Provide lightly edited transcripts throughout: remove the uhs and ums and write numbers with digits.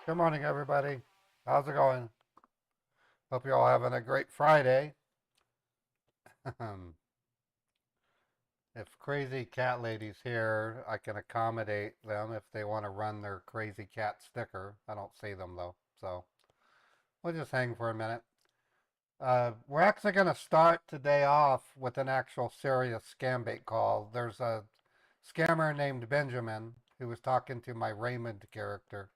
Good morning, everybody. How's it going? Hope you're all having a great Friday. If crazy cat lady's here, I can accommodate them if they want to run their crazy cat sticker. I don't see them though, so we'll just hang for a minute. We're actually going to start today off with an actual serious scambait call. There's a scammer named Benjamin who was talking to my Raymond character.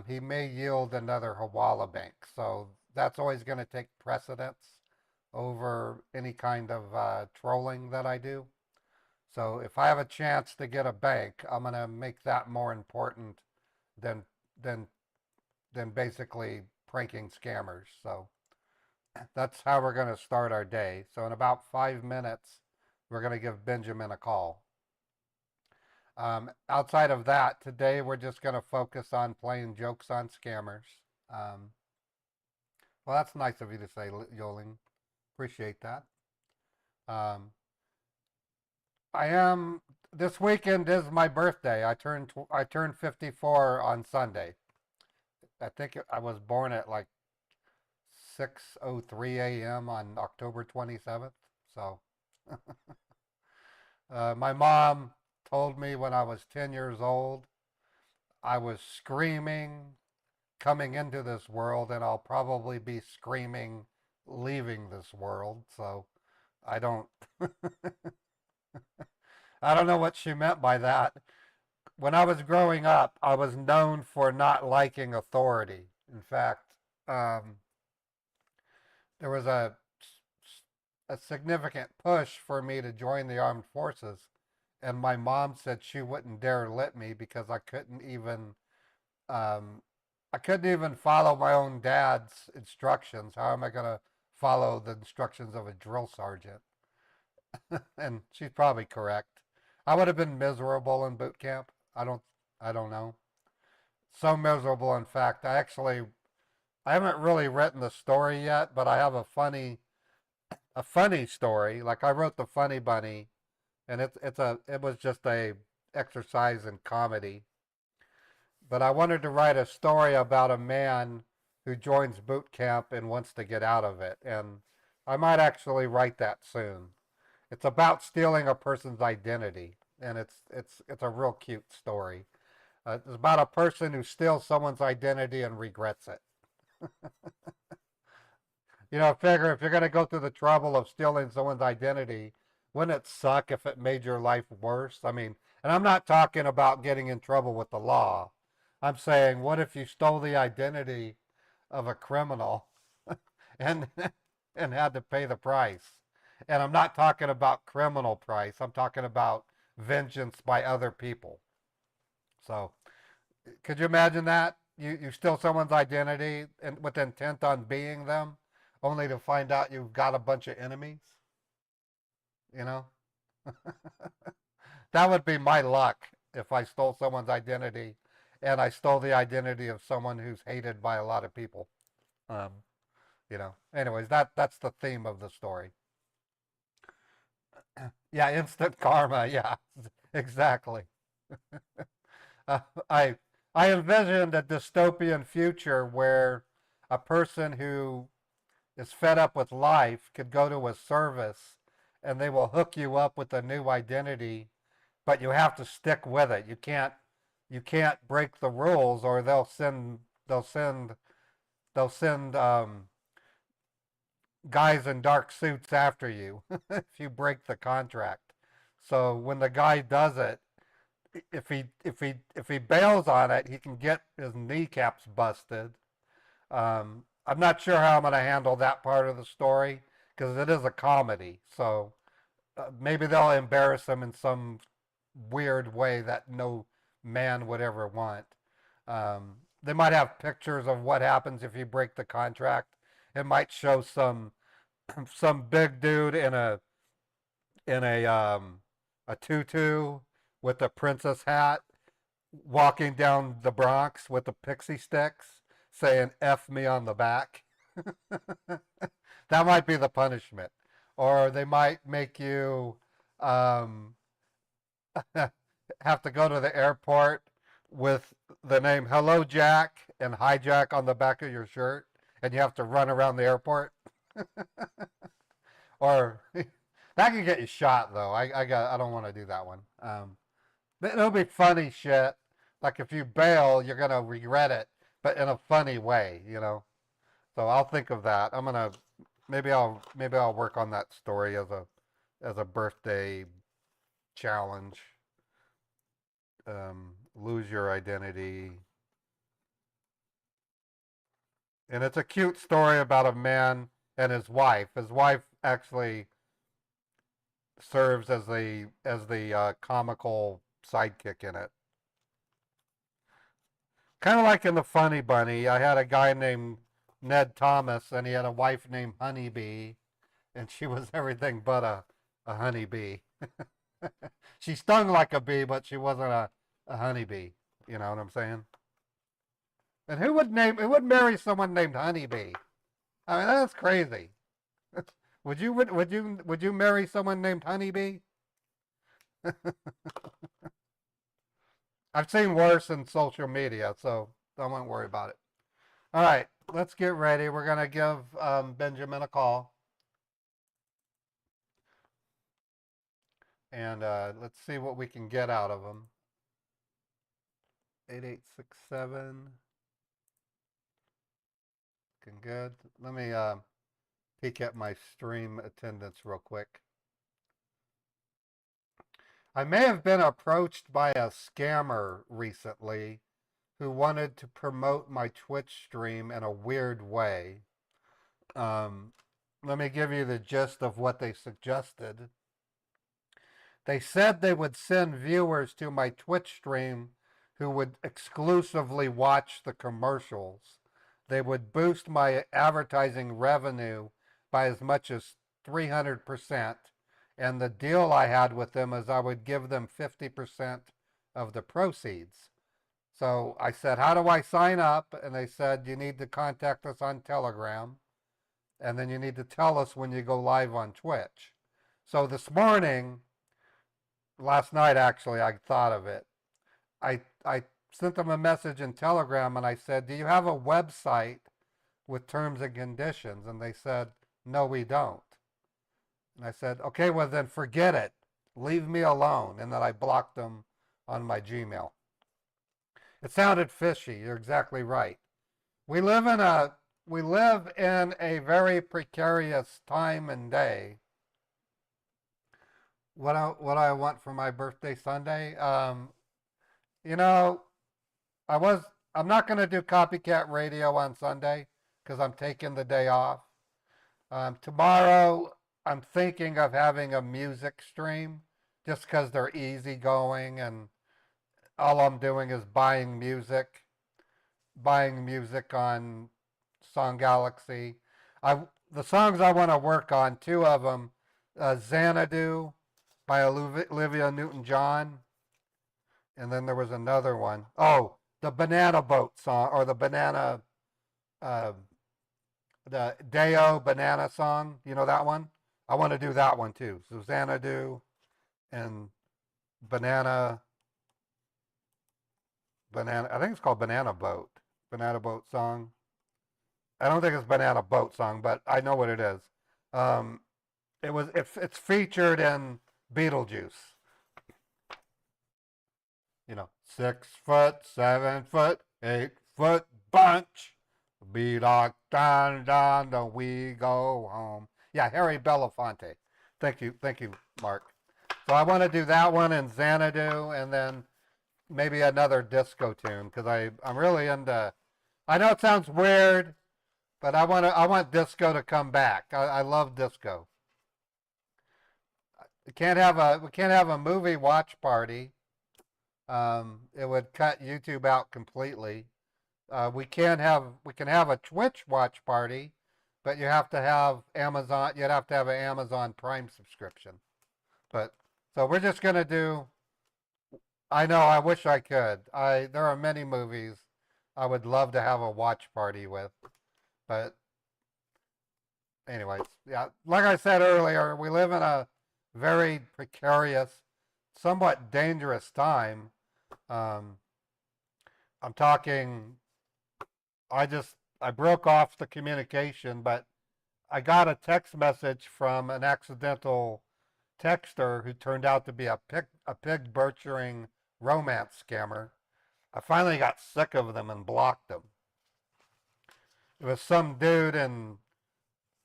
He may yield another Hawala bank. So that's always going to take precedence over any kind of trolling that I do. So if I have a chance to get a bank, I'm going to make that more important than than than basically pranking scammers. So that's how we're going to start our day. So in about 5 minutes, we're going to give Benjamin a call. Outside of that, today we're just going to focus on playing jokes on scammers. Um, Well, that's nice of you to say, Yoling. Appreciate that. Um, I am. This weekend is my birthday. I turned 54 on Sunday. I was born at like 6:03 a.m. on October 27th. So, my mom told me when I was 10 years old, I was screaming coming into this world, and I'll probably be screaming leaving this world. So, I don't I don't know what she meant by that. When I was growing up, I was known for not liking authority. In fact, um, there was a significant push for me to join the armed forces, and my mom said she wouldn't dare let me because um, I couldn't even follow my own dad's instructions. How am I going to follow the instructions of a drill sergeant? And she's probably correct. I would have been miserable in boot camp. I don't know. So miserable, in fact. I haven't really written the story yet, but I have a funny story. Like I wrote the Funny Bunny, and it was just a exercise in comedy. But I wanted to write a story about a man who joins boot camp and wants to get out of it, and I might actually write that soon. It's about stealing a person's identity, and it's a real cute story. It's about a person who steals someone's identity and regrets it. Figure if you're going to go through the trouble of stealing someone's identity, wouldn't it suck if it made your life worse? I mean, and I'm not talking about getting in trouble with the law. I'm saying, what if you stole the identity of a criminal and and had to pay the price? And I'm not talking about criminal price. I'm talking about vengeance by other people. So, could you imagine that? You steal someone's identity and with intent on being them, only to find out you've got a bunch of enemies. You know, that would be my luck if I stole someone's identity, and I stole the identity of someone who's hated by a lot of people. Um, Anyways, that's the theme of the story. Yeah, instant karma. Yeah, exactly. Uh, I I envisioned a dystopian future where a person who is fed up with life could go to a service and they will hook you up with a new identity, but you have to stick with it. You can't break the rules, or they'll send guys in dark suits after you if you break the contract. So when the guy does it, if he bails on it, he can get his kneecaps busted. I'm not sure how I'm going to handle that part of the story because it is a comedy. So maybe they'll embarrass him in some weird way that no man would ever want. They might have pictures of what happens if you break the contract. It might show some big dude in a tutu with a princess hat walking down the Bronx with the pixie sticks saying F me on the back. That might be the punishment. Or they might make you um, have to go to the airport with the name Hello Jack and hijack on the back of your shirt, and you have to run around the airport. Or that could get you shot though. I don't want to do that one. It'll be funny shit. Like if you bail, you're gonna regret it, but in a funny way, you know. So I'll think of that. I'm gonna maybe I'll work on that story as a birthday challenge. Lose your identity, and it's a cute story about a man and his wife. His wife actually serves as the comical sidekick in it. Kind of like in the Funny Bunny, I had a guy named Ned Thomas, and he had a wife named Honeybee, and she was everything but a honeybee. She stung like a bee, but she wasn't a honeybee. You know what I'm saying? And who would marry someone named Honeybee? I mean, that's crazy. Would you marry someone named Honeybee? I've seen worse in social media, so I won't worry about it. All right, let's get ready. We're gonna give Benjamin a call, and let's see what we can get out of him. 8867. Looking good. Let me peek at my stream attendance real quick. I may have been approached by a scammer recently who wanted to promote my Twitch stream in a weird way. Let me give you the gist of what they suggested. They said they would send viewers to my Twitch stream who would exclusively watch the commercials. They would boost my advertising revenue by as much as 300%. And the deal I had with them is I would give them 50% of the proceeds. So I said, how do I sign up? And they said, you need to contact us on Telegram. And then you need to tell us when you go live on Twitch. So this morning, last night actually, I thought of it. I sent them a message in Telegram and I said, do you have a website with terms and conditions? And they said, no, we don't. And I said, okay, well then forget it. Leave me alone. And then I blocked them on my Gmail. It sounded fishy. You're exactly right. We live in a very precarious time and day. What I want for my birthday Sunday, you know, I'm not going to do copycat radio on Sunday because I'm taking the day off. Tomorrow, I'm thinking of having a music stream just because they're easygoing and all I'm doing is buying music on Song Galaxy. The songs I want to work on, two of them, Xanadu by Olivia Newton-John, and then there was another one. Oh, the Banana Boat song, or the Deo Banana song. You know that one? I want to do that one too. So Xanadu and Banana. I think it's called Banana Boat. Banana Boat song. I don't think it's Banana Boat song, but I know what it is. It's featured in Beetlejuice. You know, 6 foot, 7 foot, 8 foot bunch. Be locked down, down, we go home. Yeah, Harry Belafonte. Thank you, Mark. So I want to do that one and Xanadu, and then maybe another disco tune because I'm really into. I know it sounds weird, but I want disco to come back. I love disco. We can't have a movie watch party. It would cut YouTube out completely. We can have a Twitch watch party, but you have to have Amazon. You'd have to have an Amazon Prime subscription. But so we're just gonna do. I know. I wish I could. There are many movies I would love to have a watch party with, but anyways, yeah. Like I said earlier, we live in a very precarious, somewhat dangerous time. I'm talking I broke off the communication, but I got a text message from an accidental texter who turned out to be a pig butchering romance scammer. I finally got sick of them and blocked them. It was some dude in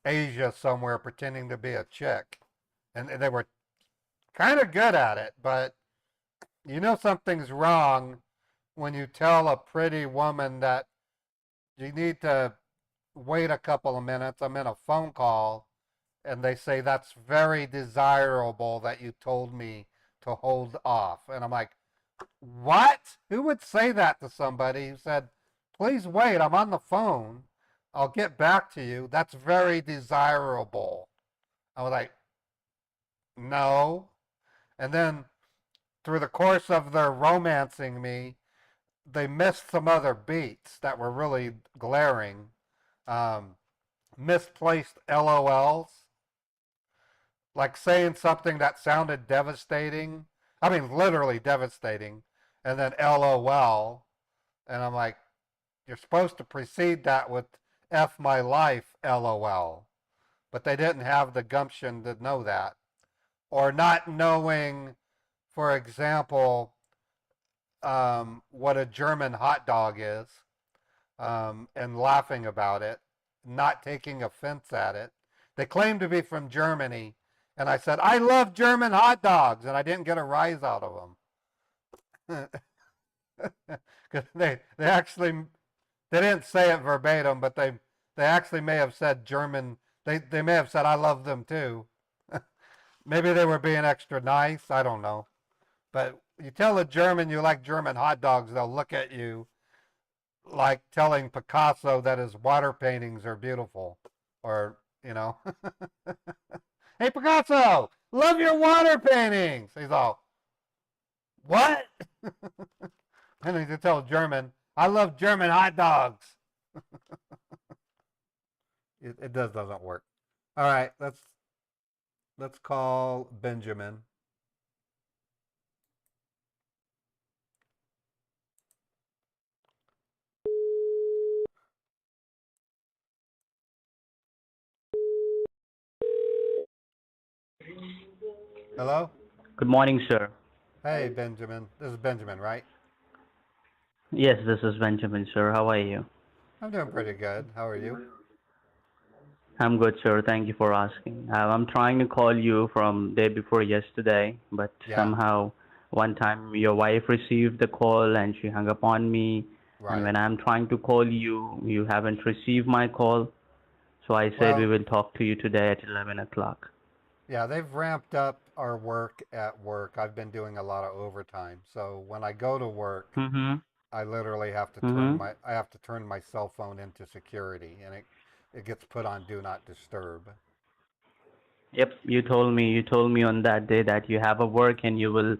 Asia somewhere pretending to be a chick, and they were kind of good at it, but you know something's wrong when you tell a pretty woman that you need to wait a couple of minutes. I'm in a phone call, and they say that's very desirable that you told me to hold off. And I'm like, what? Who would say that to somebody who said, please wait, I'm on the phone. I'll get back to you. That's very desirable. I was like, no. And then through the course of their romancing me, they missed some other beats that were really glaring. Um, Misplaced LOLs, like saying something that sounded devastating. I mean, literally devastating, and then LOL. And I'm like, you're supposed to precede that with F my life, LOL. But they didn't have the gumption to know that. Or not knowing, for example, what a German hot dog is, and laughing about it, not taking offense at it. They claim to be from Germany, and I said, I love German hot dogs, and I didn't get a rise out of them. Because they actually, they didn't say it verbatim, but they actually may have said German, they may have said, I love them too. Maybe they were being extra nice, I don't know. But you tell a German you like German hot dogs, they'll look at you like telling Picasso that his water paintings are beautiful. Or, you know, hey Picasso, love your water paintings. He's all, what? And then you tell German, I love German hot dogs. It doesn't work. All right, let's call Benjamin. Hello? Good morning, sir. Hey Benjamin. This is Benjamin, right? Yes, this is Benjamin, sir. How are you? I'm doing pretty good. How are you? I'm good, sir. Thank you for asking. I'm trying to call you from day before yesterday, but Yeah, somehow one time your wife received the call and she hung up on me. And right. when I'm trying to call you, you haven't received my call. So I said we Well, will talk to you today at 11 o'clock. yeah, they've ramped up our work at work. I've been doing a lot of overtime. So when I go to work, Mm-hmm. I literally have to Mm-hmm. turn my cell phone into security, and it gets put on do not disturb. Yep, you told me on that day that you have a work and you will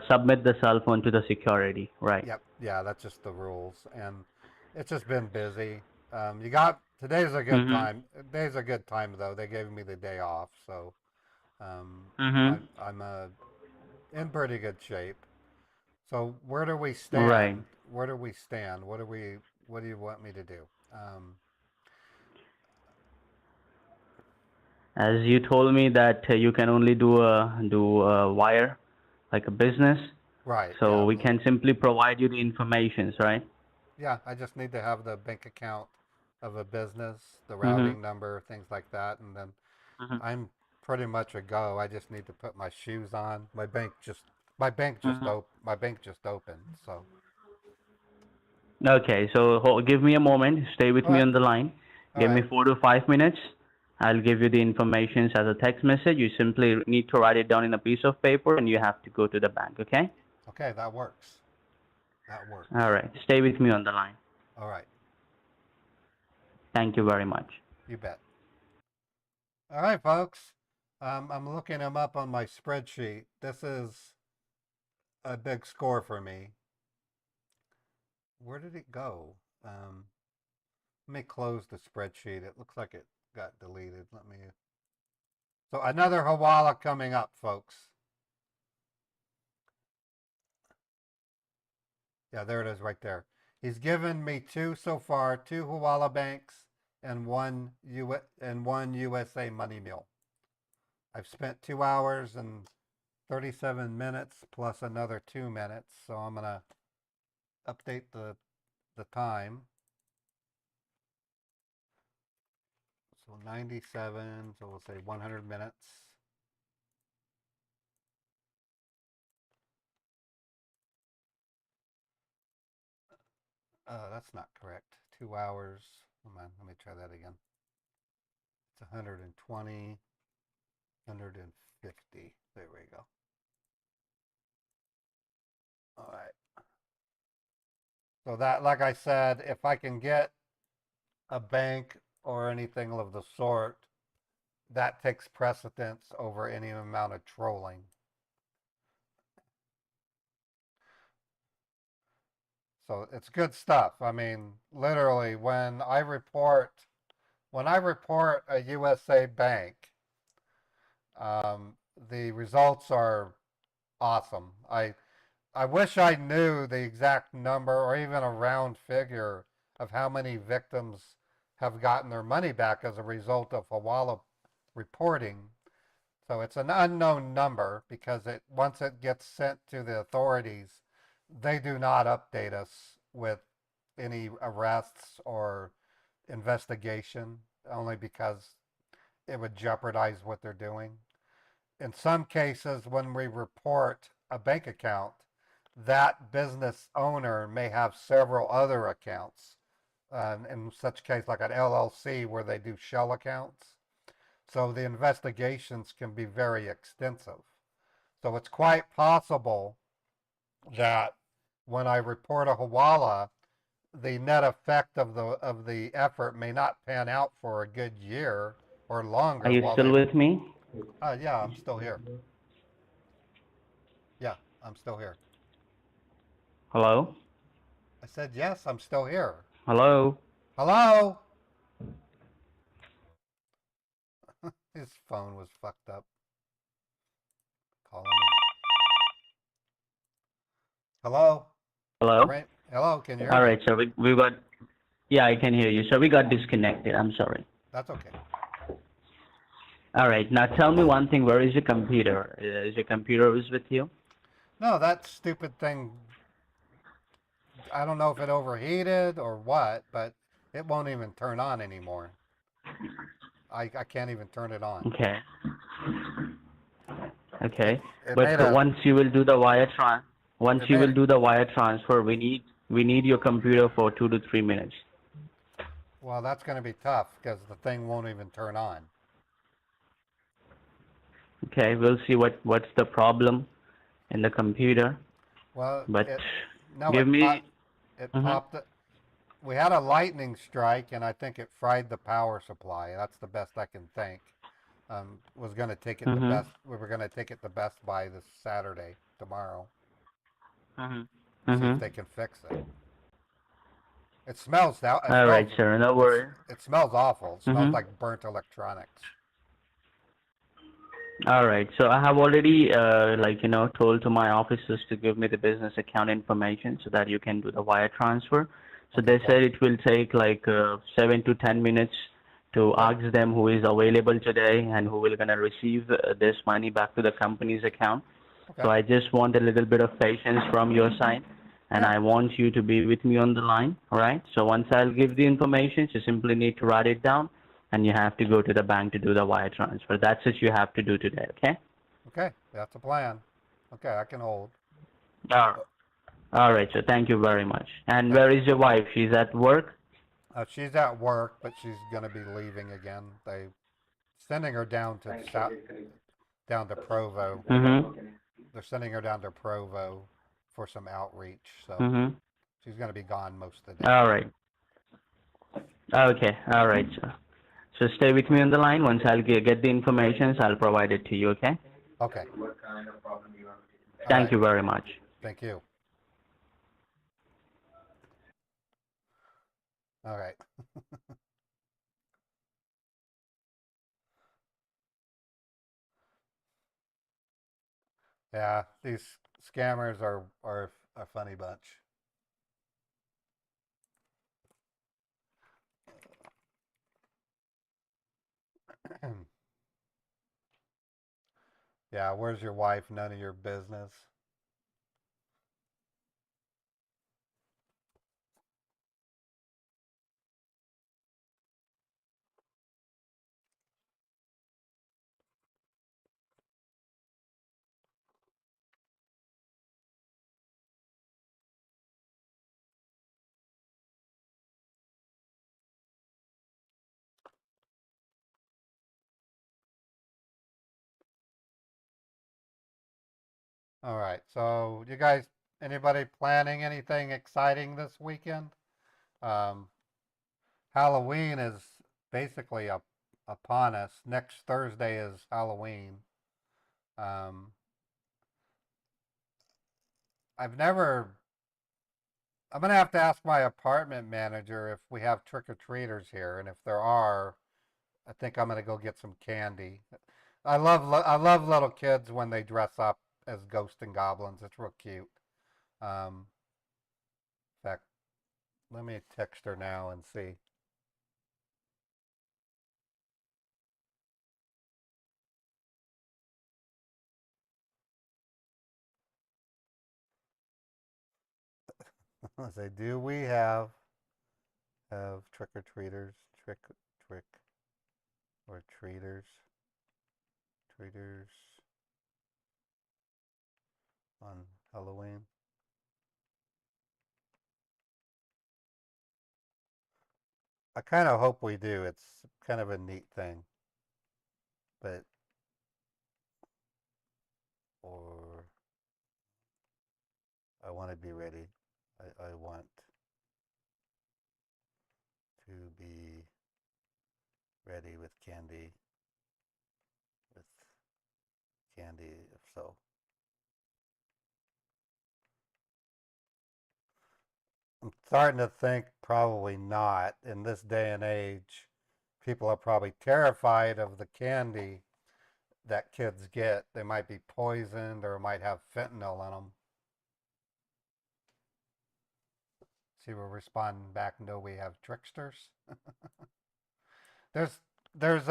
submit the cell phone to the security, right? Yep, yeah, that's just the rules, and it's just been busy. You got today's a good Mm-hmm. time. Today's a good time though. They gave me the day off, so Mm-hmm. I'm in pretty good shape. So where do we Right. stand? Where do we stand? What do you want me to do? Um, As you told me that you can only do a wire, like a business, right, so yeah, we can simply provide you the informations, right? yeah. I just need to have the bank account of a business, the Mhm. routing number, things like that, and then Mhm. I'm pretty much a go. I just need to put my shoes on. Mhm. My bank just opened. So Okay, so give me a moment. Stay with all me right, on the line. all Give me right, 4 to 5 minutes. I'll give you the informations as a text message. You simply need to write it down in a piece of paper, and you have to go to the bank. Okay? okay, that works. That works. All right. Stay with me on the line. All right, Thank you very much. you bet. All right, folks. I'm looking them up on my spreadsheet. This is a big score for me. Where did it go? Let me close the spreadsheet. It looks like it got deleted. Let me. So another Hawala coming up, folks. Yeah, there it is right there. He's given me two so far, two Huala banks and one USA Money Mule. I've spent 2 hours and 37 minutes plus another 2 minutes, so I'm gonna update the time. So 97, so we'll say 100 minutes. That's not correct. 2 hours. Hold on, let me try that again. It's 120, 150. There we go. All right. So that, like I said, if I can get a bank or anything of the sort, that takes precedence over any amount of trolling. So it's good stuff. I mean, literally, when I report a USA bank, um, the results are awesome. I wish I knew the exact number or even a round figure of how many victims have gotten their money back as a result of Hawala reporting. So it's an unknown number because once it gets sent to the authorities, they do not update us with any arrests or investigation, only because it would jeopardize what they're doing. In some cases, when we report a bank account, that business owner may have several other accounts. In such case, like an LLC where they do shell accounts. So the investigations can be very extensive. So it's quite possible that when I report a Hawala, the net effect of the effort may not pan out for a good year or Are longer you while still they. with me? Yeah, I'm still here. Yeah, I'm still here. Hello? I said yes, I'm still here. Hello? Hello. His phone was fucked up. Calling me. Hello. Hello? Hello. Can you hear All me? right, so we got, yeah, I can hear you. So we got disconnected. I'm sorry. That's okay. All right, now tell me one thing. Where is your computer? Is your computer is with you? No, that stupid thing. I don't know if it overheated or what, but it won't even turn on anymore. I can't even turn it on. Okay. It Okay. it But made a once it you made will do the wire transfer, we need your computer for 2 to 3 minutes. well, that's going to be tough because the thing won't even turn on. Okay, we'll see what's the problem in the computer. Well, But it no, give me. it Mhm. popped. We had a lightning strike, and I think it fried the power supply. That's the best I can think. Was going to take it to Mhm. Best. We were going to take it to Best Buy this Saturday tomorrow. Mhm. See if Mhm. they can fix it. It smells out. All right, sir. No worries. It smells awful. It smells Mhm. like burnt electronics. All right. So I have already, told to my officers to give me the business account information so that you can do the wire transfer. So Okay, they good. said it will take like 7 to 10 minutes to Good. ask them who is available today and who will gonna receive this money back to the company's account. Okay. So I just want a little bit of patience from your side, and Yeah. I want you to be with me on the line. All right. So once I'll give the information, you simply need to write it down and you have to go to the bank to do the wire transfer. That's it you have to do today, okay? Okay. That's a plan. Okay, I can hold. All right. Uh, All right, so thank you very much. And Thank where you. is your wife? She's at work? She's at work, but she's gonna be leaving again. They sending her down to down to Provo. Mm-hmm. They're sending her down to Provo for some outreach, so Mm-hmm. she's gonna be gone most of the day. All right. Okay. All right, sir. So stay with me on the line. Once I'll get the information, I'll provide it to you, okay? Okay. All Thank right. you very much. Thank you. All right. Yeah, these scammers are a funny bunch. Yeah, where's your wife? None of your business. All right. So, you guys, anybody planning anything exciting this weekend? Um, Halloween is basically upon us. Next Thursday is Halloween. Um, I've never. I'm gonna have to ask my apartment manager if we have trick or treaters here, and if there are, I think I'm gonna go get some candy. I love little kids when they dress up as ghosts and goblins. It's real cute. In fact, let me text her now and see. I say, do we have trick or treaters, trick or treaters on Halloween? I kind of hope we do. It's kind of a neat thing, but or I want to be ready. I want to be ready with candy. If so, I'm starting to think probably not. In this day and age, people are probably terrified of the candy that kids get. They might be poisoned or might have fentanyl in them. See, we're responding back. No, we have tricksters. There's there's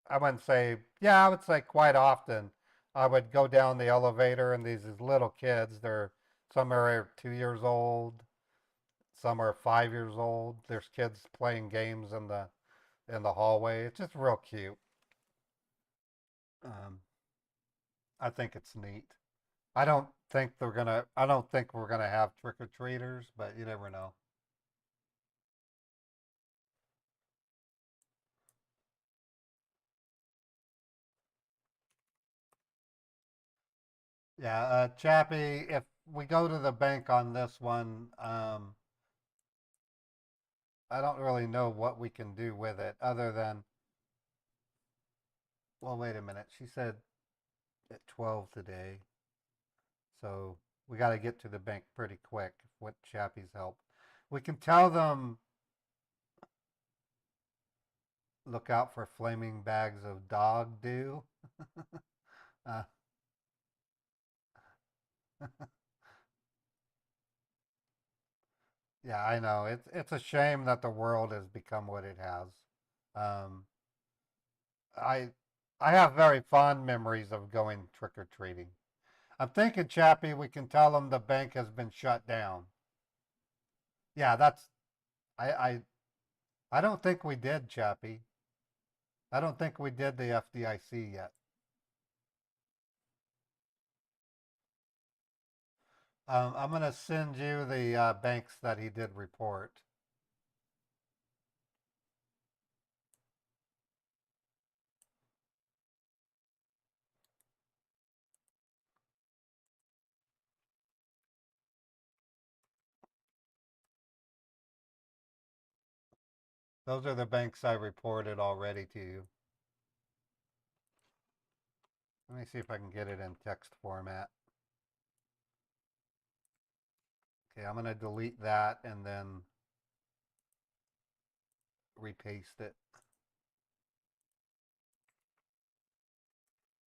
I wouldn't say, yeah, I would say quite often I would go down the elevator and these little kids, some are 2 years old, some are 5 years old. There's kids playing games in the hallway. It's just real cute. Um, I think it's neat. I don't think we're gonna have trick or treaters, but you never know. Yeah, Chappie, if we go to the bank on this one, I don't really know what we can do with it other than, well, wait a minute. She said at 12 today, so we got to get to the bank pretty quick with Chappie's help. We can tell them look out for flaming bags of dog dew. Uh, yeah, I know. It's a shame that the world has become what it has. Um, I I have very fond memories of going trick or treating. I'm thinking, Chappie, we can tell them the bank has been shut down. Yeah, I I I don't think we did, Chappie. I don't think we did the FDIC yet. I'm gonna send you the banks that he did report. Those are the banks I reported already to you. Let me see if I can get it in text format. Okay, I'm gonna delete that and then repaste it.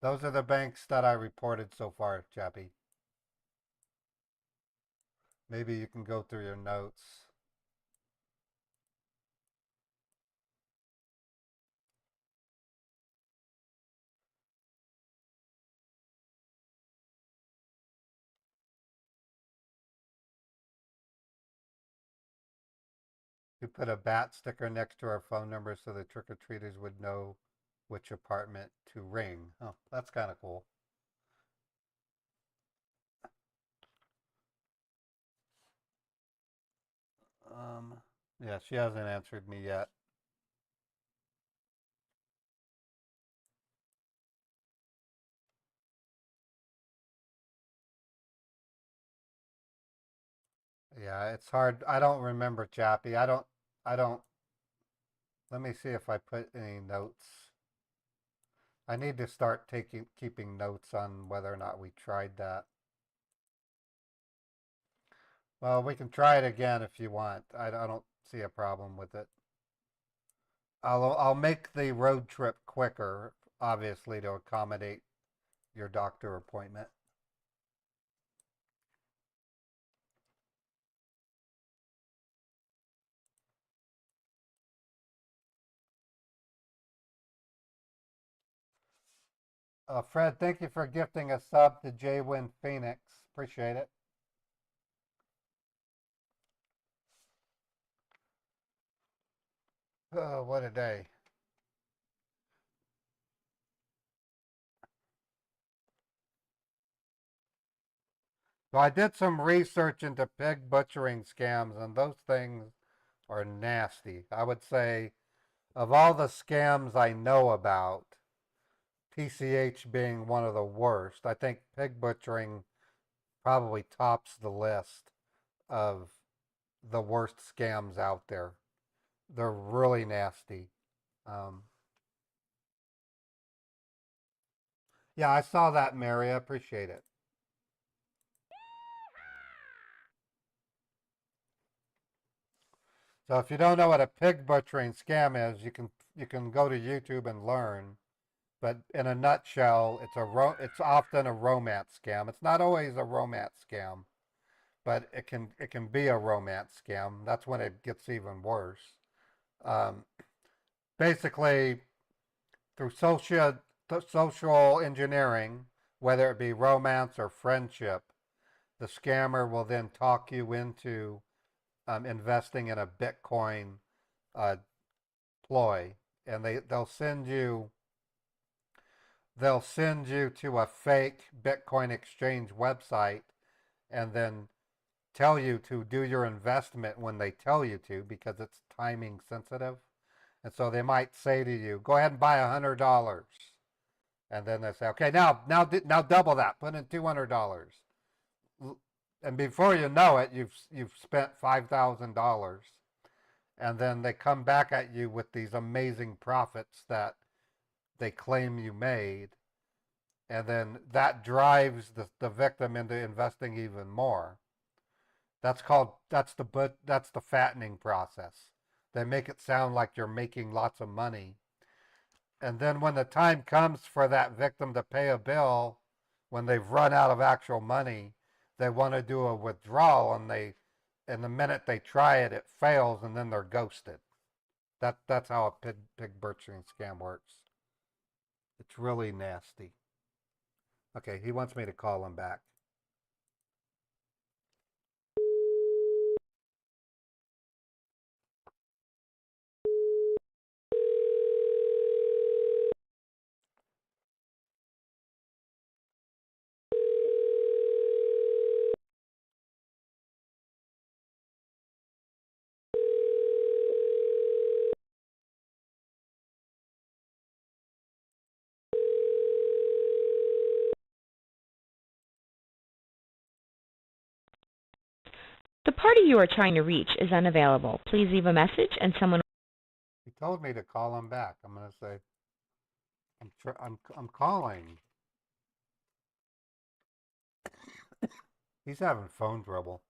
Those are the banks that I reported so far, Chappie. Maybe you can go through your notes. You put a bat sticker next to our phone number so the trick-or-treaters would know which apartment to ring. Oh, that's kind of cool. Yeah, she hasn't answered me yet. Yeah, it's hard. I don't remember, Chappie. I don't, let me see if I put any notes. I need to start keeping notes on whether or not we tried that. Well, we can try it again if you want. I don't see a problem with it. I'll make the road trip quicker, obviously, to accommodate your doctor appointment. Fred, thank you for gifting a sub to J-Win Phoenix. Appreciate it. Oh, what a day. So I did some research into pig butchering scams, and those things are nasty. I would say, of all the scams I know about, PCH being one of the worst. I think pig butchering probably tops the list of the worst scams out there. They're really nasty. Um, yeah, I saw that, Mary. I appreciate it. So if you don't know what a pig butchering scam is, you can go to YouTube and learn. But in a nutshell, it's often a romance scam. It's not always a romance scam, but it can be a romance scam. That's when it gets even worse. Um, Basically, through social engineering, whether it be romance or friendship, the scammer will then talk you into investing in a Bitcoin uh, ploy, and they'll send you to a fake Bitcoin exchange website, and then tell you to do your investment when they tell you to because it's timing sensitive. And so they might say to you, "Go ahead and buy $100," and then they say, "Okay, now double that. Put in $200." And before you know it, you've spent $5,000, and then they come back at you with these amazing profits that they claim you made, and then that drives the victim into investing even more. That's the fattening process. They make it sound like you're making lots of money, and then when the time comes for that victim to pay a bill, when they've run out of actual money, they want to do a withdrawal, and the minute they try it, it fails, and then they're ghosted. That's how a pig butchering scam works. It's really nasty. Okay, he wants me to call him back. The party you are trying to reach is unavailable. Please leave a message and someone. He told me to call him back. I'm gonna say I'm calling. He's having phone trouble.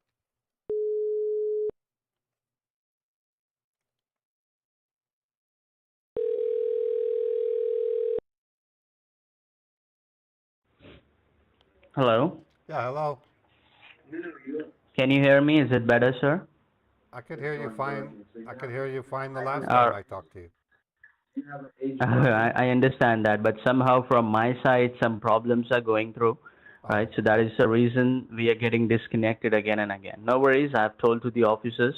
Hello? Yeah, hello. Can you hear me? Is it better, sir? I could hear you fine. I could hear you fine the last time Or I talked to you. I understand that, but somehow from my side, some problems are going through, right? Oh, So that is the reason we are getting disconnected again and again. No worries. I've told to the officers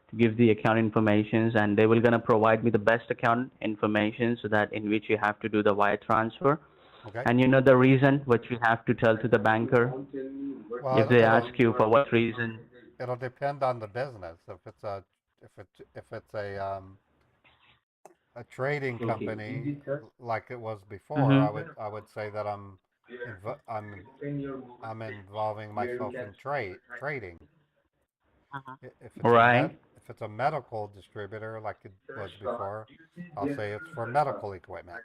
to give the account informations, and they will gonna provide me the best account information so that in which you have to do the wire transfer. Okay. And you know the reason what you have to tell to the banker if Well, they ask you for what reason. it'll depend on the business. If it's a trading company like it was before, Mm-hmm. I would say that I'm involving myself in trading. Right. If it's a medical distributor like it was before, I'll say it's for medical equipment.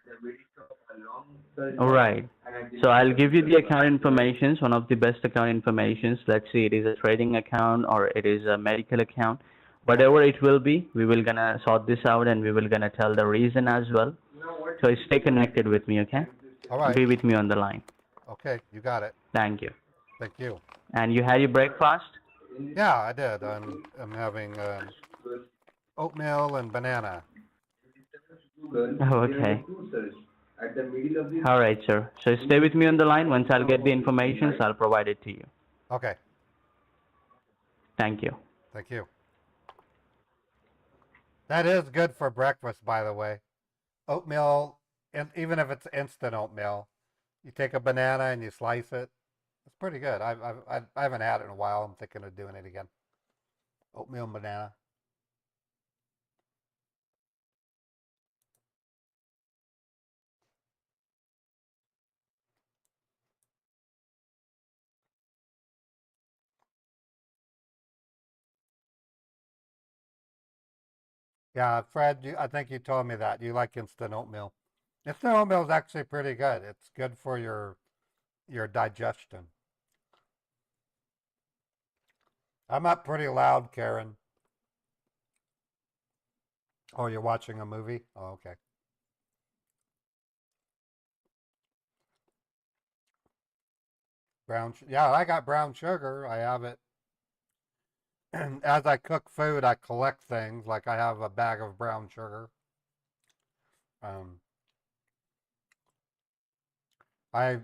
All right. So I'll give you the account informations, one of the best account informations. Let's see, it is a trading account or it is a medical account. Okay. Whatever it will be, we will gonna sort this out and we will gonna tell the reason as well. So stay connected with me, okay? All right. Be with me on the line. Okay, you got it. Thank you. Thank you. And you had your breakfast? Yeah, I did. I'm having oatmeal and banana. Oh, okay. All right, sir. So stay with me on the line. Once I'll get the information, I'll provide it to you. Okay, Thank you. thank you. That is good for breakfast, by the way. Oatmeal, and even if it's instant oatmeal, you take a banana and you slice it. It's pretty good. I haven't had it in a while. I'm thinking of doing it again. Oatmeal and banana. Yeah, Fred, I think you told me that. You like instant oatmeal. Instant oatmeal is actually pretty good. It's good for your digestion. I'm up pretty loud, Karen. Oh, you're watching a movie? Oh, okay. Yeah, I got brown sugar. I have it. As I cook food, I collect things. Like I have a bag of brown sugar. Um, I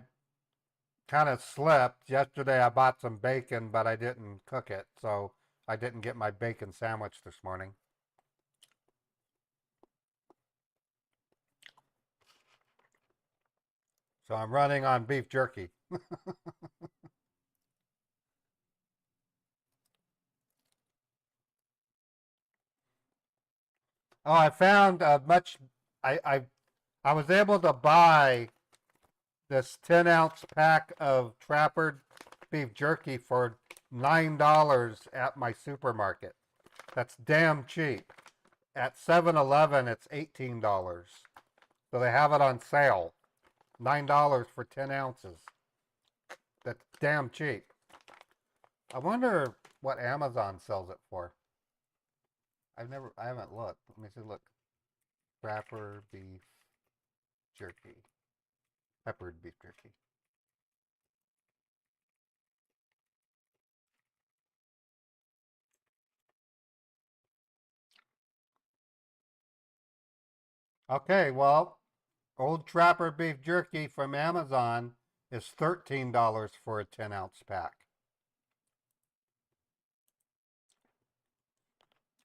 kind of slipped. Yesterday I bought some bacon, but I didn't cook it. So I didn't get my bacon sandwich this morning. So I'm running on beef jerky. Oh, I found I I was able to buy this 10-ounce pack of Trapper beef jerky for $9 at my supermarket. That's damn cheap. At 7-Eleven, it's $18. So they have it on sale. $9 for 10 ounces. That's damn cheap. I wonder what Amazon sells it for. I haven't looked. Let me see, look. Trapper beef jerky. Peppered beef jerky. Okay, well, Old Trapper beef jerky from Amazon is $13 for a 10-ounce pack.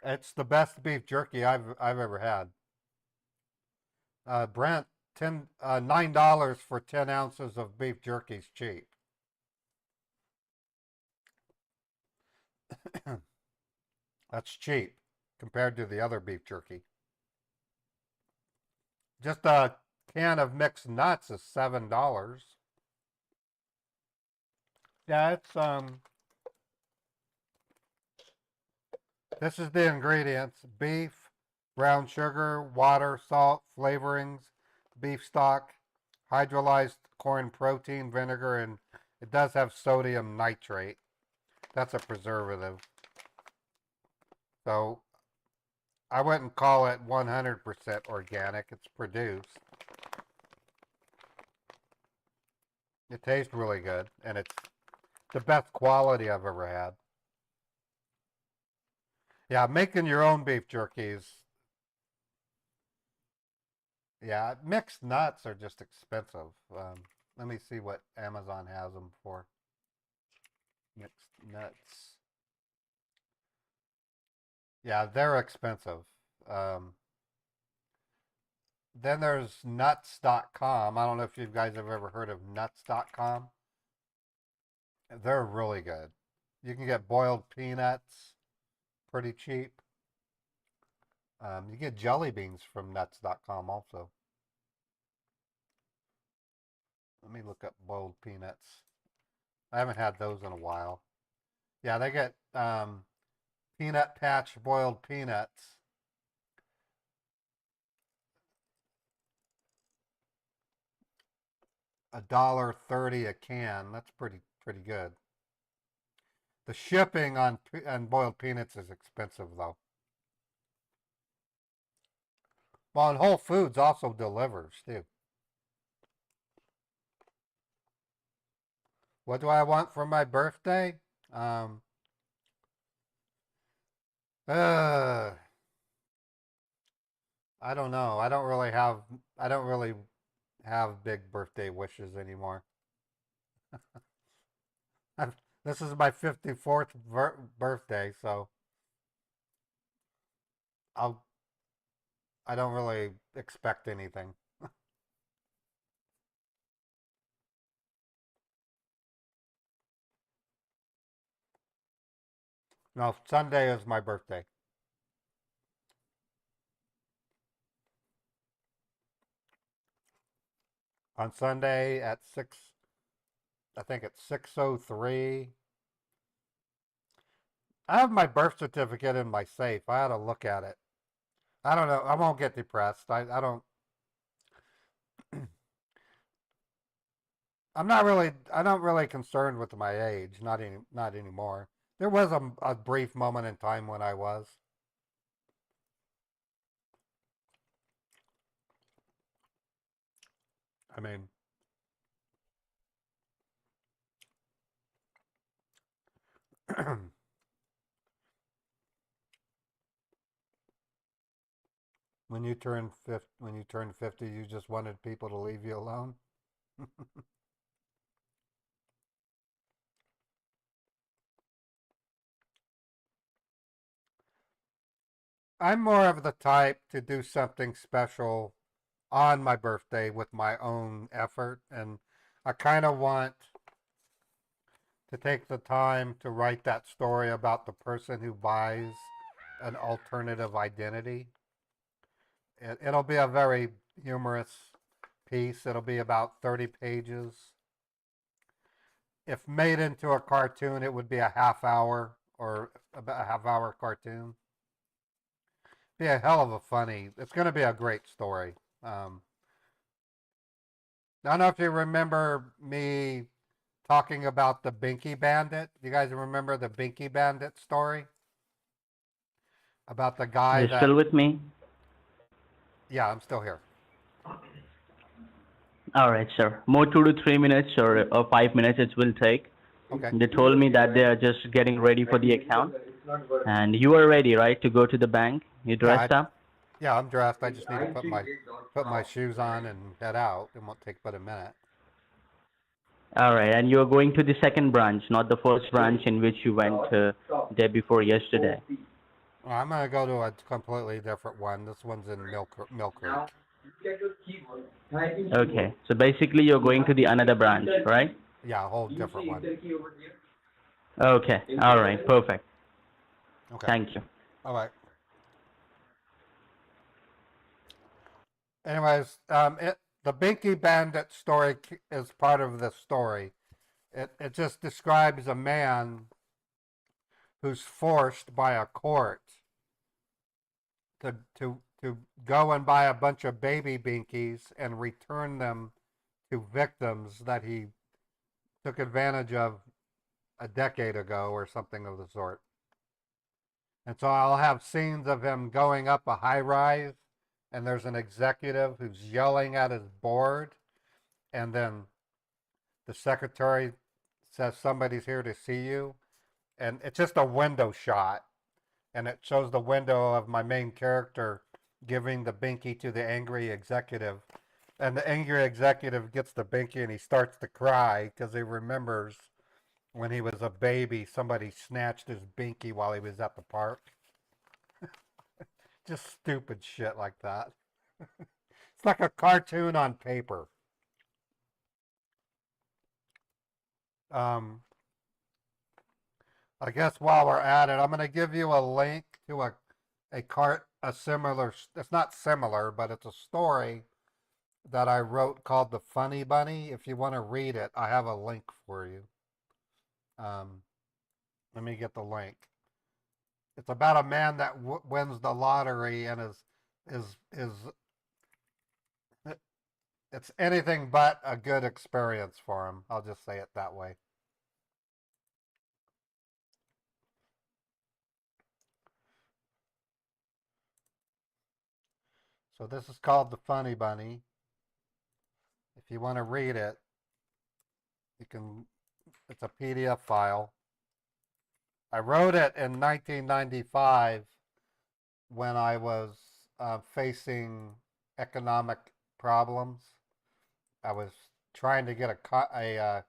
It's the best beef jerky I've ever had. Brent, $9 for 10 ounces of beef jerky is cheap. That's cheap compared to the other beef jerky. Just a can of mixed nuts is $7. Yeah, this is the ingredients: beef, brown sugar, water, salt, flavorings, beef stock, hydrolyzed corn protein, vinegar, and it does have sodium nitrate. That's a preservative. So I wouldn't call it 100% organic. It's produced. It tastes really good, and it's the best quality I've ever had. Yeah, making your own beef jerkies. Yeah, mixed nuts are just expensive. Let me see what Amazon has them for. Mixed nuts. Yeah, they're expensive. Then there's nuts.com. I don't know if you guys have ever heard of nuts.com. They're really good. You can get boiled peanuts pretty cheap. You get jelly beans from nuts.com also. Let me look up boiled peanuts. I haven't had those in a while. Yeah, they get peanut patch boiled peanuts. $1.30 a can. That's pretty good. The shipping on boiled peanuts is expensive though. Well, and Whole Foods also delivers too. What do I want for my birthday? Um, uh, I don't know. I don't really have big birthday wishes anymore. This is my 54th birthday, so I'll I don't really expect anything. No, Sunday is my birthday. On Sunday at 6, I think it's 6:03. I have my birth certificate in my safe. I ought to look at it. I don't know. I won't get depressed. I don't. I'm not really concerned with my age. Not anymore. There was a brief moment in time when I was. I mean, when you turn 50, you just wanted people to leave you alone. I'm more of the type to do something special on my birthday with my own effort, and I kind of want to take the time to write that story about the person who buys an alternative identity. It'll be a very humorous piece. It'll be about 30 pages. If made into a cartoon, it would be a half hour or about a half hour cartoon. Be a hell of a funny. It's going to be a great story. I don't know if you remember me talking about the Binky Bandit. You guys remember the Binky Bandit story about the guy You're still that? with me? Yeah, I'm still here. All right, sir. More 2 to 3 minutes or 5 minutes it will take. Okay. They told me that they are just getting ready for the account. And you are ready, right, to go to the bank? You Yeah, dressed up? yeah, I'm dressed. I just need to put my shoes on and head out. It won't take but a minute. All right, and you are going to the second branch, not the first branch in which you went day before yesterday. Well, I'm gonna go to a completely different one. This one's in Mill Creek. Okay, so basically you're going to the another branch, right? Yeah, a whole different one. Okay, all right, perfect. Okay. Thank you. All right. Anyways, the Binky Bandit story is part of this story. It just describes a man who's forced by a court to go and buy a bunch of baby binkies and return them to victims that he took advantage of a decade ago or something of the sort. And so I'll have scenes of him going up a high rise, and there's an executive who's yelling at his board, and then the secretary says somebody's here to see you, and it's just a window shot, and it shows the window of my main character giving the binky to the angry executive, and the angry executive gets the binky and he starts to cry because he remembers when he was a baby somebody snatched his binky while he was at the park. Just stupid shit like that. It's like a cartoon on paper. Um, I guess while we're at it, I'm going to give you a link to a similar. It's not similar, but it's a story that I wrote called The Funny Bunny. If you want to read it, I have a link for you. Um, Let me get the link. It's about a man that wins the lottery and is it's anything but a good experience for him. I'll just say it that way. So this is called The Funny Bunny. If you want to read it, you can. It's a PDF file. I wrote it in 1995 when I was facing economic problems. I was trying to get a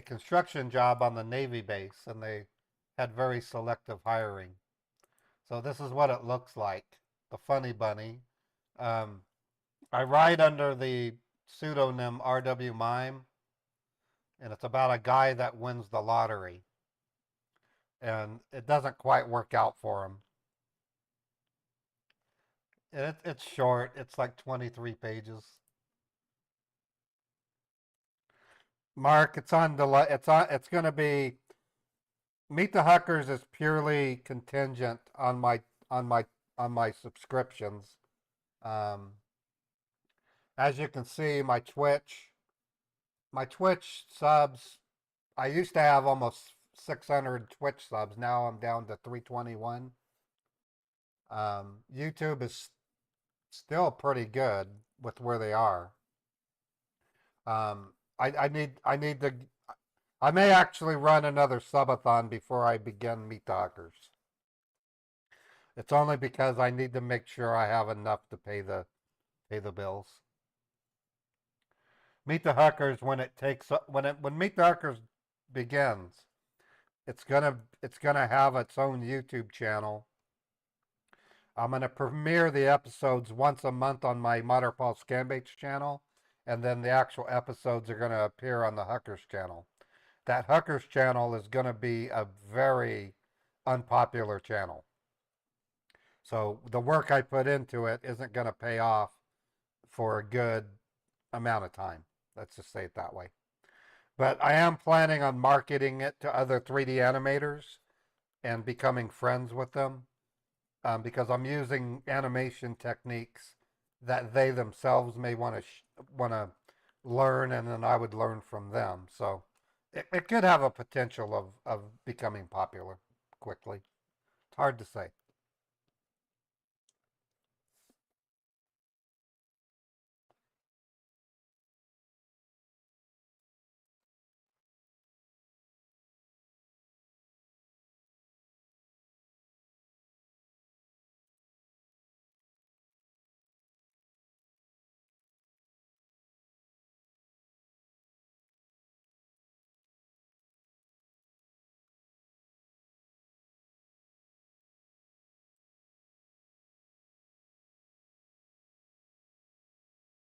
construction job on the Navy base, and they had very selective hiring. So this is what it looks like, the Funny Bunny. Um, I write under the pseudonym R.W. Mime, and it's about a guy that wins the lottery, and it doesn't quite work out for him. It's short. It's like 23 pages. Mark, it's on the it's on. It's going to be Meet the Huckers is purely contingent on my subscriptions. Um, as you can see, my Twitch subs. I used to have almost 600 Twitch subs. Now I'm down to 321. YouTube is still pretty good with where they are. I need to. I may actually run another subathon before I begin Meet the Huckers. It's only because I need to make sure I have enough to pay the bills. Meet the Huckers when Meet the Huckers begins, it's gonna have its own YouTube channel. I'm gonna premiere the episodes once a month on my Paul Scambaits channel, and then the actual episodes are gonna appear on the Huckers channel. That Huckers channel is gonna be a very unpopular channel. So the work I put into it isn't gonna pay off for a good amount of time. Let's just say it that way. But I am planning on marketing it to other 3D animators and becoming friends with them because I'm using animation techniques that they themselves may want to learn, and then I would learn from them. So it could have a potential of becoming popular quickly. It's hard to say.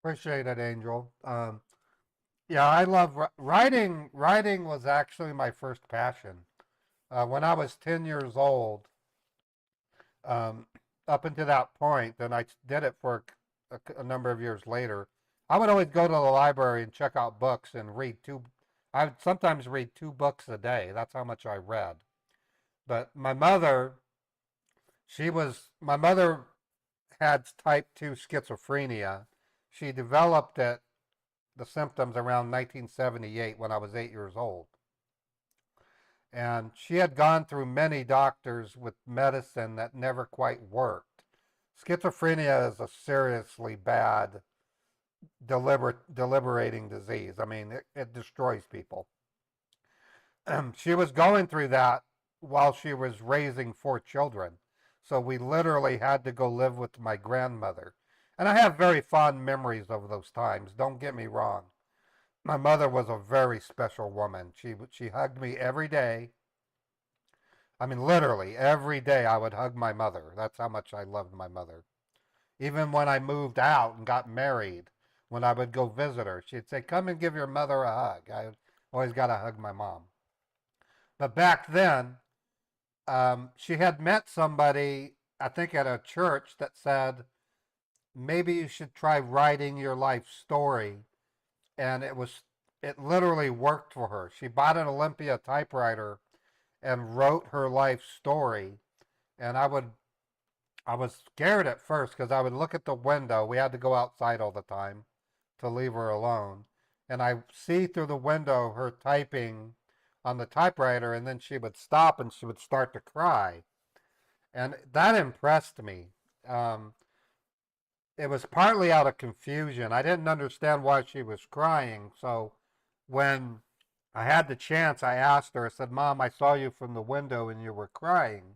Appreciate it, Angel. Yeah, I love writing. Writing was actually my first passion. When I was 10 years old, um, up until that point, then I did it for a number of years later. I would always go to the library and check out books and read two. I would sometimes read 2 books a day. That's how much I read. But my mother had type 2 schizophrenia. She developed the symptoms around 1978 when I was 8 years old. And she had gone through many doctors with medicine that never quite worked. Schizophrenia is a seriously bad deliberating disease. I mean, it destroys people. She was going through that while she was raising 4 children. So we literally had to go live with my grandmother. And I have very fond memories of those times. Don't get me wrong. My mother was a very special woman. She hugged me every day. I mean, literally, every day I would hug my mother. That's how much I loved my mother. Even when I moved out and got married, when I would go visit her, she'd say, "Come and give your mother a hug." I always got to hug my mom. But back then, she had met somebody, I think at a church, that said, maybe you should try writing your life story. And it literally worked for her. She bought an Olympia typewriter and wrote her life story. And I was scared at first because I would look at the window. We had to go outside all the time to leave her alone. And I see through the window her typing on the typewriter, and then she would stop and she would start to cry. And that impressed me. Um, it was partly out of confusion. I didn't understand why she was crying. So when I had the chance, I asked her, I said, "Mom, I saw you from the window and you were crying."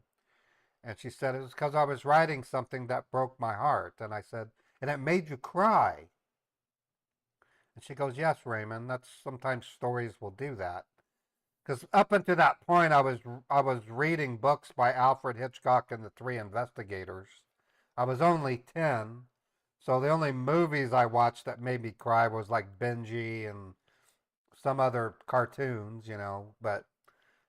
And she said, "It was because I was writing something that broke my heart." And I said, "And it made you cry?" And she goes, "Yes, Raymond, that's sometimes stories will do that." Because up until that point, I was reading books by Alfred Hitchcock and the Three Investigators. I was only 10, so the only movies I watched that made me cry was like Benji and some other cartoons, you know. But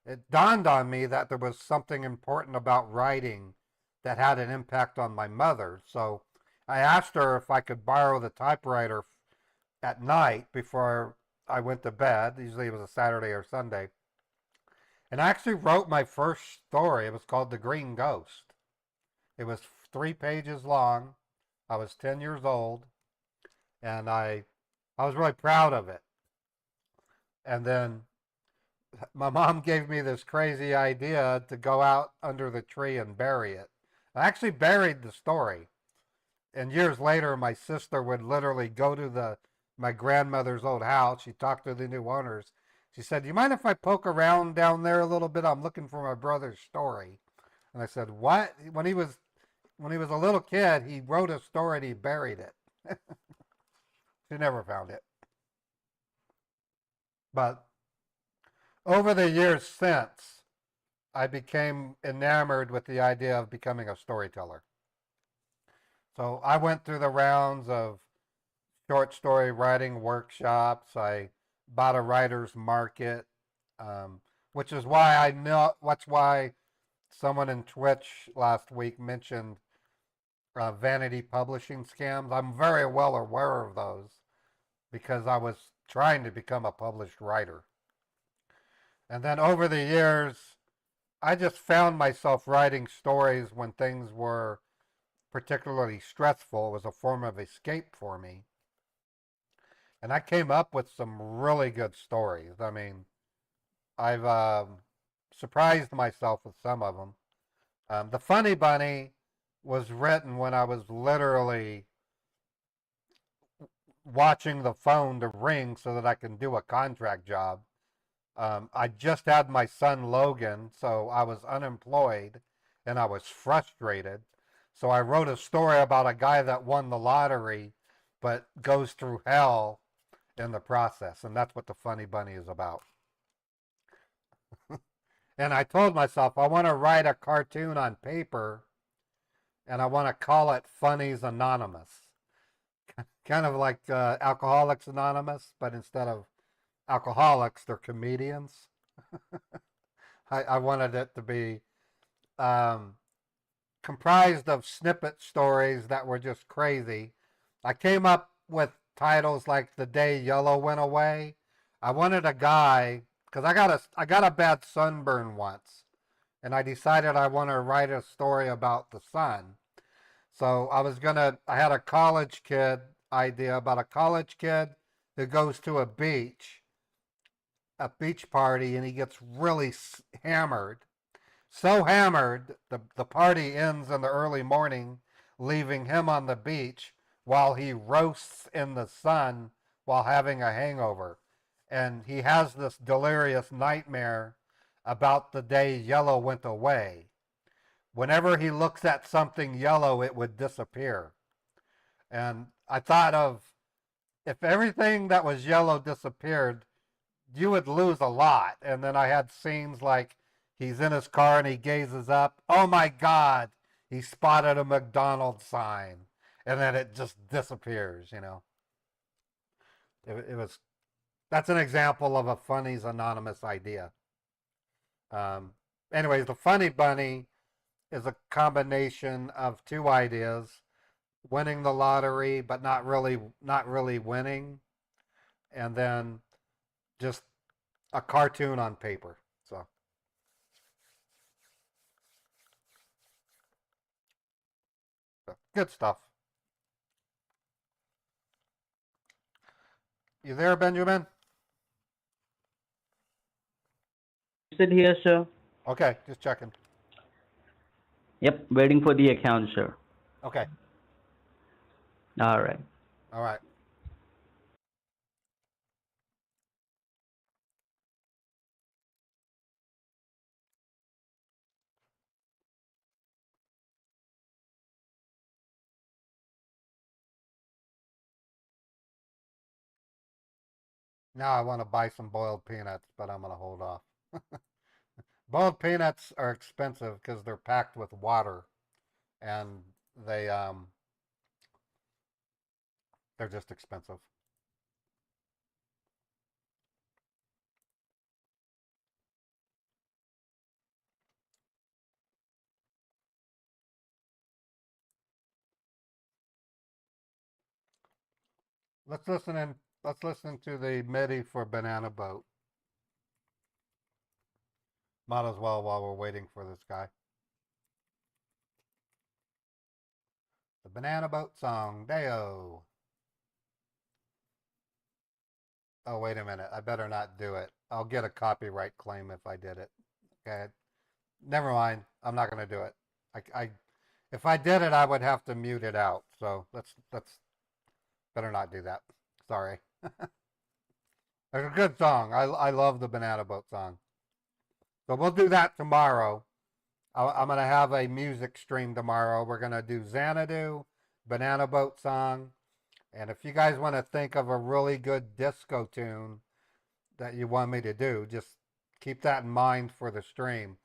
it dawned on me that there was something important about writing that had an impact on my mother. So I asked her if I could borrow the typewriter at night before I went to bed. Usually it was a Saturday or Sunday. And I actually wrote my first story. It was called The Green Ghost. It was 3 pages long. I was 10 years old, and I was really proud of it. And then my mom gave me this crazy idea to go out under the tree and bury it. I actually buried the story. And years later, my sister would literally go to my grandmother's old house. She talked to the new owners. She said, "Do you mind if I poke around down there a little bit? I'm looking for my brother's story." And I said, "What?" When he was a little kid, he wrote a story and he buried it. She never found it. But over the years since, I became enamored with the idea of becoming a storyteller. So I went through the rounds of short story writing workshops. I bought a writer's market, which is why I know. That's why someone in Twitch last week mentioned vanity publishing scams. I'm very well aware of those because I was trying to become a published writer. And then over the years, I just found myself writing stories when things were particularly stressful. It was a form of escape for me. And I came up with some really good stories. I mean, I've surprised myself with some of them. The Funny Bunny was written when I was literally watching the phone to ring so that I can do a contract job. I just had my son Logan, so I was unemployed and I was frustrated. So I wrote a story about a guy that won the lottery but goes through hell in the process. And that's what The Funny Bunny is about. And I told myself I want to write a cartoon on paper and I want to call it Funnies Anonymous. Kind of like Alcoholics Anonymous, but instead of alcoholics, they're comedians. I wanted it to be um, comprised of snippet stories that were just crazy. I came up with titles like The Day Yellow Went Away. I wanted a guy because I got a bad sunburn once, and I decided I want to write a story about the sun. So I had a college kid idea about a college kid who goes to a beach party, and he gets really hammered. So hammered, the party ends in the early morning, leaving him on the beach while he roasts in the sun while having a hangover. And he has this delirious nightmare about the day yellow went away. Whenever he looks at something yellow, it would disappear. And I thought of if everything that was yellow disappeared, you would lose a lot. And then I had scenes like He's in his car and he gazes up. Oh my God! He spotted a McDonald's sign, and then it just disappears. It was. That's an example of a funny's anonymous idea. Um, Anyways, the funny bunny is a combination of two ideas: winning the lottery, but not really winning, and then just a cartoon on paper. So good stuff. You there, Benjamin? Sit here, sir. Okay, just checking. Yep, waiting for the account, sir. Okay, All right. all right. Now I want to buy some boiled peanuts, but I'm going to hold off. Boiled peanuts are expensive because they're packed with water, and they um they're just expensive. Let's listen in. Let's listen to the MIDI for Banana Boat. Might as well while we're waiting for this guy. The Banana Boat song, Deo. Oh, wait a minute. I better not do it. I'll get a copyright claim if I did it. Okay. Never mind. I'm not going to do it. If I did it, I would have to mute it out. So let's better not do that. Sorry. It's a good song. I love the Banana Boat song. So we'll do that tomorrow. I'm going to have a music stream tomorrow. We're going to do Xanadu, Banana Boat song. And if you guys want to think of a really good disco tune that you want me to do, just keep that in mind for the stream.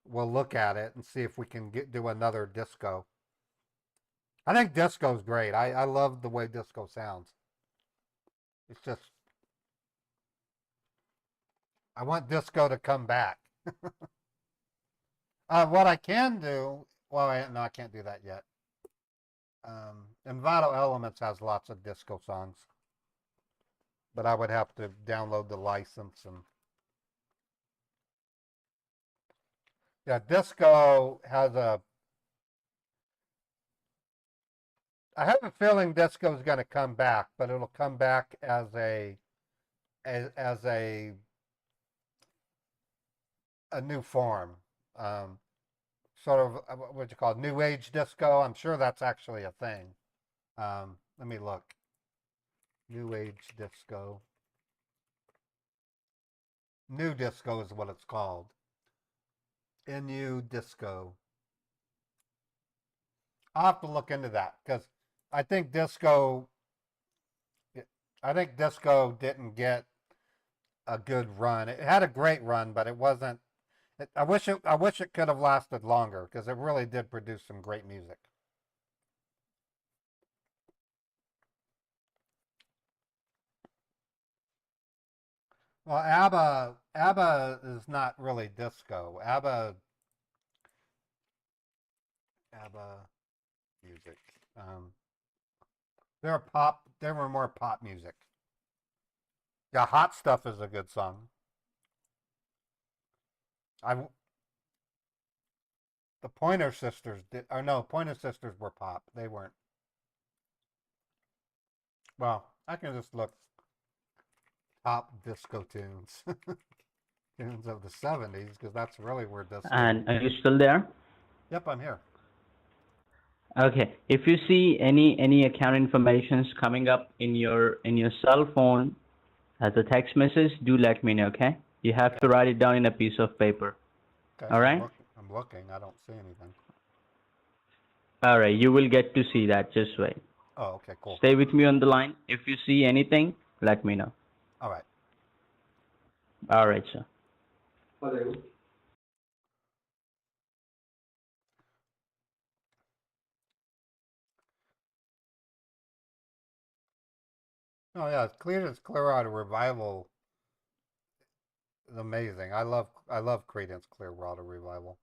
We'll look at it and see if we can do another disco. I think disco's great. I love the way disco sounds. It's just, I want disco to come back. What I can do, well, no, I can't do that yet. Envato Elements has lots of disco songs, but I would have to download the license and. Yeah, disco has a. I have a feeling disco is going to come back, but it'll come back as as a new form. Um, Sort of what you call new age disco. I'm sure that's actually a thing. Let me look. New age disco. New disco is what it's called. NU disco. I'll have to look into that because I think disco. I think disco didn't get a good run. It had a great run, but it wasn't. I wish it could have lasted longer because it really did produce some great music. Well, ABBA is not really disco. ABBA music. Um, they're pop. They were more pop music. Yeah, Hot Stuff is a good song. I The Pointer Sisters did. Or no, Pointer Sisters were pop. They weren't. Well, I can just look top disco tunes, tunes of the '70s, because that's really where disco. And are you still there? Yep, I'm here. Okay. If you see any account informations coming up in your cell phone as a text message, do let me know, okay? You have to write it down in a piece of paper. Okay, All right? I'm looking. I don't see anything. All right. You will get to see that. Just wait. Oh, okay, cool. Stay with me on the line. If you see anything, let me know. All right. All right, sir. Hello. Oh yeah, Creedence Clearwater Revival is amazing. I love Creedence Clearwater Revival.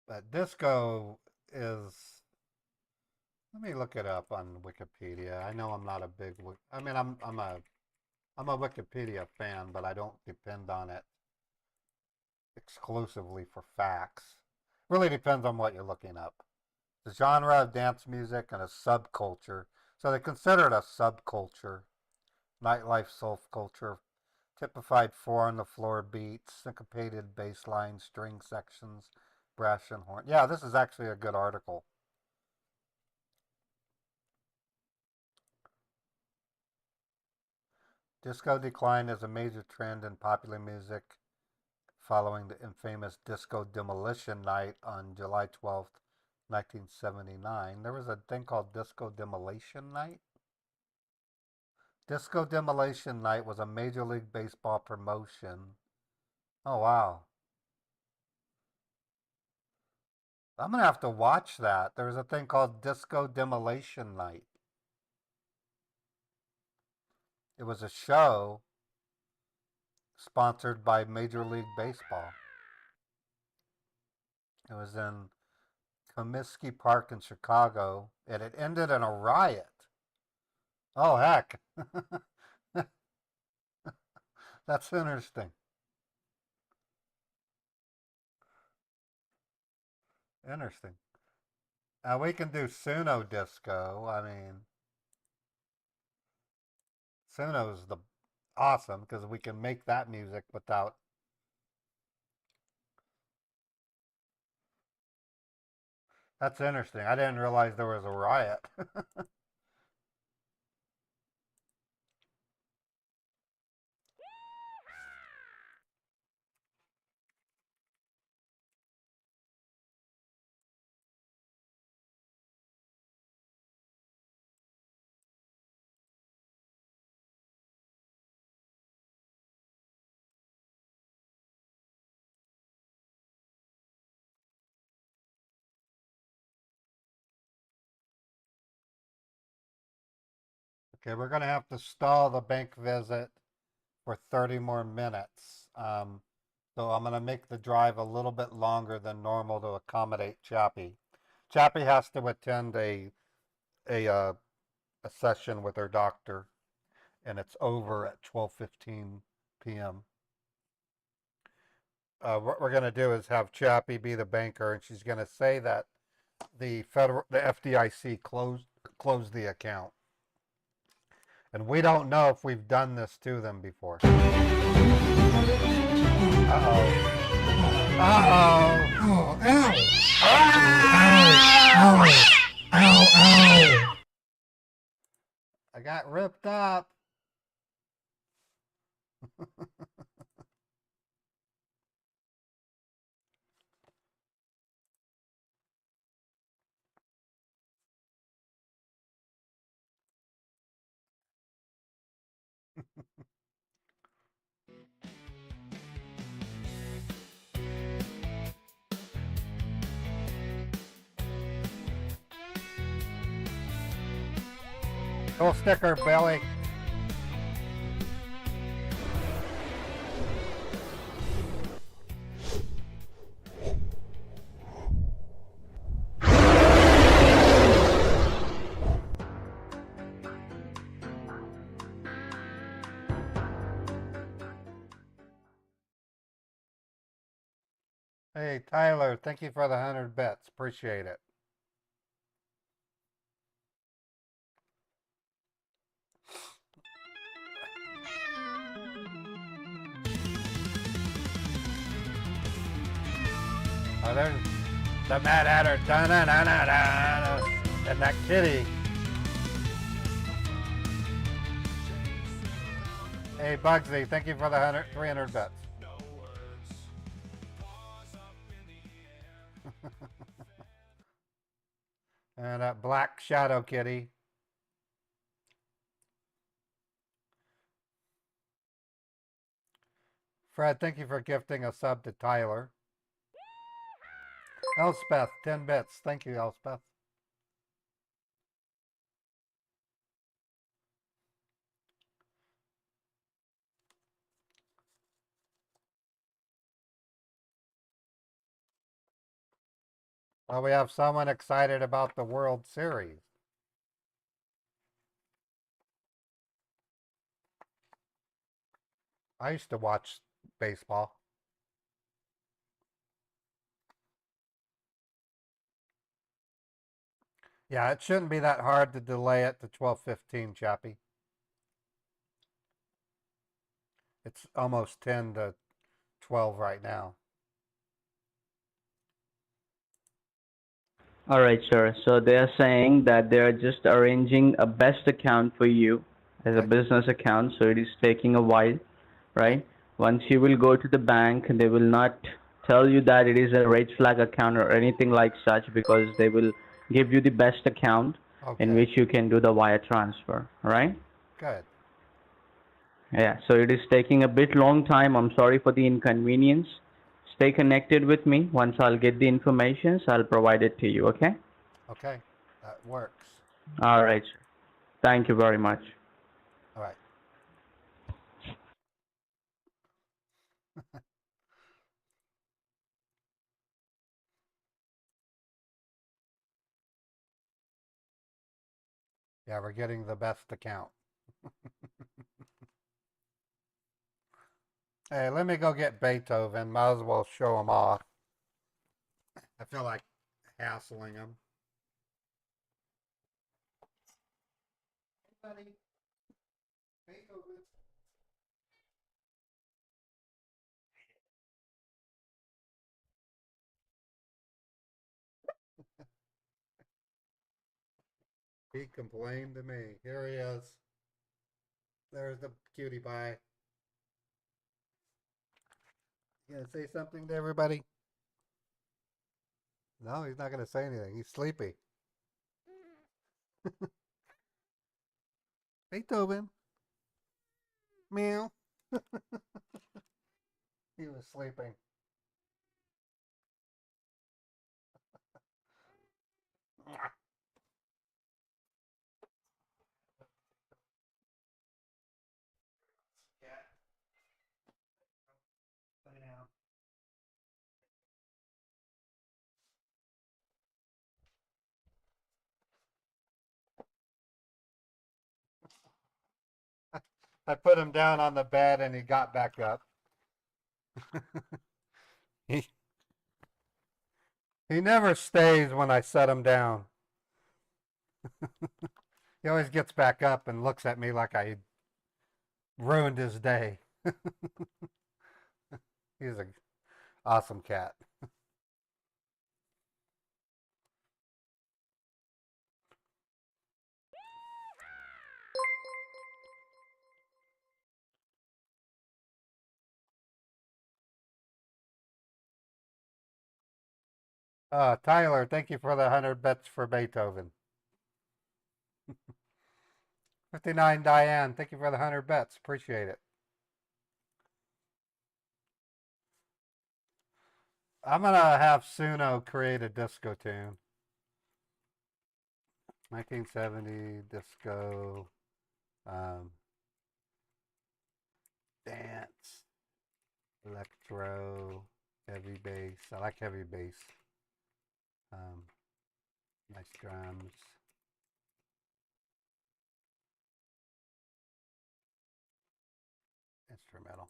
But disco is. Let me look it up on Wikipedia. I know I'm not a big. I mean, I'm a Wikipedia fan, but I don't depend on it exclusively for facts. Really depends on what you're looking up. The genre of dance music and a subculture. So they consider it a subculture. Nightlife subculture, typified four on the floor beats, syncopated bass lines, string sections, brass and horn. Yeah, this is actually a good article. Disco decline is a major trend in popular music following the infamous Disco Demolition Night on July 12th, 1979. There was a thing called Disco Demolition Night. Disco Demolition Night was a Major League Baseball promotion. Oh, wow. I'm going to have to watch that. There was a thing called Disco Demolition Night. It was a show sponsored by Major League Baseball. It was in Comiskey Park in Chicago, and it ended in a riot. Oh, heck. That's interesting. Interesting. We can do Suno Disco. I mean, Suno's the awesome because we can make that music without. That's interesting. I didn't realize there was a riot. Okay, we're going to have to stall the bank visit for 30 more minutes. So I'm going to make the drive a little bit longer than normal to accommodate Chappie. Chappie has to attend a uh, a session with her doctor, and it's over at 12:15 p.m. What we're going to do is have Chappie be the banker, and she's going to say that the FDIC closed the account, and we don't know if we've done this to them before. Uh oh. Uh oh. Oh, ow! Ah! Ow! Ow! Ow! Ow! I got ripped up. Cool sticker, Billy. Hey, Tyler, thank you for the 100 bits. Appreciate it. Oh, there's the Mad Hatter. Da-na-na-na-na. And that kitty. Hey, Bugsy, thank you for the 300 bits. And that black shadow kitty. Fred, thank you for gifting a sub to Tyler. Elspeth, 10 bits. Thank you, Elspeth. Well, we have someone excited about the World Series. I used to watch baseball. Yeah, it shouldn't be that hard to delay it to 12:15, Chappie. It's almost 10 to 12 right now. All right, sir. So they are saying that they are just arranging a best account for you as a Okay. business account, so it is taking a while, Okay. right? Once you will go to the bank, they will not tell you that it is a red flag account or anything like such, because they will give you the best account in Okay. which you can do the wire transfer, all right? Good. Yeah, so it is taking a bit long time. I'm sorry for the inconvenience. Stay connected with me. Once I'll get the information, so I'll provide it to you, okay? Okay. That works. All right, sir. Thank you very much. All right. Yeah, we're getting the best account. Hey, let me go get Beethoven. Might as well show him off. I feel like hassling him. Hey, buddy. Beethoven. He complained to me. Here he is. There's the cutie pie. You gonna say something to everybody? No, he's not gonna say anything. He's sleepy. Beethoven. Meow. He was sleeping. Cat, lay down. I put him down on the bed and he got back up. he he never stays when I set him down. He always gets back up and looks at me like I ruined his day. He's an awesome cat. Tyler, thank you for the 100 bets for Beethoven. 59 Diane, thank you for the 100 bets. Appreciate it. I'm going to have Suno create a disco tune. 1970 disco um, dance, electro, heavy bass. I like heavy bass. Um, nice drums. Instrumental.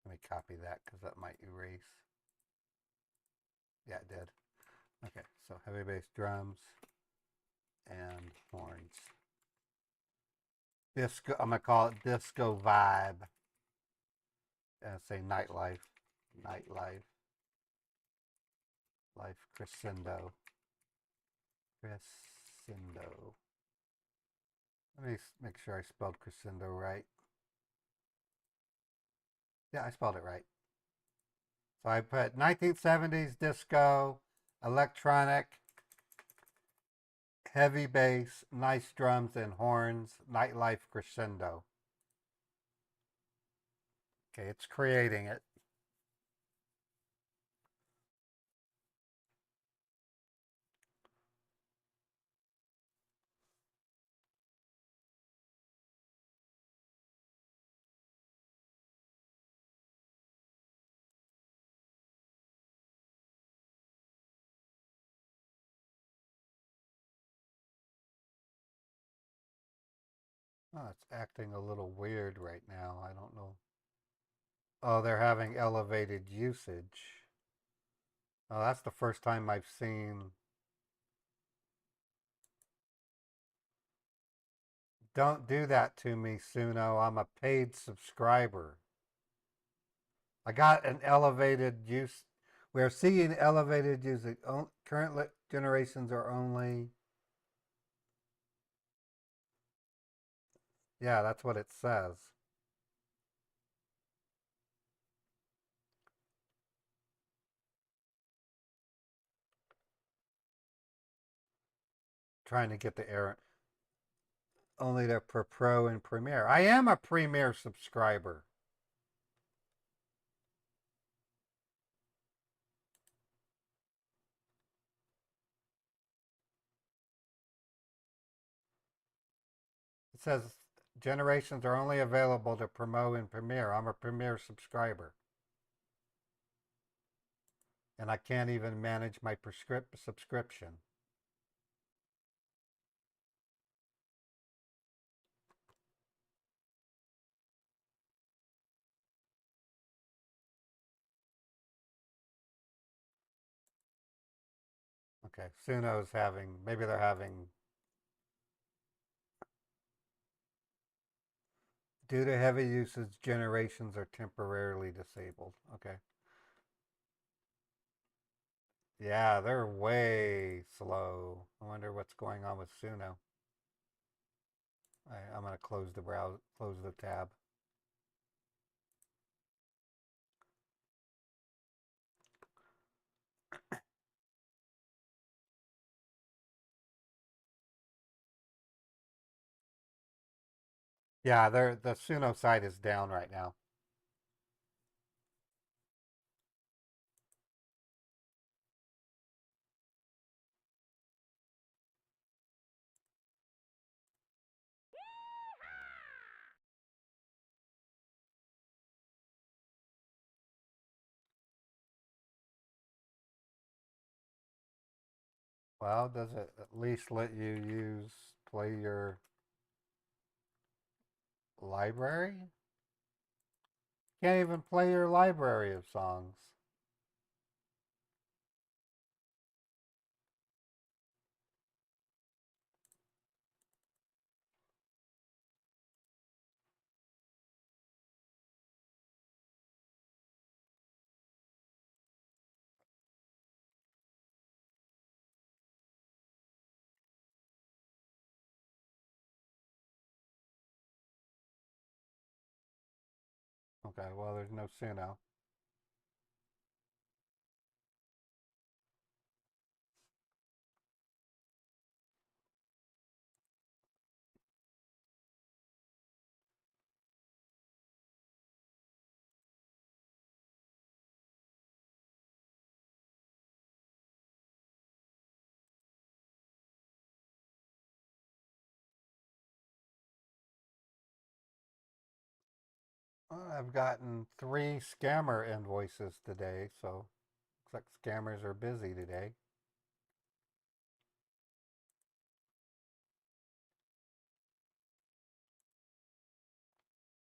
Let me copy that because that might erase. Yeah, it did. Okay, so heavy bass drums and horns. Disco, I'm gonna call it disco vibe. And say nightlife, nightlife, life crescendo, crescendo. Let me make sure I spelled crescendo right. Yeah, I spelled it right. So I put 1970s disco, electronic, heavy bass, nice drums and horns, nightlife crescendo. Okay, it's creating it. Oh, it's acting a little weird right now. I don't know. Oh, they're having elevated usage. Oh, that's the first time I've seen. Don't do that to me, Suno. I'm a paid subscriber. I got an elevated use. We're seeing elevated usage. Current generations are only. Yeah, that's what it says. Trying to get the error. Only to per Pro and Premiere. I am a Premiere subscriber. It says generations are only available to promote in Premiere. I'm a Premiere subscriber. And I can't even manage my subscription. Okay, Suno's having, maybe they're having, due to heavy usage, generations are temporarily disabled. Okay. Yeah, they're way slow. I wonder what's going on with Suno. I'm going to close the browser, close the tab. Yeah, the Suno site is down right now. Well, does it at least let you play your library? Can't even play your library of songs. Okay, well, there's no Suno. Well, I've gotten 3 scammer invoices today, so looks like scammers are busy today.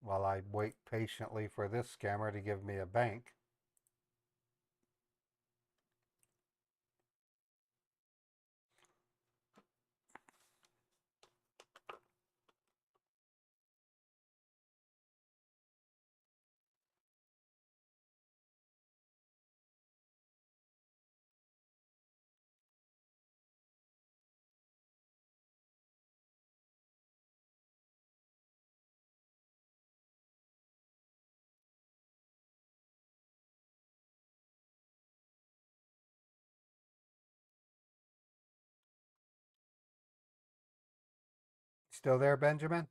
While I wait patiently for this scammer to give me a bank. Still there, Benjamin?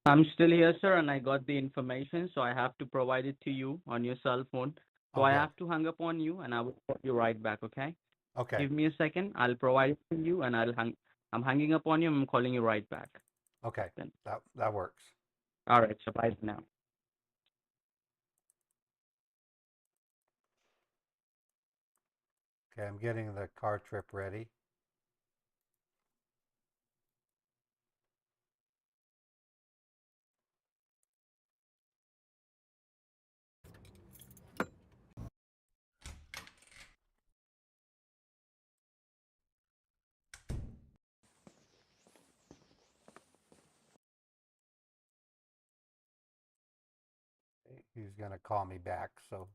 I'm still here, sir, and I got the information, so I have to provide it to you on your cell phone. So Oh, I good. have to hang up on you, and I will call you right back, okay? Okay. Give me a second. I'll provide it to you, and I'm hanging up on you, and I'm calling you right back. Okay. Then. That works. All right, so bye for now. Okay, I'm getting the car trip ready. He's gonna call me back, so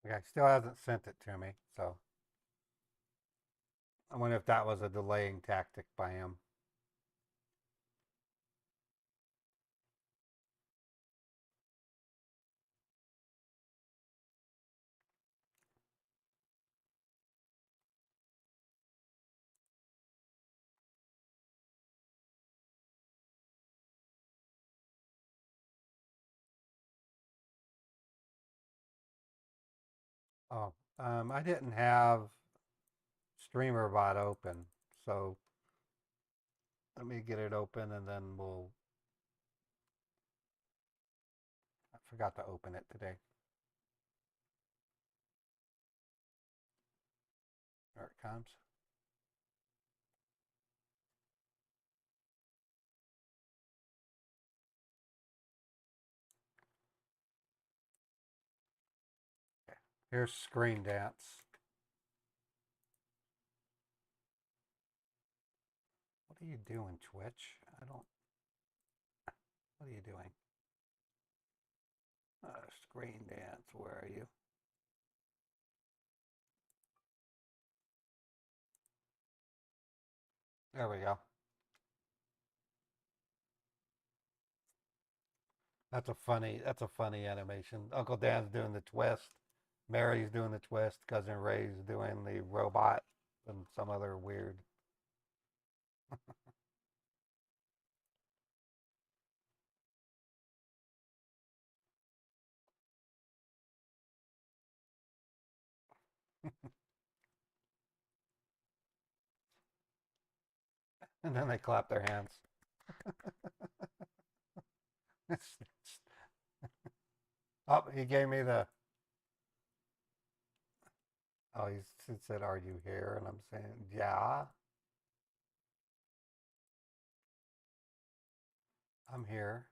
okay, still hasn't sent it to me, so I wonder if that was a delaying tactic by him. Oh, I didn't have StreamerBot open, so let me get it open and then I forgot to open it today. There it comes. Okay. Here's Screen Dance. What are you doing, Twitch? What are you doing? Screen Dance, where are you? There we go. That's a funny animation. Uncle Dan's doing the twist. Mary's doing the twist. Cousin Ray's doing the robot and some other weird. And then they clap their hands. Oh, he gave me the. Oh, he said, "Are you here?" And I'm saying, "Yeah, I'm here."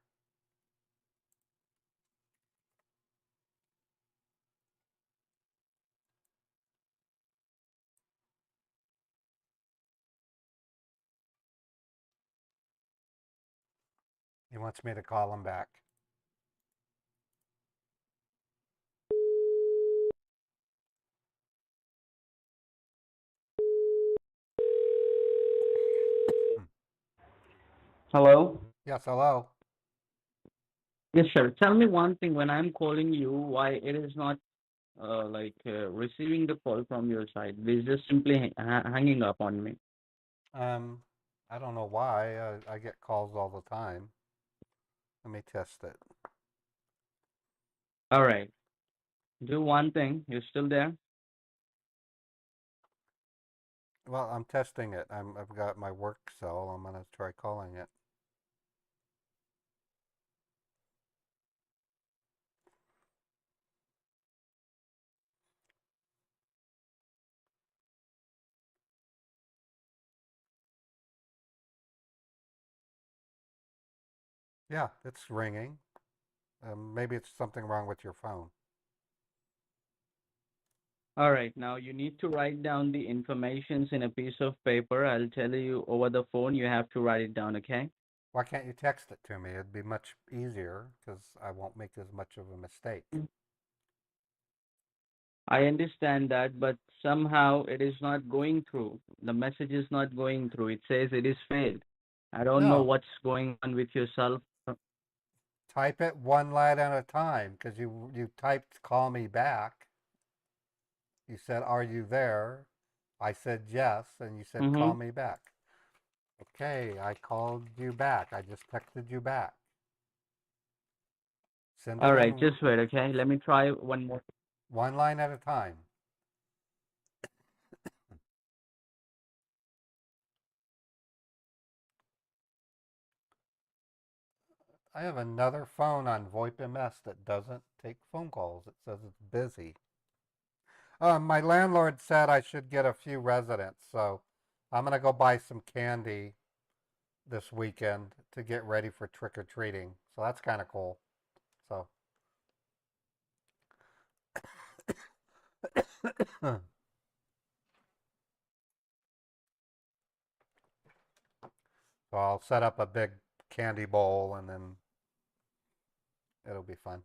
He wants me to call him back. Hmm. Hello? Yes, hello. Yes, sir. Tell me one thing. When I'm calling you, why it is not receiving the call from your side? It's just simply hanging up on me. Um, I don't know why. I get calls all the time. Let me test it. All right. Do one thing. You're still there? Well, I'm testing it. I've got my work cell. I'm gonna try calling it. Yeah, it's ringing. Maybe it's something wrong with your phone. All right. Now you need to write down the informations in a piece of paper. I'll tell you over the phone. You have to write it down, okay? Why can't you text it to me? It'd be much easier because I won't make as much of a mistake. I understand that, but somehow it is not going through. The message is not going through. It says it is failed. I don't know No, what's going on with your cell. type it one line at a time because you typed call me back. You said, are you there? I said yes, and you said Mm-hmm. call me back. Okay, I called you back. I just texted you back. Send it All right, in just wait, okay? Let me try one more. one line at a time. I have another phone on VoIP MS that doesn't take phone calls. It says it's busy. My landlord said I should get a few residents, so I'm gonna go buy some candy this weekend to get ready for trick or treating. So that's kind of cool. So, so I'll set up a big candy bowl and then it'll be fun.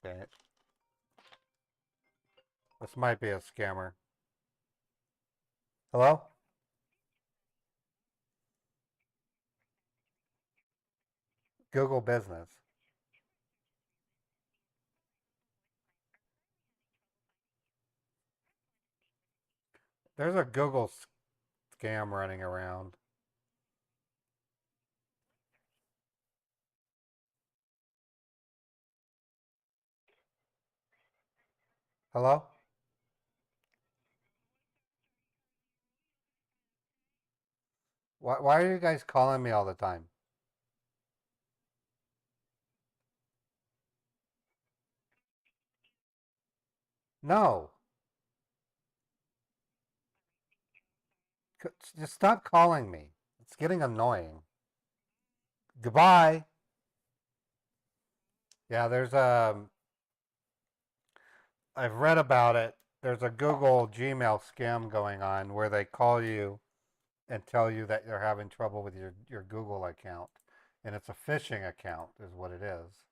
Okay. This might be a scammer. Hello? Google Business. There's a Google scam running around. Hello? Why are you guys calling me all the time? No. Just stop calling me. It's getting annoying. Goodbye. Yeah, I've read about it. There's a Google Gmail scam going on where they call you and tell you that you're having trouble with your Google account. And it's a phishing account, is what it is.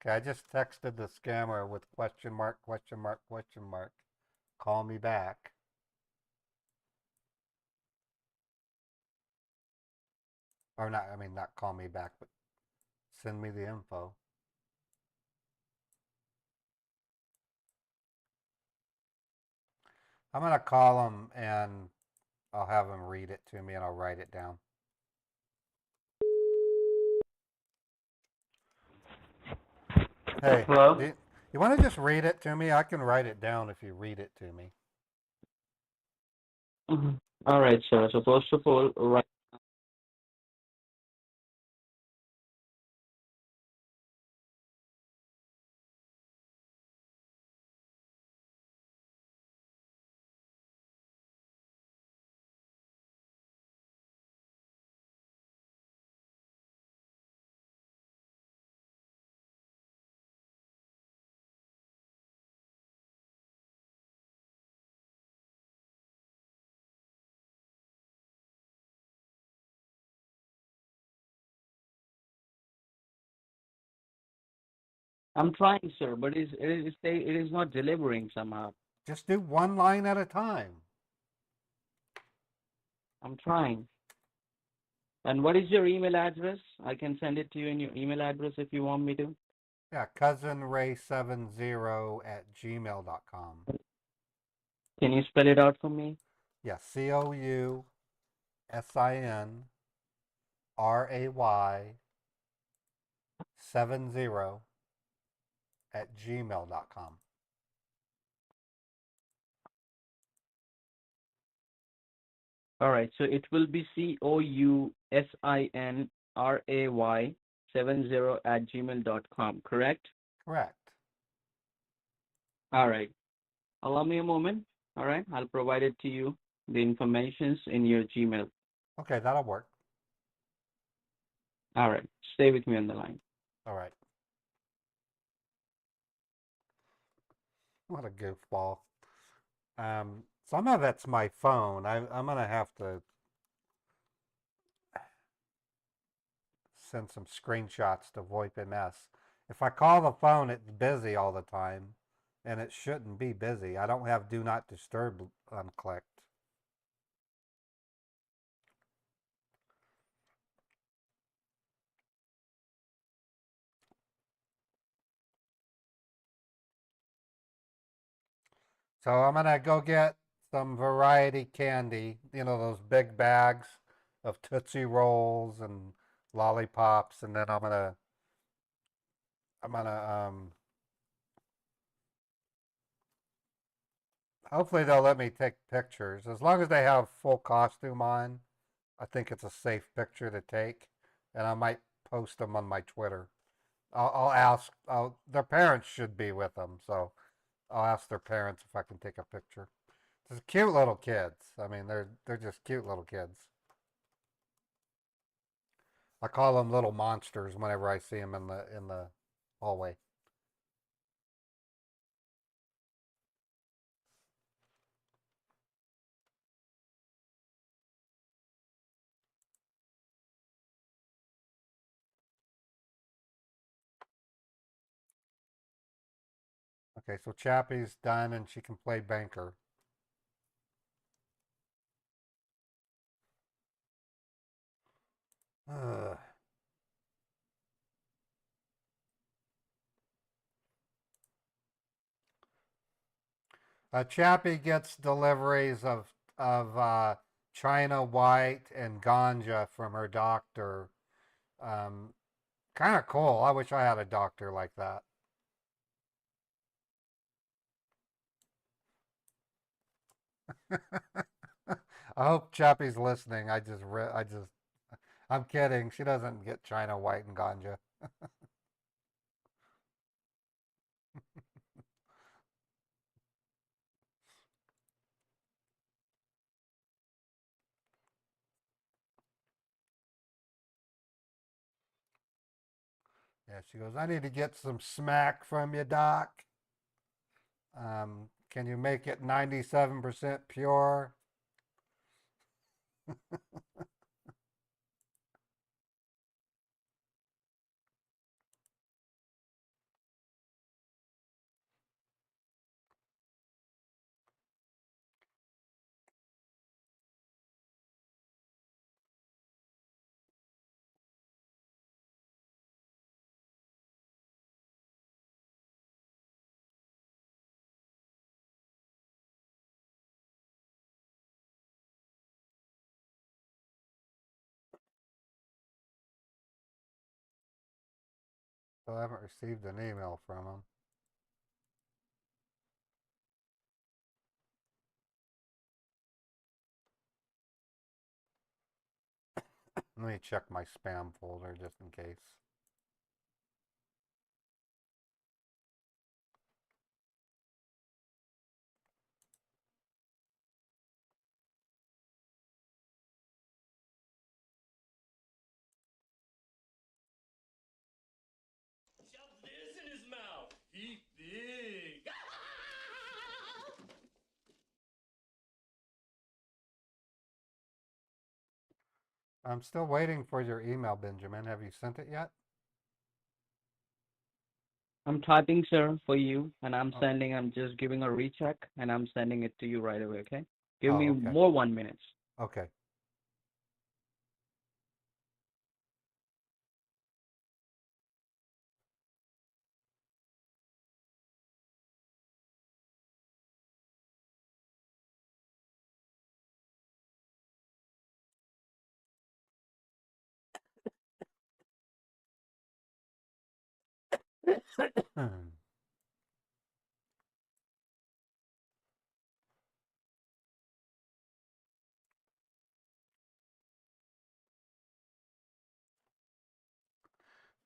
Okay, I just texted the scammer with question mark, question mark, question mark. Call me back. Or not, I mean, not call me back, but send me the info. I'm going to call him and I'll have him read it to me and I'll write it down. Hey, Hello? you want to just read it to me? I can write it down if you read it to me. Mhm. All right, sir. So first of all, right. I'm trying, sir, but it is not delivering somehow. Just do one line at a time. I'm trying. And what is your email address? I can send it to you in your email address if you want me to. Yeah, cousinray70 at gmail.com. Can you spell it out for me? Yeah, COUSINRAY70 at gmail.com. All right, so it will be COUSINRAY70 correct? Correct. All right. Allow me a moment. All right, I'll provide it to you, the informations in your Gmail. Okay, that'll work. All right, stay with me on the line. All right. What a goofball. Some of it's my phone. I'm gonna have to send some screenshots to VoIP MS. If I call the phone, it's busy all the time, and it shouldn't be busy. I don't have Do Not Disturb unclicked. So I'm gonna go get some variety candy. You know those big bags of Tootsie Rolls and lollipops, and then I'm gonna hopefully they'll let me take pictures as long as they have full costume on. I think it's a safe picture to take, and I might post them on my Twitter. I'll ask. Their parents should be with them, so I'll ask their parents if I can take a picture. Just cute little kids. I mean, they're just cute little kids. I call them little monsters whenever I see them in the hallway. Okay, so Chappie's done, and she can play banker. Ugh. Chappie gets deliveries of China White and ganja from her doctor. Um, Kind of cool. I wish I had a doctor like that. I hope Chappie's listening. I'm kidding. She doesn't get China White and ganja. Yeah, she goes, I need to get some smack from you, doc. Can you make it 97% pure? So I haven't received an email from him. Let me check my spam folder just in case. Shove this in his mouth. He's big. I'm still waiting for your email, Benjamin. Have you sent it yet? I'm typing, sir, for you, and Oh, I'm just giving a recheck, and I'm sending it to you right away, okay? Give me oh, okay. more 1 minute. Okay.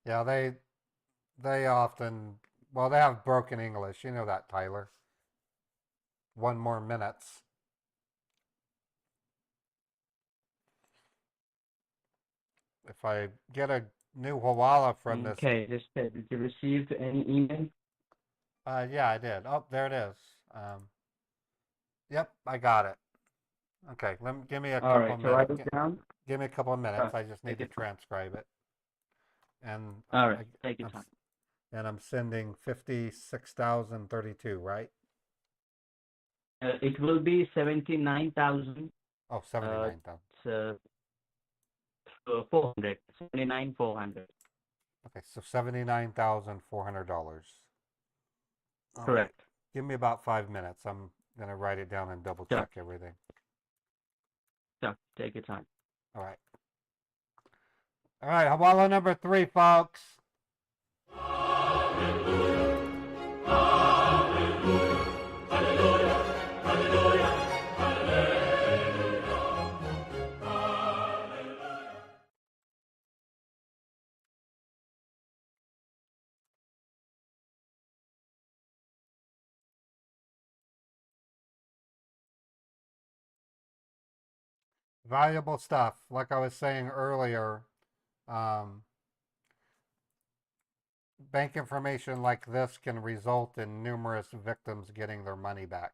Yeah, they often, well, they have broken English. You know that, Tyler. One more minutes. If I get a new Hawala from this, Okay, just said, did you receive any email? Yeah, I did. Oh, there it is. Yep, I got it. Okay, give me a All couple right, so write minutes. it down. Give me a couple of minutes. I just need Take to your time. transcribe it, and All right, I, take your I'm time. and I'm sending 56,032, right? It will be 79,000. Oh, Uh, 79,000. it's, 400. 79,400. Okay, so $79,400. All right. Correct. Give me about 5 minutes. I'm gonna write it down and double Sure. check everything. Sure. Take your time. All right. All right. Hawala number 3, folks. Valuable stuff. Like I was saying earlier, um, bank information like this can result in numerous victims getting their money back.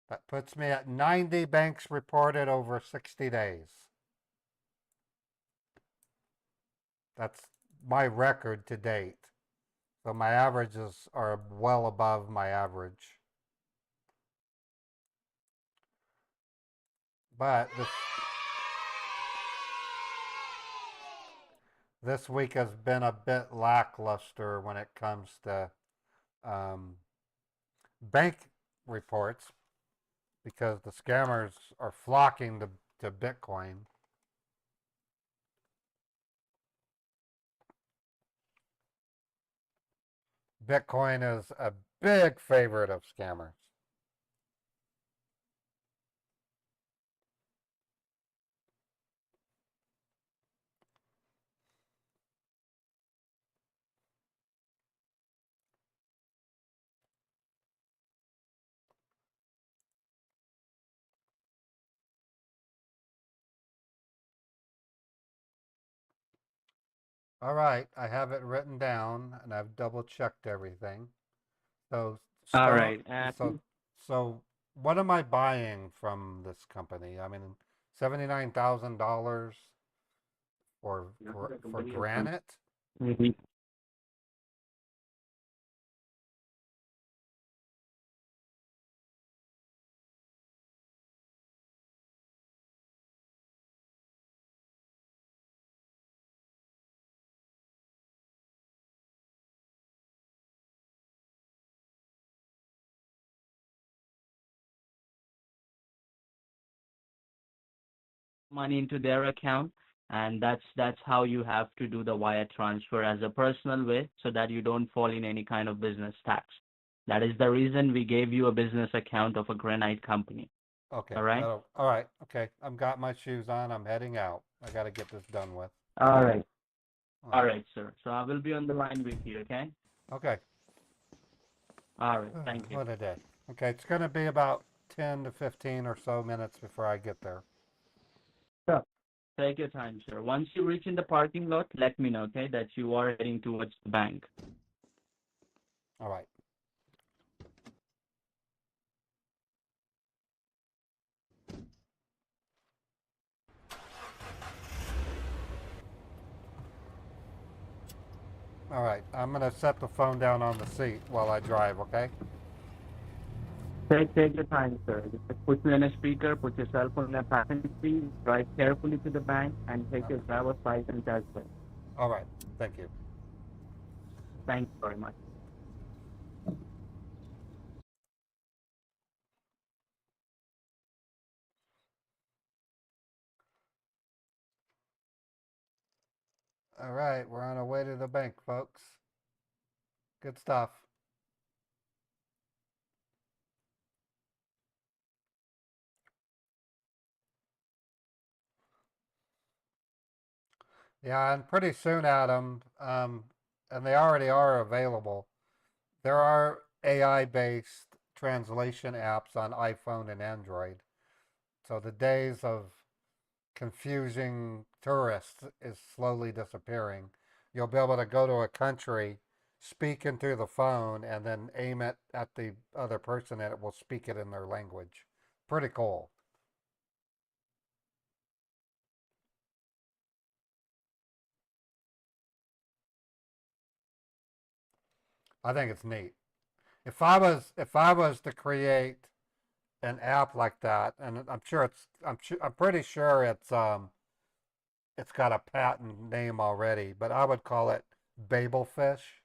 That puts me at 90 banks reported over 60 days. That's my record to date. So my averages are well above my average. But this week has been a bit lackluster when it comes to um, bank reports because the scammers are flocking to Bitcoin. Bitcoin is a big favorite of scammers. All right, I have it written down and I've double checked everything. So All stone right. so so what am I buying from this company? I mean, $79,000 for granite? Mhm. Money into their account, and that's how you have to do the wire transfer as a personal way so that you don't fall in any kind of business tax. That is the reason we gave you a business account of a granite company. Okay, All right. that'll all right. Okay, I've got my shoes on. I'm heading out. I got to get this done with. All right. All All right. right, sir. So I will be on the line with you. Okay. Okay. All right. Thank you. What a day. Okay, it's going to be about 10 to 15 or so minutes before I get there. Sure. Take your time, sir. Once you reach in the parking lot, let me know, okay, that you are heading towards the bank. All right. All right. I'm going to set the phone down on the seat while I drive, okay? Take your time, sir. Just put you in a speaker, put your cell phone in a passenger seat, drive carefully to the bank, and take your driver's license as well. All right. Thank you. Thank you very much. All right. We're on our way to the bank, folks. Good stuff. Yeah, and pretty soon, Adam, and they already are available. There are AI-based translation apps on iPhone and Android. So the days of confusing tourists is slowly disappearing. You'll be able to go to a country, speak into the phone, and then aim it at the other person, and it will speak it in their language. Pretty cool. I think it's neat. If I was to create an app like that, and I'm pretty sure it's got a patent name already, but I would call it Babelfish.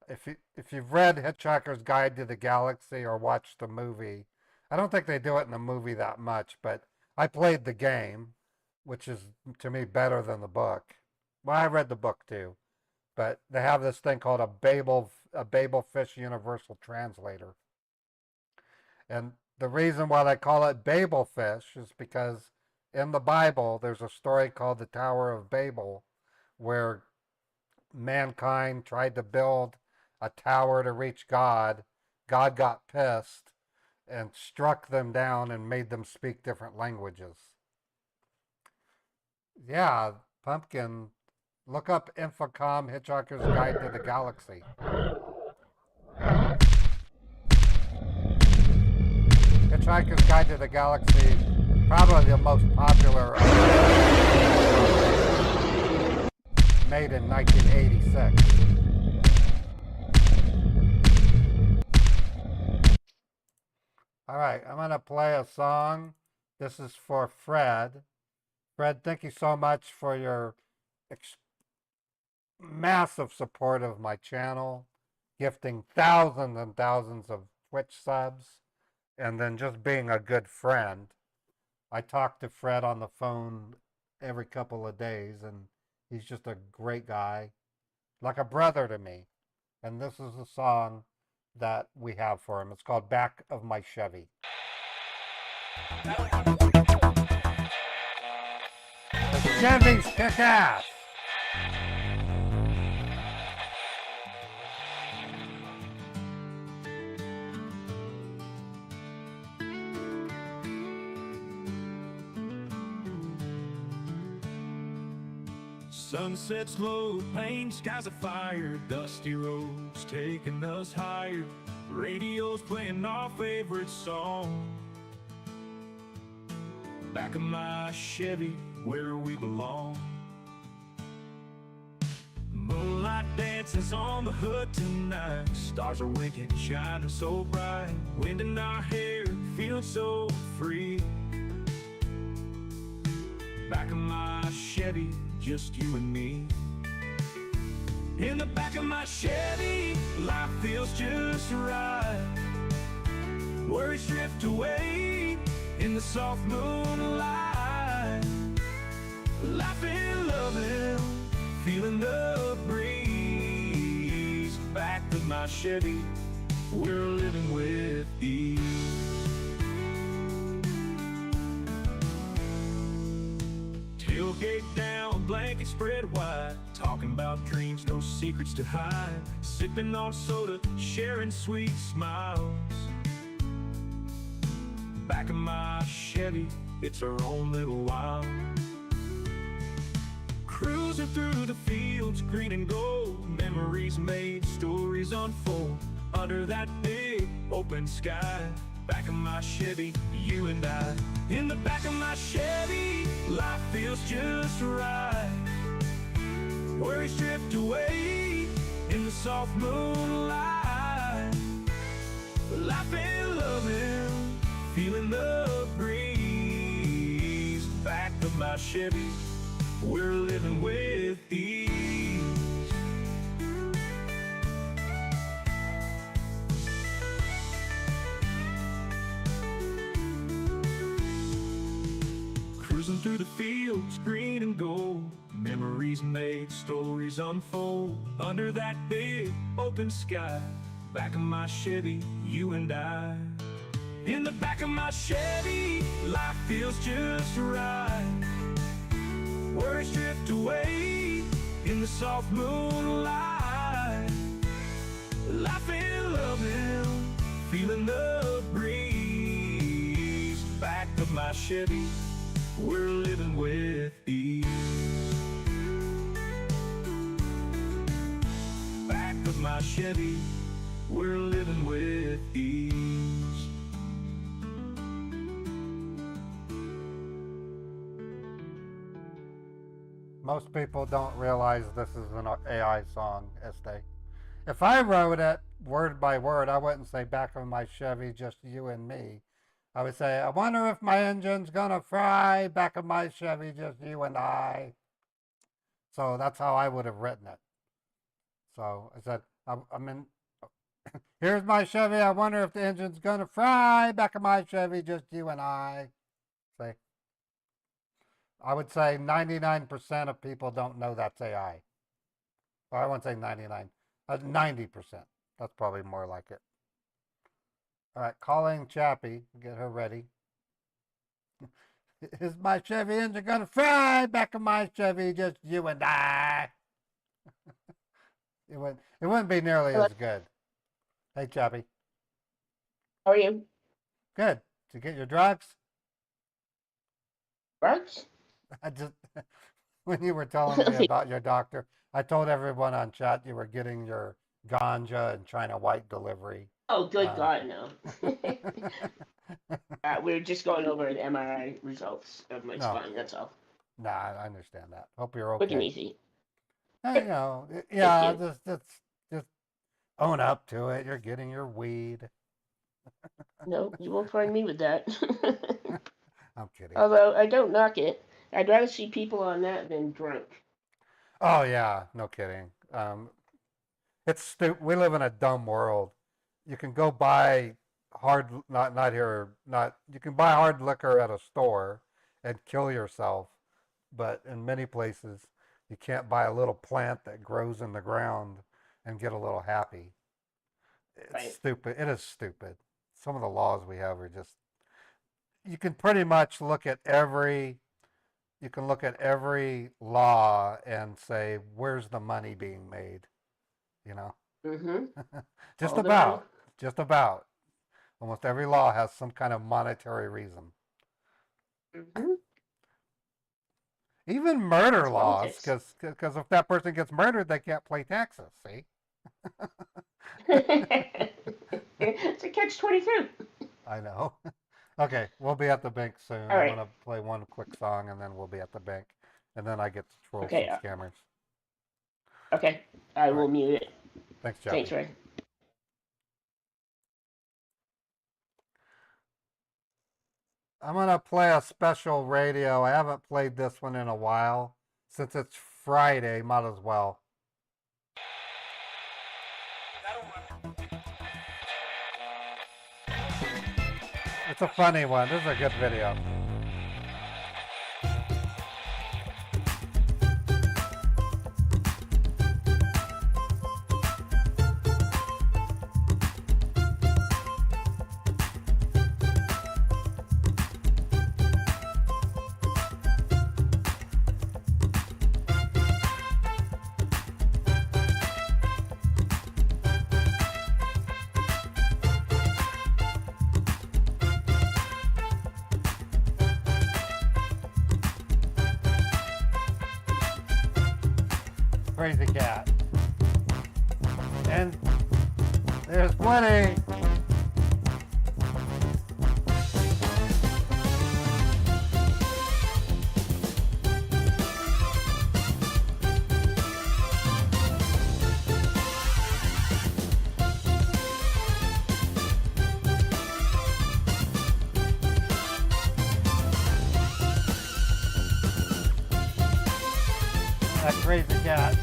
If you've read Hitchhiker's Guide to the Galaxy or watched the movie, I don't think they do it in the movie that much, but I played the game, which is to me better than the book. Well, I read the book too, but they have this thing called a Babelfish Universal Translator, and the reason why they call it Babelfish is because in the Bible there's a story called the Tower of Babel, where mankind tried to build a tower to reach God. God got pissed and struck them down and made them speak different languages. Yeah, Pumpkin, look up Infocom Hitchhiker's Guide to the Galaxy. Hitchhiker's Guide to the Galaxy, probably the most popular, made in 1986. All right, I'm going to play a song. This is for Fred. Fred, thank you so much for your massive support of my channel, gifting thousands and thousands of Twitch subs, and then just being a good friend. I talk to Fred on the phone every couple of days, and he's just a great guy, like a brother to me. And this is the song that we have for him. It's called Back of My Chevy. The Chevys kick ass! Sunsets low, plain skies afire, dusty roads taking us higher. Radio's playing our favorite song. Back of my Chevy, where we belong. Moonlight dances on the hood tonight. Stars are winking, shining so bright. Wind in our hair, feeling so free. Back of my Chevy, just you and me. In the back of my Chevy, life feels just right. Worries drift away in the soft moonlight. Laughing, loving, feeling the breeze. Back of my Chevy, we're living with ease. Tailgate down, blanket spread wide. Talking about dreams, no secrets to hide. Sipping on soda, sharing sweet smiles. Back of my Chevy, it's our own little wild. Cruising through the fields, green and gold. Memories made, stories unfold. Under that big open sky. Back of my Chevy, you and I. In the back of my Chevy, life feels just right. Worries drift away in the soft moonlight. Laughing, loving, feeling the breeze. Back of my Chevy, we're living with ease. Cruising through the fields, green and gold. Memories made, stories unfold. Under that big open sky. Back of my Chevy, you and I. In the back of my Chevy, life feels just right. Worries drift away in the soft moonlight. Laughing, my Chevy, we're living with ease. Back of my Chevy, we're living with ease. Most people don't realize this is an AI song, Este. If I wrote it word by word, I wouldn't say back of my Chevy, just you and me. I would say, I wonder if my engine's gonna fry, back of my Chevy, just you and I. So that's how I would have written it. So I said, I mean, here's my Chevy, I wonder if the engine's gonna fry, back of my Chevy, just you and I. Say, I would say 99% of people don't know that's AI. Or I wouldn't say 99, 90%. That's probably more like it. All right, calling Chappie, get her ready. Is my Chevy engine gonna fry? Back of my Chevy, just you and I. It wouldn't be nearly as good. Hey, Chappie. How are you? Good. Did you get your drugs? Drugs? I just when you were telling me about your doctor, I told everyone on chat you were getting your ganja and China white delivery. Oh, good God, no. We're just going over the MRI results of my spine, that's all. Nah, I understand that. Hope you're okay. Quick and easy. You know, yeah, just own up to it. You're getting your weed. No, you won't find me with that. I'm kidding. Although, I don't knock it. I'd rather see people on that than drunk. Oh yeah, no kidding. It's stupid. We live in a dumb world. You can go buy you can buy hard liquor at a store and kill yourself, but in many places you can't buy a little plant that grows in the ground and get a little happy. It's Right. stupid. It is stupid. Some of the laws we have are just, you can pretty much look at every law and say, where's the money being made? You know? Mm-hmm. Just All the about. money. Just about. Almost every law has some kind of monetary reason. Mm-hmm. Even murder It's laws, politics. because if that person gets murdered, they can't pay taxes. See? It's a catch-22. I know. Okay, we'll be at the bank soon. All right. I'm gonna play one quick song, and then we'll be at the bank, and then I get to troll Okay, some scammers. Okay, I will Alright. mute it. Thanks, Joe. Thanks, Ray. I'm gonna play a special radio. I haven't played this one in a while. Since it's Friday, might as well. It's a funny one. This is a good video. Crazy cat. And there's Woody. That crazy cat.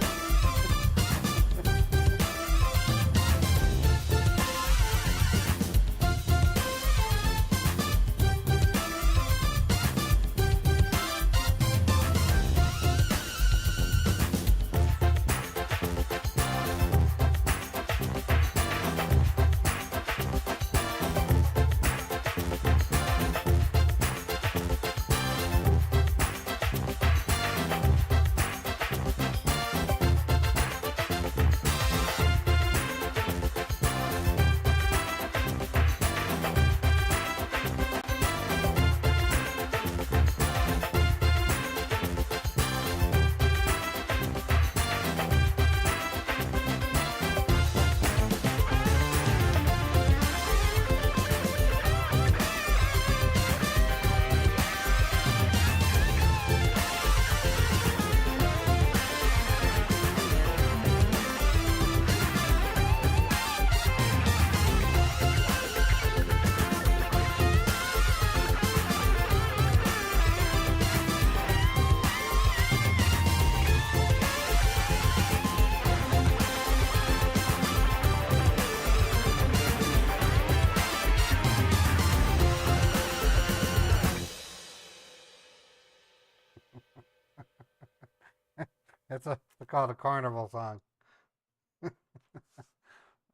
It's called a carnival song.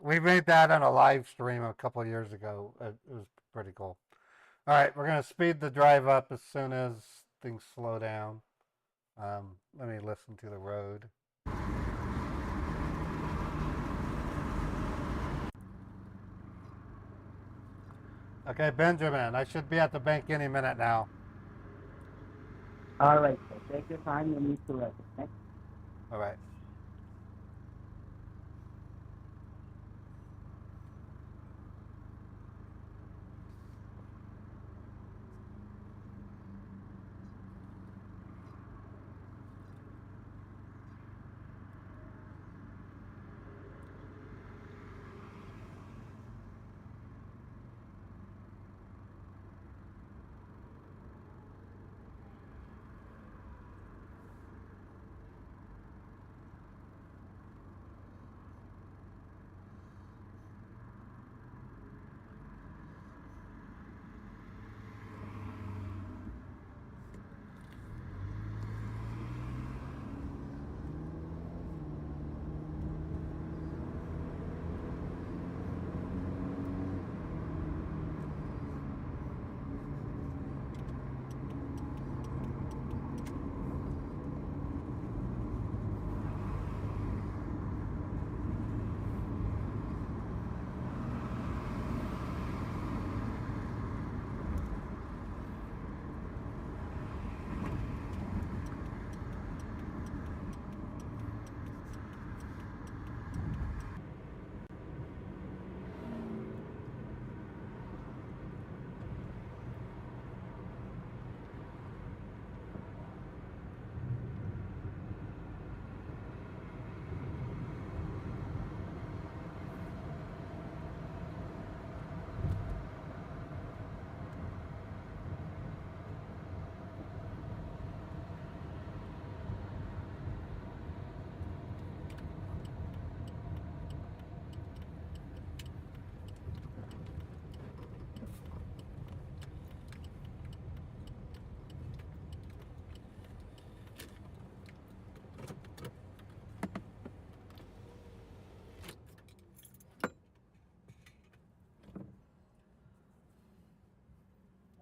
We made that on a live stream a couple years ago. It was pretty cool. All right, we're gonna speed the drive up as soon as things slow down. Let me listen to the road. Okay, Benjamin, I should be at the bank any minute now. All right, sir. Take your time. You need to rest. Okay? All right.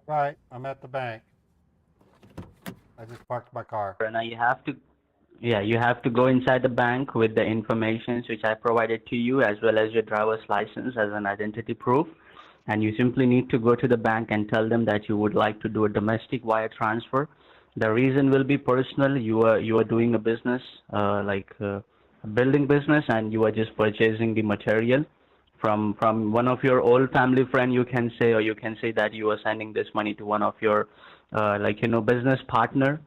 Right, I'm at the bank. I just parked my car. Now you have to go inside the bank with the information which I provided to you, as well as your driver's license as an identity proof. And you simply need to go to the bank and tell them that you would like to do a domestic wire transfer. The reason will be personal. You are doing a business, a building business, and you are just purchasing the material from one of your old family friend, you can say, or you can say that you are sending this money to one of your business partner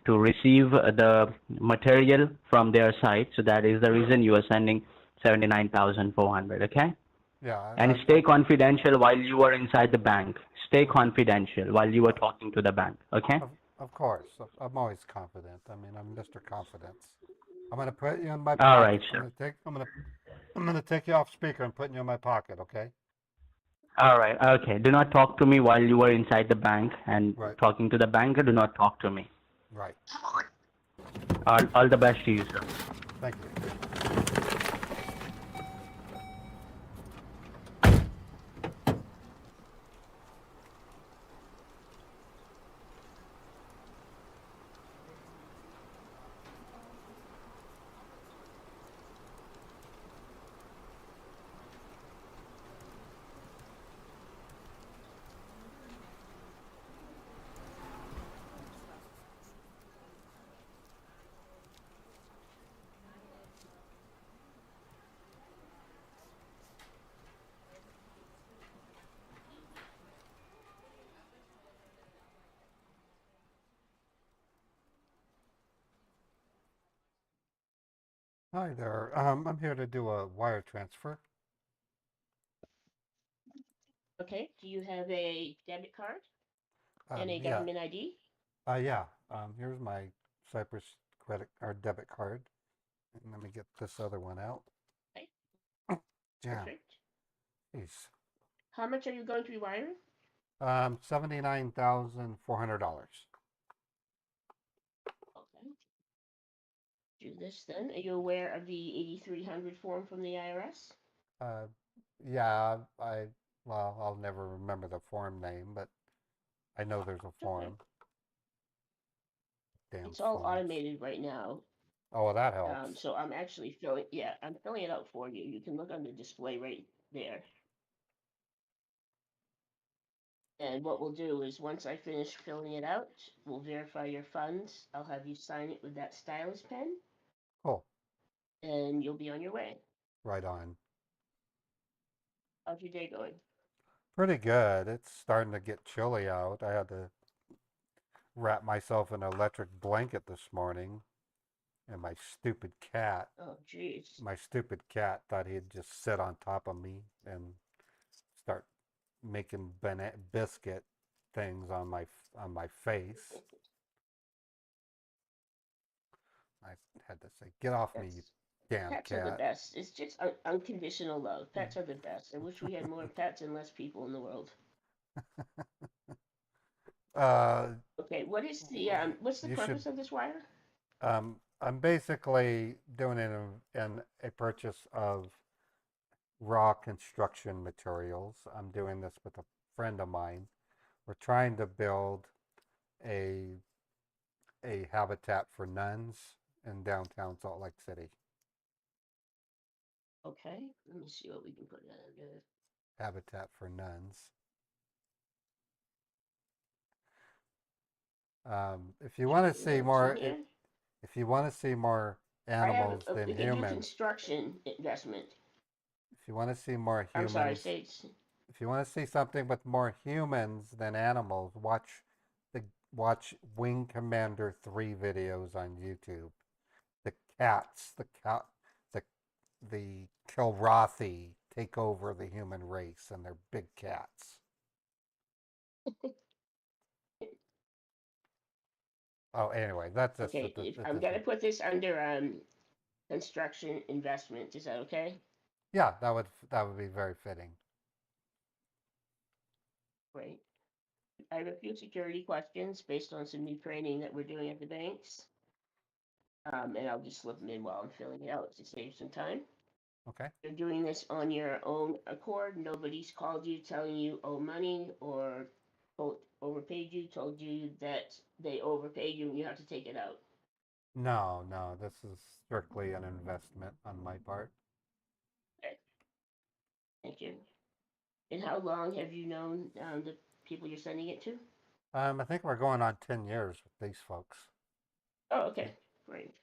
to receive the material from their side. So that is the reason you are sending 79,400. Okay. Yeah, And stay confidential while you are inside the bank. Stay confidential while you are talking to the bank. Okay. of course. I'm always confident. I mean, I'm Mr. Confidence. I'm gonna put you in my All right, pocket. sir. I'm gonna take you off speaker and put you in my pocket. Okay. All right. Okay. Do not talk to me while you are inside the bank and Right. talking to the banker. Do not talk to me. Right. All the best to you, sir. Thank you. Hi there. I'm here to do a wire transfer. Okay. Do you have a debit card and a Yeah. government ID? Yeah. Here's my Cypress credit or debit card. And let me get this other one out. Okay. Yeah. Perfect. Jeez. How much are you going to be wiring? $79,400. Okay. Do this then. Are you aware of the 8300 form from the IRS? Uh, yeah, well, I'll never remember the form name, but I know there's a Okay. form. Damn It's all forms. automated right now. Oh, well, that helps. So I'm actually I'm filling it out for you. You can look on the display right there. And what we'll do is once I finish filling it out, we'll verify your funds. I'll have you sign it with that stylus pen, Cool. and you'll be on your way. Right on. How's your day going? Pretty good. It's starting to get chilly out. I had to wrap myself in an electric blanket this morning, and Oh, jeez. my stupid cat thought he'd just sit on top of me and start making biscuit things on my face. I had to say, "Get off me, you That's damn Pets are the cat." best. It's just unconditional love. Pets are the best. I wish we had more pets and less people in the world. uh, Okay, what's the you should. purpose of this wire? I'm basically doing in a purchase of raw construction materials. I'm doing this with a friend of mine. We're trying to build a a habitat for nuns in downtown Salt Lake City. Okay, let me see what we can put under. Habitat for nuns. If you Just want to putting see notes in more, here. if you want to see more I have animals than we can do humans, construction investment. if you want to see more I'm sorry, humans, say if you want to see something with more humans than animals, the watch Wing Commander 3 videos on YouTube. The cats, the the Kilrathi take over the human race, and they're big cats. Oh, anyway, okay. that's I'm just gonna put this under construction investment. Is that okay? yeah, that would be very fitting. Great. I have a few security questions based on some new training that we're doing at the banks. And I'll just slip them in while I'm filling it out to save some time. Okay. You're doing this on your own accord. Nobody's called you telling you owe money or overpaid you, told you that they overpaid you and you have to take it out. No, no, this is strictly an investment on my part. Okay, thank you. And how long have you known the people you're sending it to? I think we're going on 10 years with these folks. Oh, okay, great.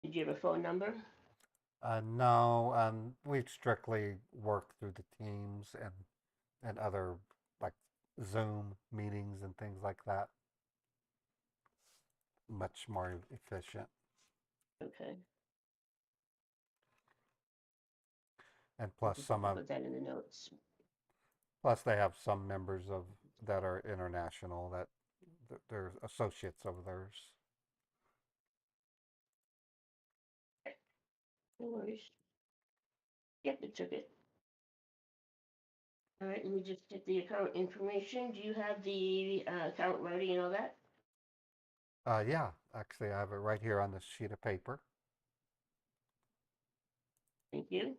Did you have a phone number? No, we strictly work through the teams and other like Zoom meetings and things like that. Much more efficient. Okay, And I'll just have to put that in the notes. plus they have some members of that are international that they're associates of theirs. No worries. Yep, it took it. All right, let me just get the account information. Do you have the account routing and all that? Yeah, actually, I have it right here on this sheet of paper. Thank you.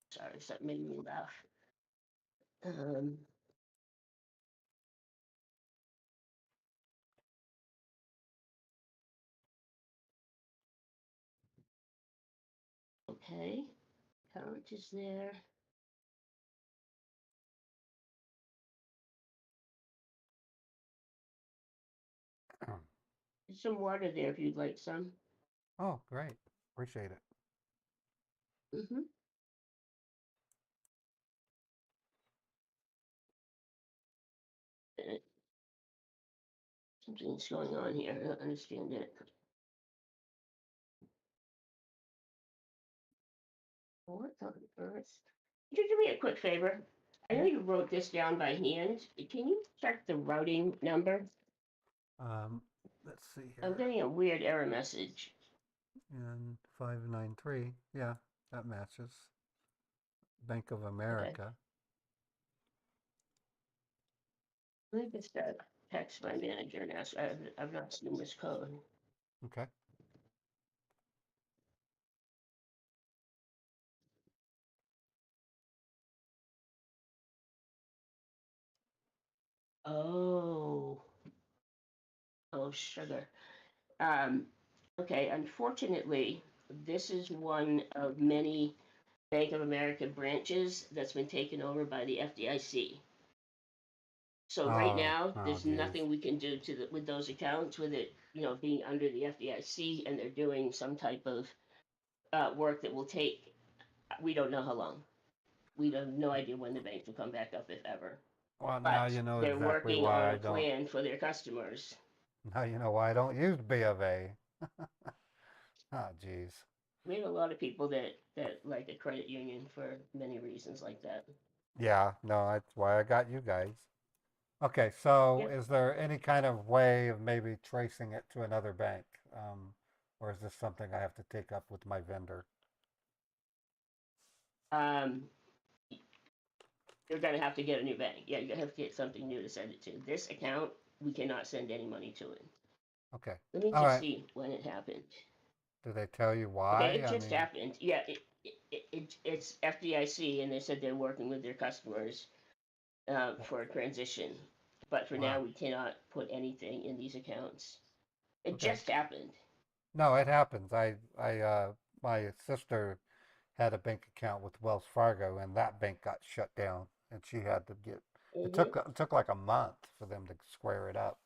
Sorry, something made me laugh. Um, okay, account is there. There's some water there if you'd like some. Oh, great. Appreciate it. Mm-hmm. Something's going on here. I don't understand it. What on earth? Could you do me a quick favor? I know Yeah. you wrote this down by hand. Can you check the routing number? Um, let's see I'm here. getting a weird error message. And 593. Yeah, that matches. Bank of Okay. America. Let me just text my manager and ask. I've not seen this code. Okay. Oh, oh, sugar. Um, okay, unfortunately, this is one of many Bank of America branches that's been taken over by the FDIC. So right Oh, now, oh, there's geez. nothing we can do with those accounts with it, being under the FDIC, and they're doing some type of work that will take. We don't know how long. We have no idea when the banks will come back up, if ever. Well, now But you know they're exactly working why on I a don't. plan for their customers. Now you know why I don't use B of A. Oh, geez. We have a lot of people that like a credit union for many reasons like that. Yeah, no, that's why I got you guys. Okay, so Yep. is there any kind of way of maybe tracing it to another bank? Or is this something I have to take up with my vendor? Um, you're gonna have to get a new bank. Yeah, you're gonna have to get something new to send it to. This account, we cannot send any money to it. Okay. Let me All just right. see when it happened. Do they tell you Okay, why? it I just mean, happened. Yeah, it's FDIC, and they said they're working with their customers for a transition. But for now, wow. we cannot put anything in these accounts. It Okay. just happened. No, it happens. My sister had a bank account with Wells Fargo, and that bank got shut down, and she had to get. Hmm. It took like a month for them to square it up.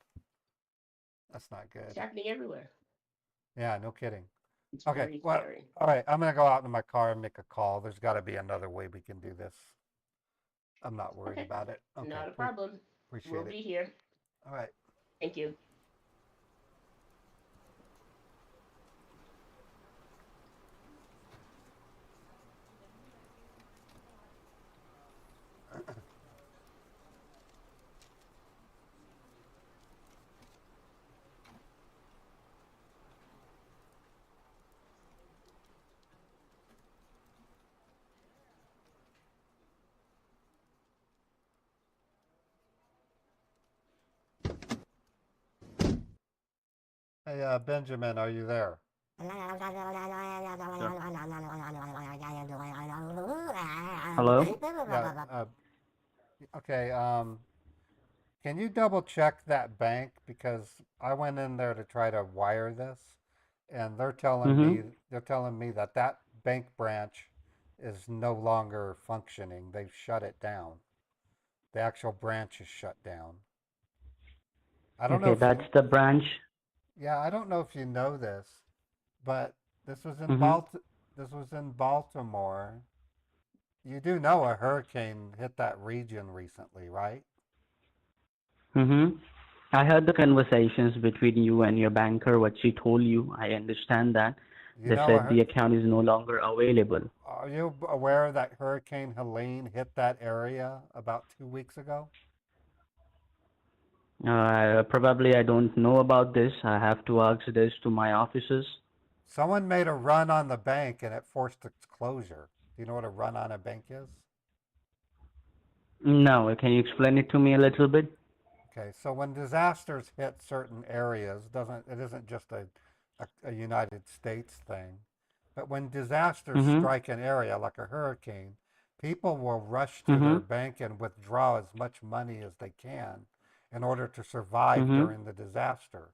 That's not It's good. happening everywhere. Yeah, no kidding. It's Okay, very well, scary. all right. I'm gonna go out in my car and make a call. There's got to be another way we can do this. I'm not worried Okay, about it. Okay, not a problem. We'll appreciate it. be here. All right. Thank you. Hey, Benjamin, are you there? So, hello? Yeah. Okay. Can you double check that bank because I went in there to try to wire this, and Mm-hmm. they're telling me that that bank branch is no longer functioning. They've shut it down. The actual branch is shut down. I don't know Okay, if that's you, the branch. yeah, I don't know if you know this, but Mm-hmm. This was in Baltimore. You do know a hurricane hit that region recently, right? Mm-hmm. I heard the conversations between you and your banker, what she told you. I understand that. You They know said the account is no longer available. are you aware that Hurricane Helene hit that area about 2 weeks ago? Probably I don't know about this. I have to ask this to my officers. Someone made a run on the bank and it forced its closure. Do you know what a run on a bank is? No, can you explain it to me a little bit? Okay, so when disasters hit certain areas, doesn't it isn't just a United States thing, but when disasters Mm-hmm. strike an area like a hurricane, people will rush to Mm-hmm. their bank and withdraw as much money as they can in order to survive Mm-hmm. during the disaster.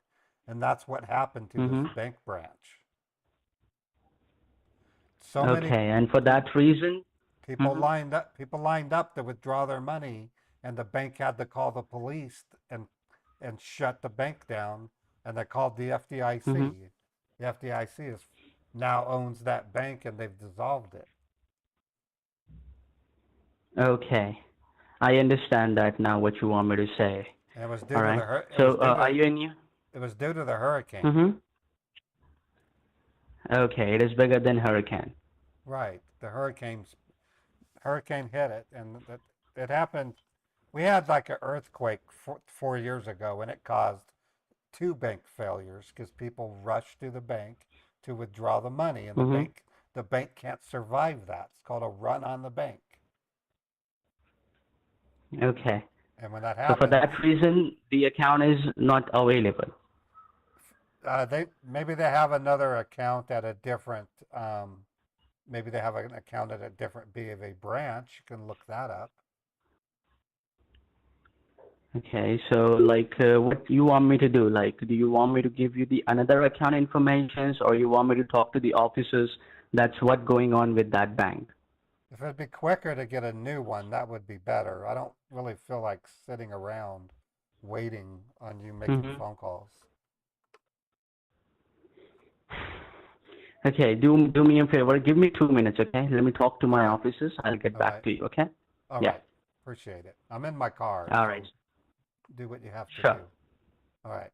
And that's what happened to this Mm-hmm. bank branch. So many Okay, and for that reason, mm-hmm. people lined up to withdraw their money, and the bank had to call the police and shut the bank down, and they called the Mm-hmm. FDIC. The FDIC is now owns that bank, and they've dissolved it. Okay, I understand that now. What you want me to say? And it was All due to right. the hur- it was So, due are to you in? it was due to the hurricane. Mm-hmm. Okay, it is bigger than hurricane. Right, hurricane hit it, and it happened. We had like an earthquake 4 years ago, and it caused two bank failures because people rush to the bank to withdraw the money, and Mm-hmm. the bank can't survive that. It's called a run on the bank. Okay. And when that So for happens, that reason, the account is not available. maybe they have another account at a different, maybe they have an account at a different B of A branch. You can look that up. Okay, so like what you want me to do? Like, do you want me to give you the another account informations, or you want me to talk to the officers? That's what going on with that bank. If it'd be quicker to get a new one, that would be better. I don't really feel like sitting around waiting on you making Mm-hmm. phone calls. Okay, do me a favor. Give me 2 minutes, okay? Let me talk to my Okay. officers. I'll get All back right. to you, okay? All Yeah. right. Appreciate it. I'm in my car, All right. so do what you have to Sure. do. All right.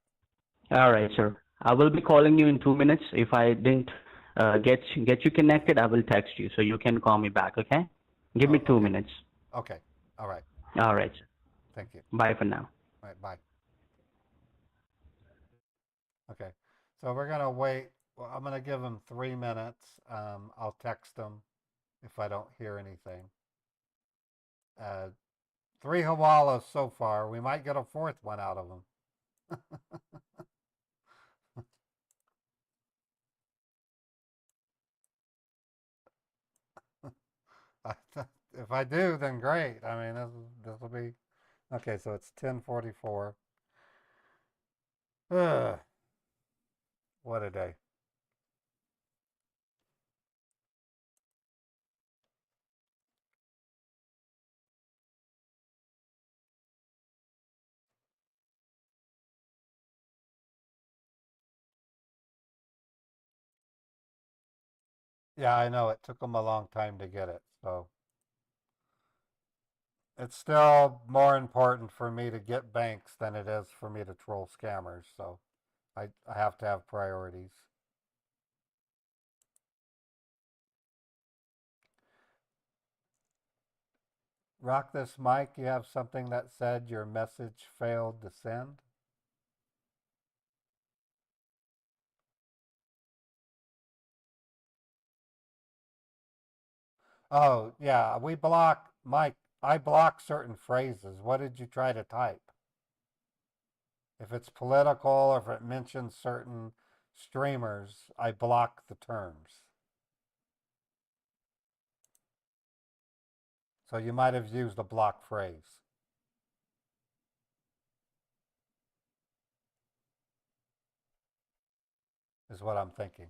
All right, sir. I will be calling you in 2 minutes. If I didn't get you connected, I will text you so you can call me back, okay? Give me Oh, two okay. minutes. Okay. All right. All right, sir. Thank you. Bye for now. All right. Bye. Okay. So we're going to wait. Well, I'm going to give them 3 minutes. I'll text them if I don't hear anything. 3 Hawalas so far. We might get a fourth one out of them. If I do, then great. I mean, this will be okay. So it's 10:44. Ugh, what a day. Yeah, I know it took them a long time to get it. So it's still more important for me to get banks than it is for me to troll scammers. So I have to have priorities. Rock this mic. You have something that said your message failed to send? Oh, yeah, we block, Mike, I block certain phrases. What did you try to type? If it's political or if it mentions certain streamers, I block the terms. So you might have used a block phrase, is what I'm thinking.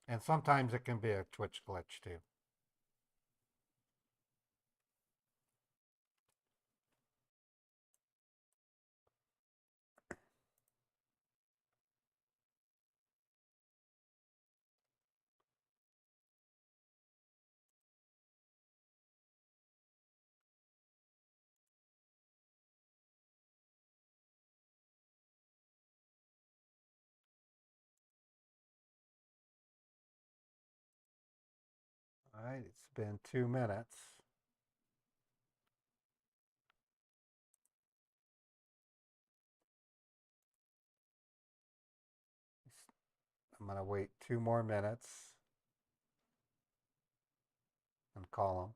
And sometimes it can be a Twitch glitch too. All right, it's been 2 minutes. I'm going to wait 2 more minutes and call them.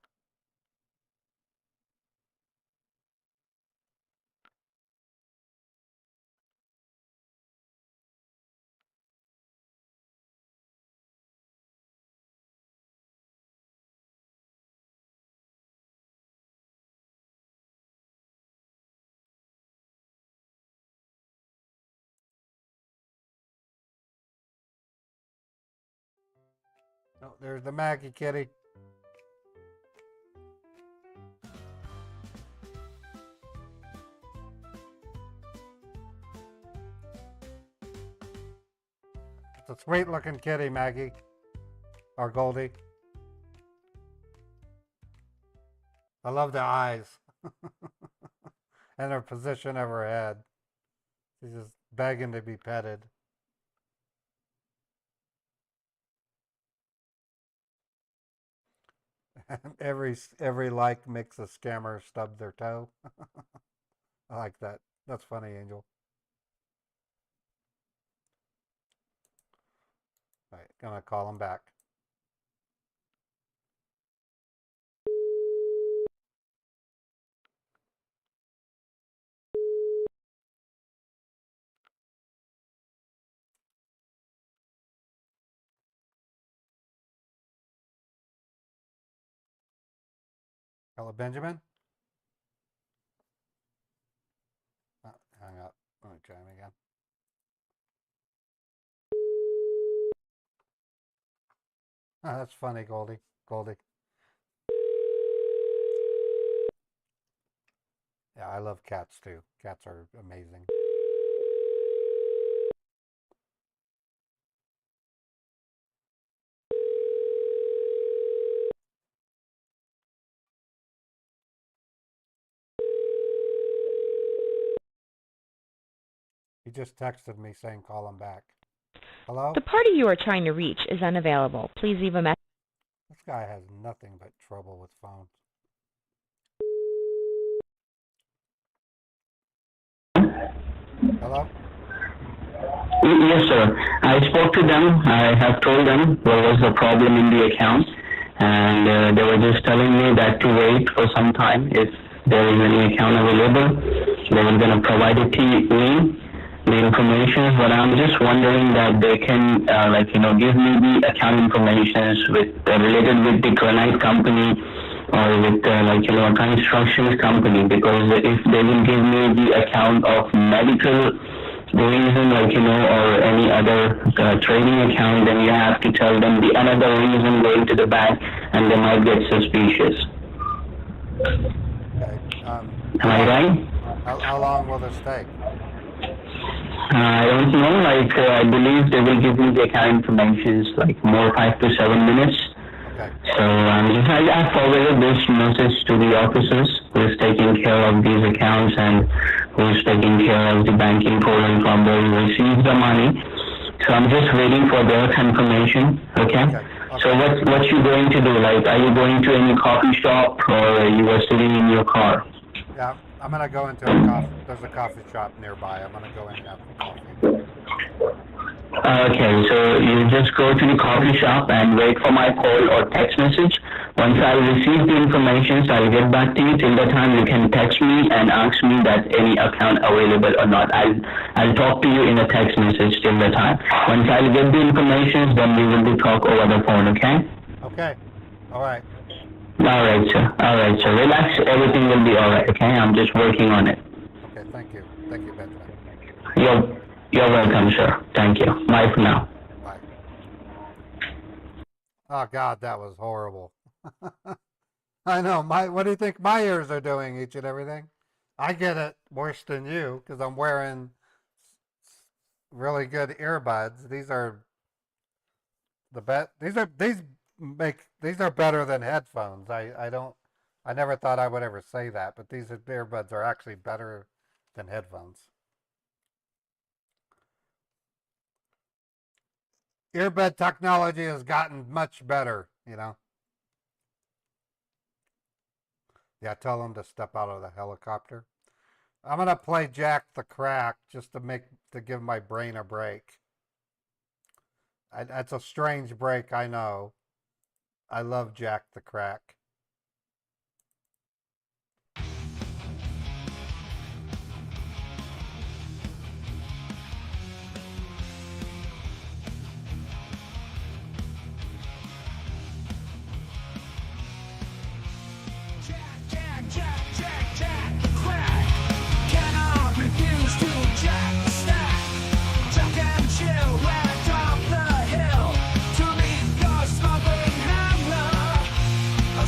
Oh, there's the Maggie kitty. It's a sweet looking kitty, Maggie. Or Goldie. I love the eyes. And her position of her head. She's just begging to be petted. And every like makes a scammer stub their toe. I like that. That's funny, Angel. All right, gonna call him back. Hello, Benjamin? Hang up. Let me try him again. Oh, that's funny, Goldie. Goldie. Yeah, I love cats too. Cats are amazing. He just texted me saying call him back. Hello? The party you are trying to reach is unavailable. Please leave a message. This guy has nothing but trouble with phones. Hello? Yes, sir. I spoke to them. I have told them what was the problem in the account, and they were just telling me that to wait for some time. If there is any account available, they were going to provide it to me, the information. But I'm just wondering that they can, give me the account information related with the granite company or with, a construction company, because if they will give me the account of medical reason, or any other trading account, then you have to tell them the another reason going to the bank, and they might get suspicious. Okay. Am I right? How long will this take? I don't know. I believe they will give me the account information, more 5 to 7 minutes. Okay. So I forwarded this message to the officers who is taking care of these accounts and who is taking care of the banking portal from where we receive the money. So I'm just waiting for their confirmation. Okay. So what you going to do? Are you going to any coffee shop, or you are sitting in your car? Yeah, I'm gonna go into a coffee. There's a coffee shop nearby. I'm gonna go in and have some coffee. Okay, so you just go to the coffee shop and wait for my call or text message. Once I receive the information, I'll get back to you. Till the time, you can text me and ask me that any account available or not. I'll talk to you in a text message till the time. Once I'll get the information, then we will talk over the phone, okay? Okay. All right. All right, sir. All right, sir. Relax. Everything will be all right, okay? I'm just working on it. Okay, thank you. Thank you, Benjamin. You're welcome, sir. Thank you. Bye for now. Bye. Oh, God, that was horrible. I know. What do you think my ears are doing, each and everything? I get it worse than you because I'm wearing really good earbuds. These are the best. These are better than headphones. I never thought I would ever say that, but these earbuds are actually better than headphones. Earbud technology has gotten much better, Yeah, tell them to step out of the helicopter. I'm gonna play Jack the Crack just to give my brain a break. That's a strange break, I know. I love Jack the Crack. A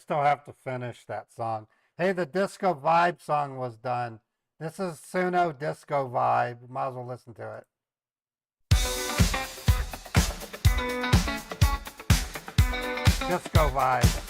still have to finish that song. Hey, the Disco Vibe song was done. This is Suno Disco Vibe. Might as well listen to it. Disco Vibe.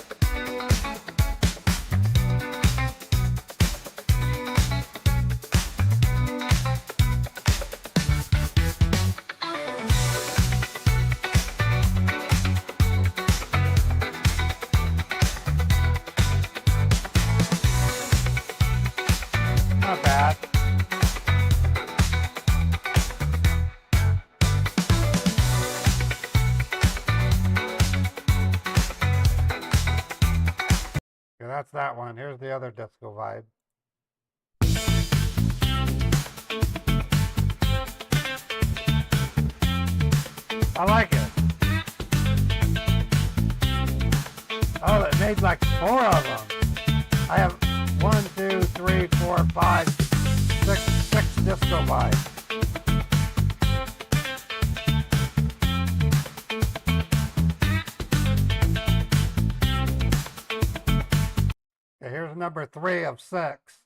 Not bad. Okay, that's that one. Here's the other disco vibe. I like it. Oh, it made like 4 of them. I have 1, 2, 3, 4, 5, 6 disco vibes. Okay, here's number 3 of 6.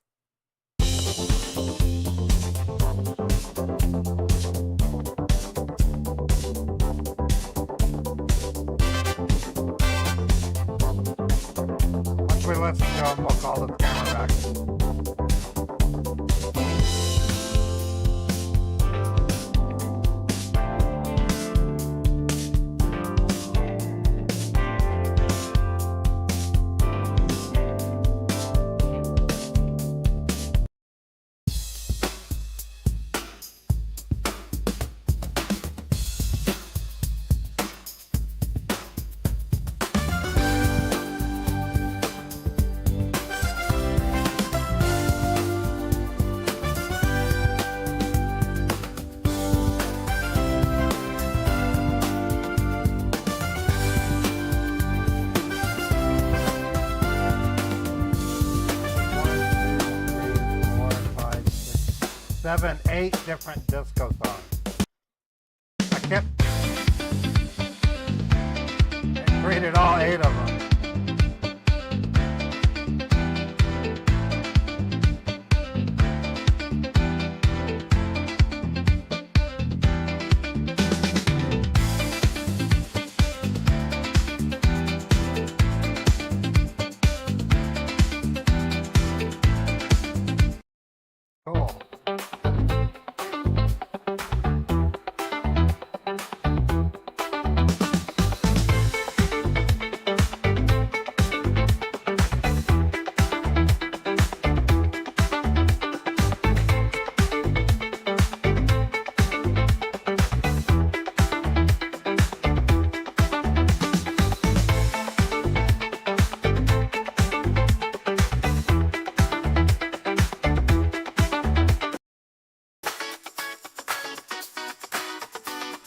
Once we listen to them, we'll call the camera back. Seven, 8 different disco songs. I kept and created all 8 of them. Cool.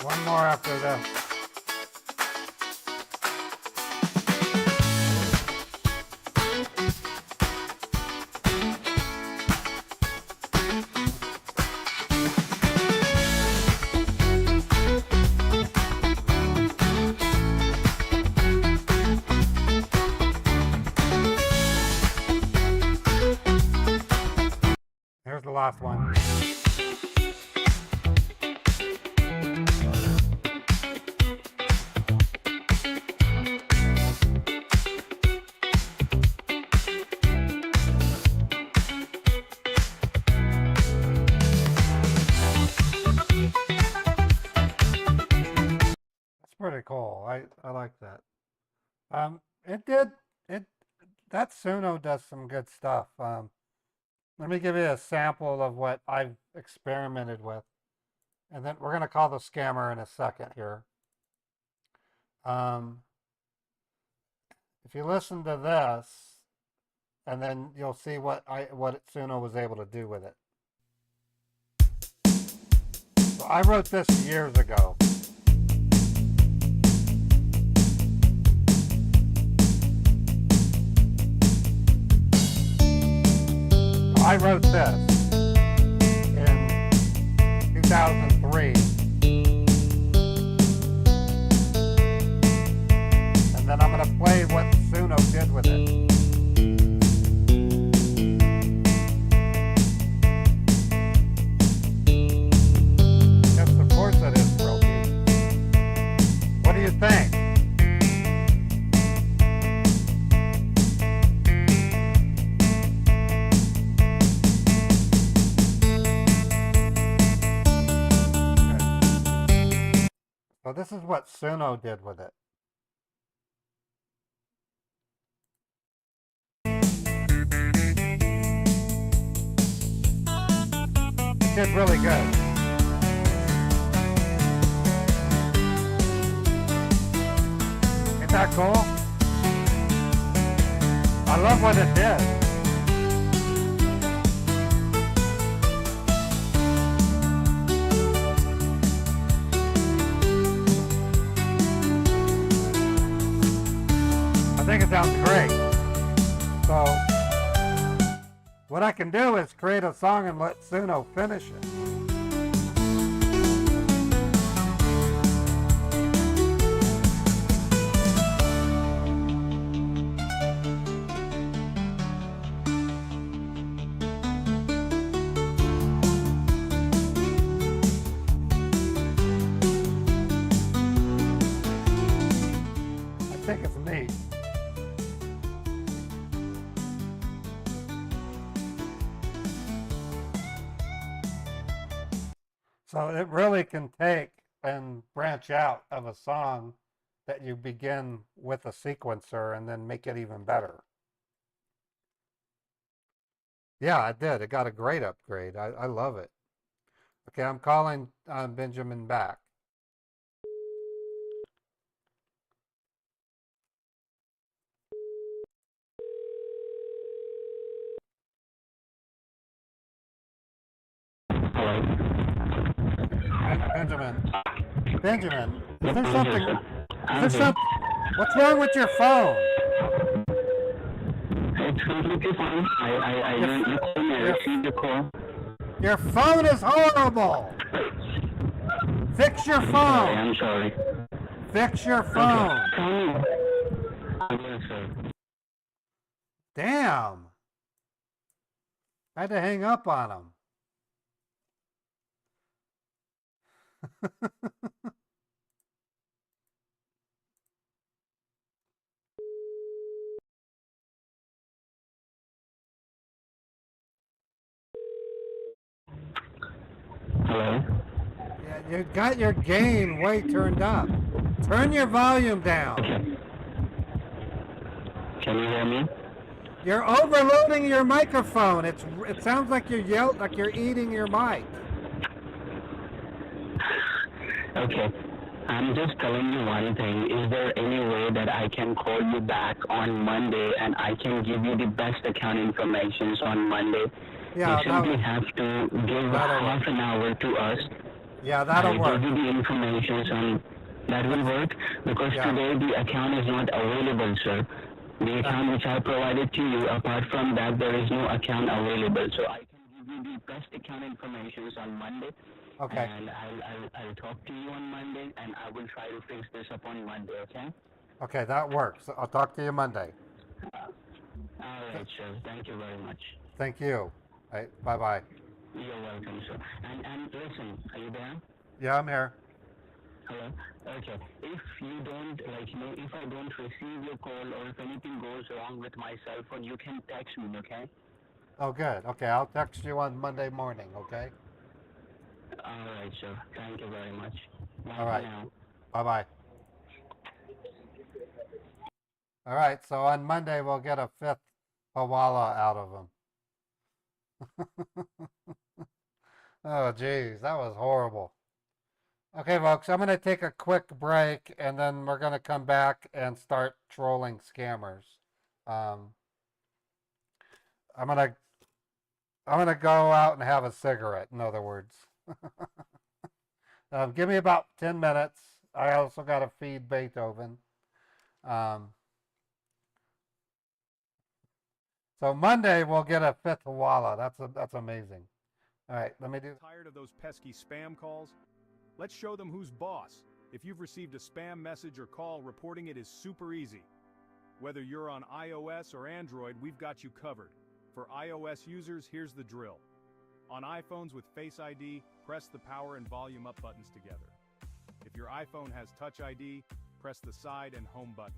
One more after this. Here's the last one. Pretty cool. I like that. That Suno does some good stuff. Let me give you a sample of what I've experimented with, and then we're gonna call the scammer in a second here. If you listen to this, and then you'll see what Suno was able to do with it. So I wrote this years ago. I wrote this in 2003, and then I'm going to play what Suno Suno did with it. Yes, of course it is, Brokey. What do you think? Okay. So this is what Suno did with it. It did really good. Ain't that cool? I love what it did. I think it sounds great. So, what I can do is create a song and let Suno finish it. I think it's neat. So it really can take and branch out of a song that you begin with a sequencer and then make it even better. Yeah, it did. It got a great upgrade. I love it. Okay, I'm calling Benjamin back. Benjamin. Benjamin, is there something? Is there some? What's wrong with your phone? It's completely fine. You called me. I received the call. Your phone is horrible. Fix your phone. I'm sorry. Fix your phone. Okay. Yes, sir. Damn. I had to hang up on him. Hello? Yeah, you got your gain way turned up. Turn your volume down. Okay. Can you hear me? You're overloading your microphone. It sounds like you're eating your mic. Okay. I'm just telling you one thing. Is there any way that I can call you back on Monday and I can give you the best account information on Monday? Yeah, you simply have to give half an hour to us. Yeah, that'll work. I'll give you the information on that will work because today the account is not available, sir. The account which I provided to you, apart from that, there is no account available. So I can give you the best account information on Monday. Okay. And I'll talk to you on Monday, and I will try to fix this up on Monday, okay? Okay, that works. I'll talk to you Monday. All right, sir. Thank you very much. Thank you. Right, bye-bye. You're welcome, sir. And listen, are you there? Yeah, I'm here. Hello? Okay. If you don't, if I don't receive your call or if anything goes wrong with my cell phone, you can text me, okay? Oh, good. Okay, I'll text you on Monday morning, okay? All right, sir. Thank you very much. Bye All right. for now. Bye-bye. All right, so on Monday we'll get a 5th Hawala out of him. Oh, geez, that was horrible. Okay, folks, I'm going to take a quick break, and then we're going to come back and start trolling scammers. I'm gonna go out and have a cigarette, in other words. Give me about 10 minutes. I also got to feed Beethoven. So Monday we'll get a 5th Hawala. That's amazing. All right, let me do. Tired of those pesky spam calls? Let's show them who's boss. If you've received a spam message or call, reporting it is super easy. Whether you're on iOS or Android, we've got you covered. For iOS users, here's the drill. On iPhones with Face ID, press the power and volume up buttons together. If your iPhone has Touch ID, press the side and home buttons.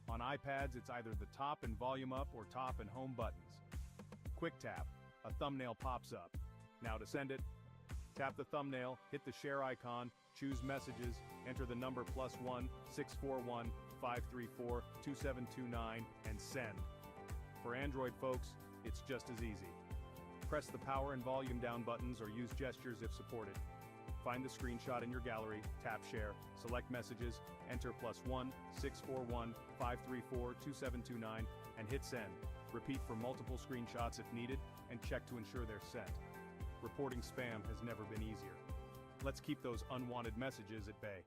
On iPads, it's either the top and volume up or top and home buttons. Quick tap, a thumbnail pops up. Now to send it, tap the thumbnail, hit the share icon, choose messages, enter the number +1 641 534 2729 and send. For Android folks, it's just as easy. Press the power and volume down buttons or use gestures if supported. Find the screenshot in your gallery, tap share, select messages, enter +1 641 534 2729 and hit send. Repeat for multiple screenshots if needed and check to ensure they're sent. Reporting spam has never been easier. Let's keep those unwanted messages at bay.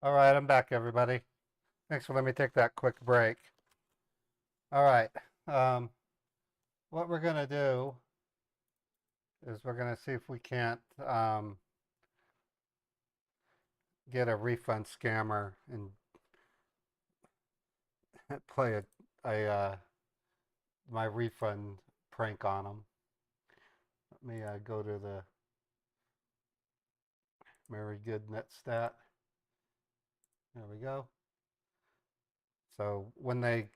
All right, I'm back, everybody. Thanks for letting me take that quick break. All right, what we're gonna do is we're gonna see if we can't get a refund scammer and play a my refund prank on them. Let me go to the Very Good Netstat. There we go. So when they,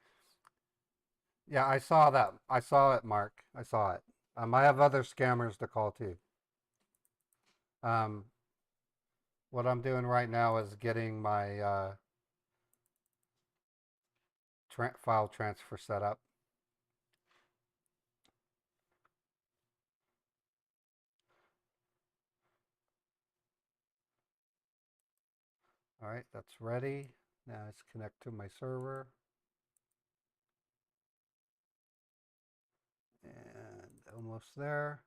yeah, I saw that. I saw it, Mark. I saw it. I have other scammers to call too. Um, what I'm doing right now is getting my file transfer set up. All right, that's ready. Now let's connect to my server. And almost there.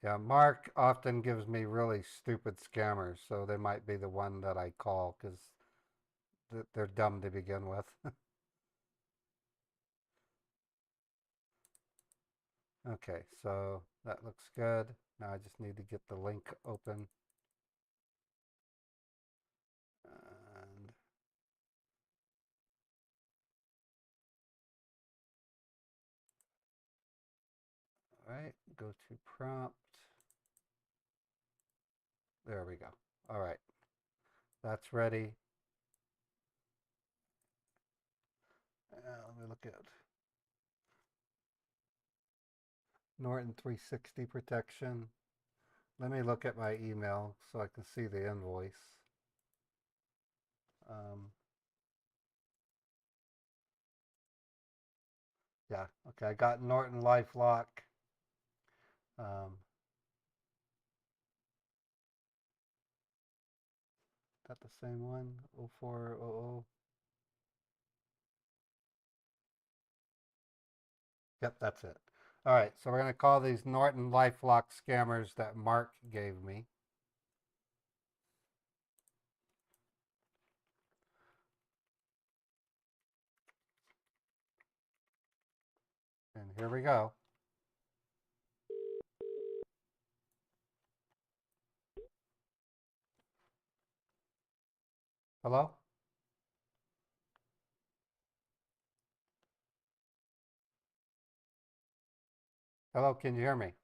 Yeah, Mark often gives me really stupid scammers, so they might be the one that I call because they're dumb to begin with. Okay, so that looks good. Now I just need to get the link open. And all right, go to prompt. There we go. All right, that's ready. Let me look at Norton 360 protection. Let me look at my email so I can see the invoice. Yeah, okay, I got Norton LifeLock. That the same one? 0400. Yep, that's it. All right, so we're going to call these Norton LifeLock scammers that Mark gave me. And here we go. Hello? Hello, can you hear me?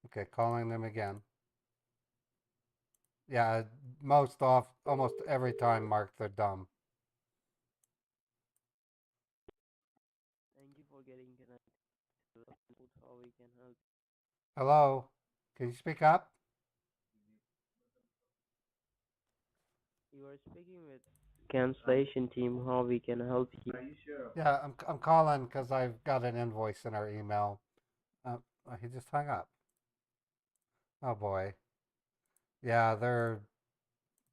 Okay, calling them again. Yeah, almost every time, Mark, they're dumb. Thank you for getting connected to the field. How we can help. Hello? Can you speak up? You are speaking with cancellation team. How we can help you? Yeah, I'm calling because I've got an invoice in our email. He just hung up. Oh boy. Yeah, they're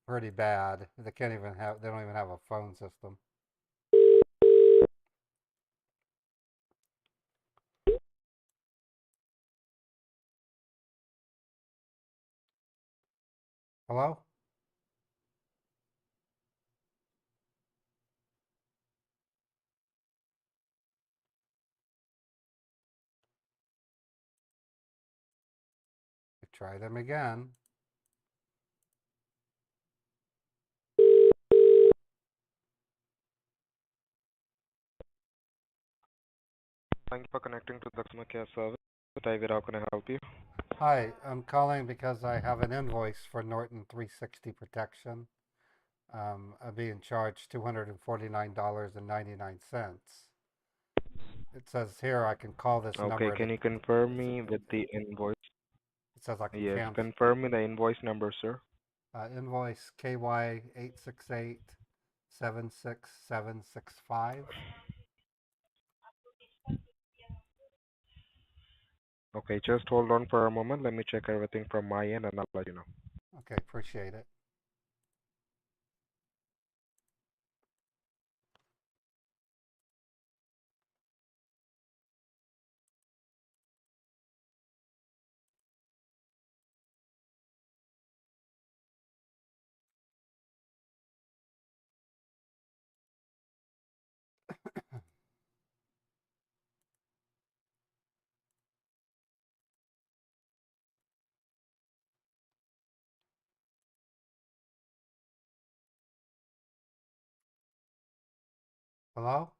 pretty bad. They don't even have a phone system. Hello? Try them again. Thank you for connecting to the customer care service. David, how can I help you? Hi, I'm calling because I have an invoice for Norton 360 protection. I'm being charged $249.99. It says here I can call this Okay, number to. can you confirm me with the invoice? It says I can Yes, cancel. confirm me the invoice number, sir. Invoice KY 868 76765. Okay, just hold on for a moment. Let me check everything from my end and I'll let you know. Okay, appreciate it. Hello?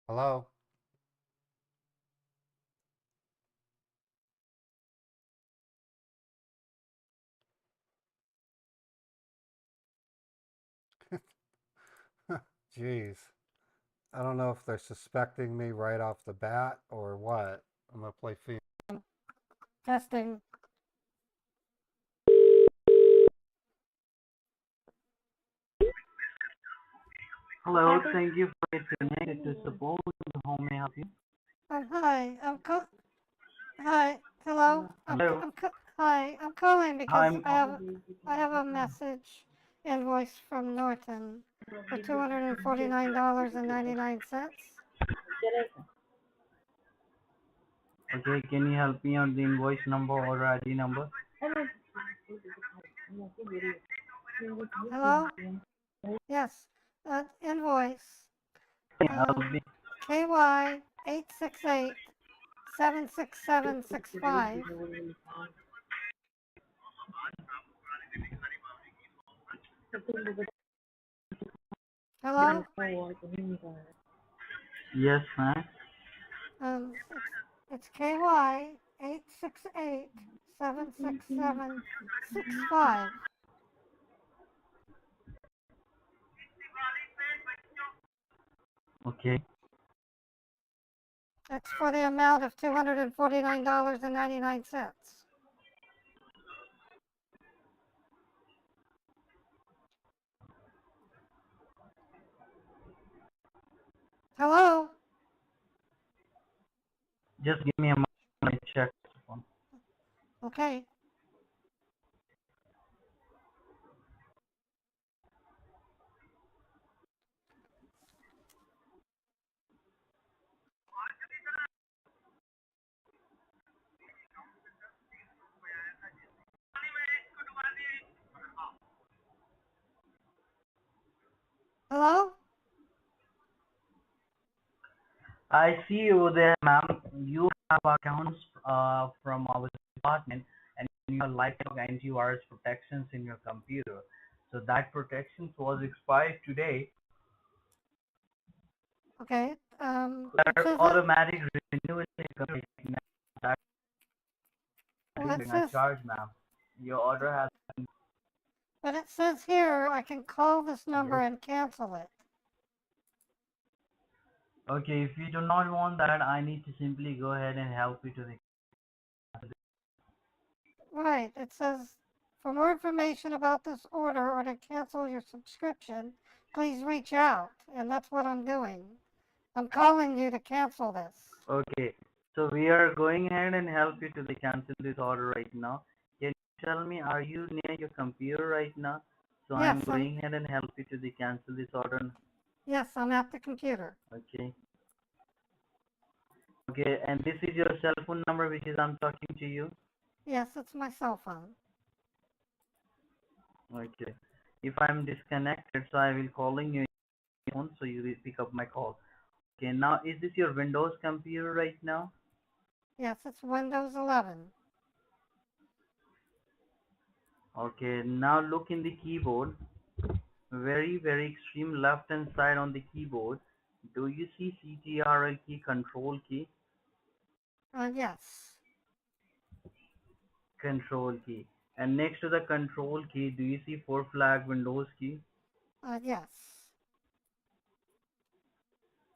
Hello? Jeez. I don't know if they're suspecting me right off the bat or what. I'm gonna play Phoenix. Testing. Hello, thank you for connected to support. How may I help you? Hi. Hi. Hello. Hello. Hi. I'm calling because I'm I have a message invoice from Norton for $249.99. okay. Can you help me on the invoice number or ID number? Hello. Yes. Invoice. Help me. KY 868-76765. Hello. Yes, ma'am. It's KY 868-76765. Okay. It's for the amount of $249.99. Hello? Just give me a moment. I check. Okay. Hello? I see over there, ma'am. You have accounts from our department, and you have lifetime antivirus protections in your computer. So that protection was expired today. Okay. There are automatic renewal in that well, it a says, charge, ma'am. Your order has been. but it says here I can call this number and cancel it. Okay, if you do not want that, I need to simply go ahead and help you to the. Right. It says, for more information about this order or to cancel your subscription, please reach out. And that's what I'm doing. I'm calling you to cancel this. Okay, so we are going ahead and help you to the cancel this order right now. Can you tell me, are you near your computer right now? So I'm Yes, going ahead and help you to the cancel this order. yes, I'm at the computer. Okay. Okay, and this is your cell phone number, which is I'm talking to you. Yes, it's my cell phone. Okay. If I'm disconnected, so I will calling you phone, so you will pick up my call. Okay, now is this your Windows computer right now? Yes, it's Windows 11. Okay, now look in the keyboard, very extreme left hand side on the keyboard. Do you see CTRL key, control key? Yes. Control key. And next to the control key, do you see 4 flag Windows key? Yes.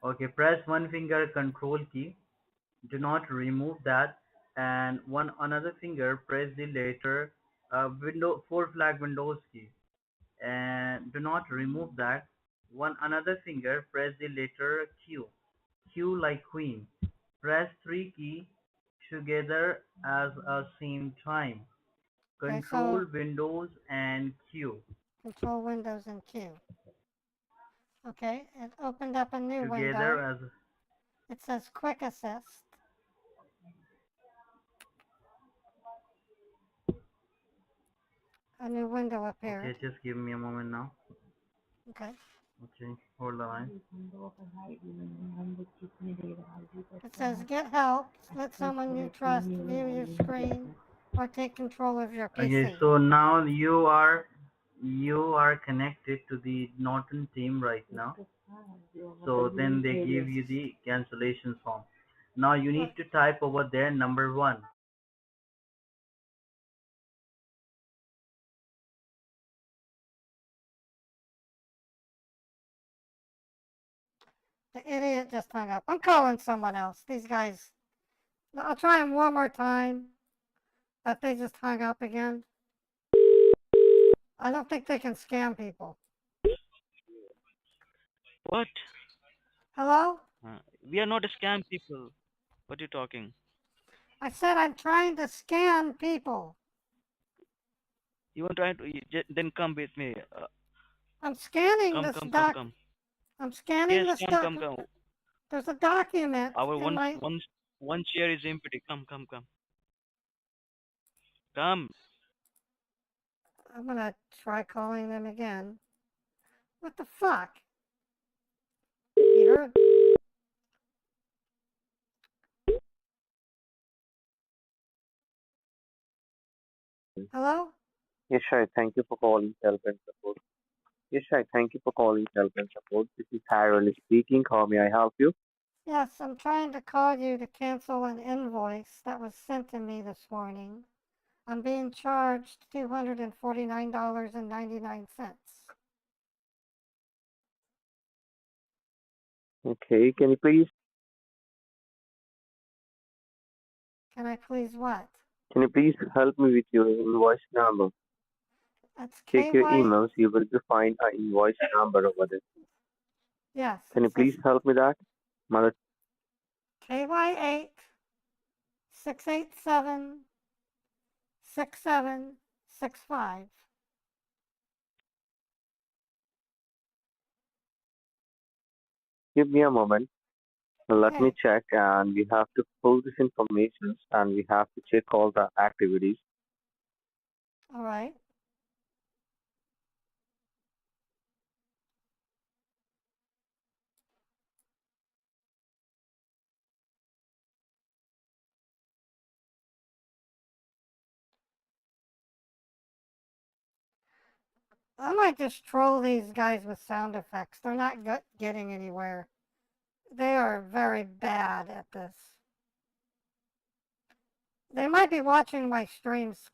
Okay, press one finger control key. Do not remove that. And one another finger, press the letter window 4 flag Windows key. And do not remove that. One another finger, press the letter Q. Q like Queen. Press 3 key together as a same time. Okay, Control so Windows and Q Control Windows and Q. Okay, it opened up a new together window. as. It says Quick Assist. A new window appeared. Okay, just give me a moment now. Okay. Okay, hold the line. It says get help, let someone you trust view your screen, or take control of your Okay, PC. so now you are connected to the Norton team right now. So then they give you the cancellation form. Now you need to type over there number 1. The idiot just hung up. I'm calling someone else. These guys, I'll try them one more time, but they just hung up again. I don't think they can scam people. What? Hello? We are not scam people. What are you talking? I said I'm trying to scan people. You want to then come with me. I'm scanning Come, this come, come, doc. come. I'm scanning Yes, this come, come, document. come. There's a document Our in my. one chair is empty. Come, come, come. Come. I'm gonna try calling them again. What the fuck? You heard? Hello? Yes, hi. Thank you for calling help and support. Yes, hi. Thank you for calling help and support. This is Harold speaking. How may I help you? Yes, I'm trying to call you to cancel an invoice that was sent to me this morning. I'm being charged $249.99. Okay, can you please Can I please what? help me with your invoice number? That's Check your KY. emails. You will be find an invoice number over there. Yes, Can it you please says help me that? Mother, KY8 687 6765. give me a moment. Let me Okay, check, and we have to pull this information, and we have to check all the activities. all right. I might just troll these guys with sound effects. They're not getting anywhere. They are very bad at this. They might be watching my streams,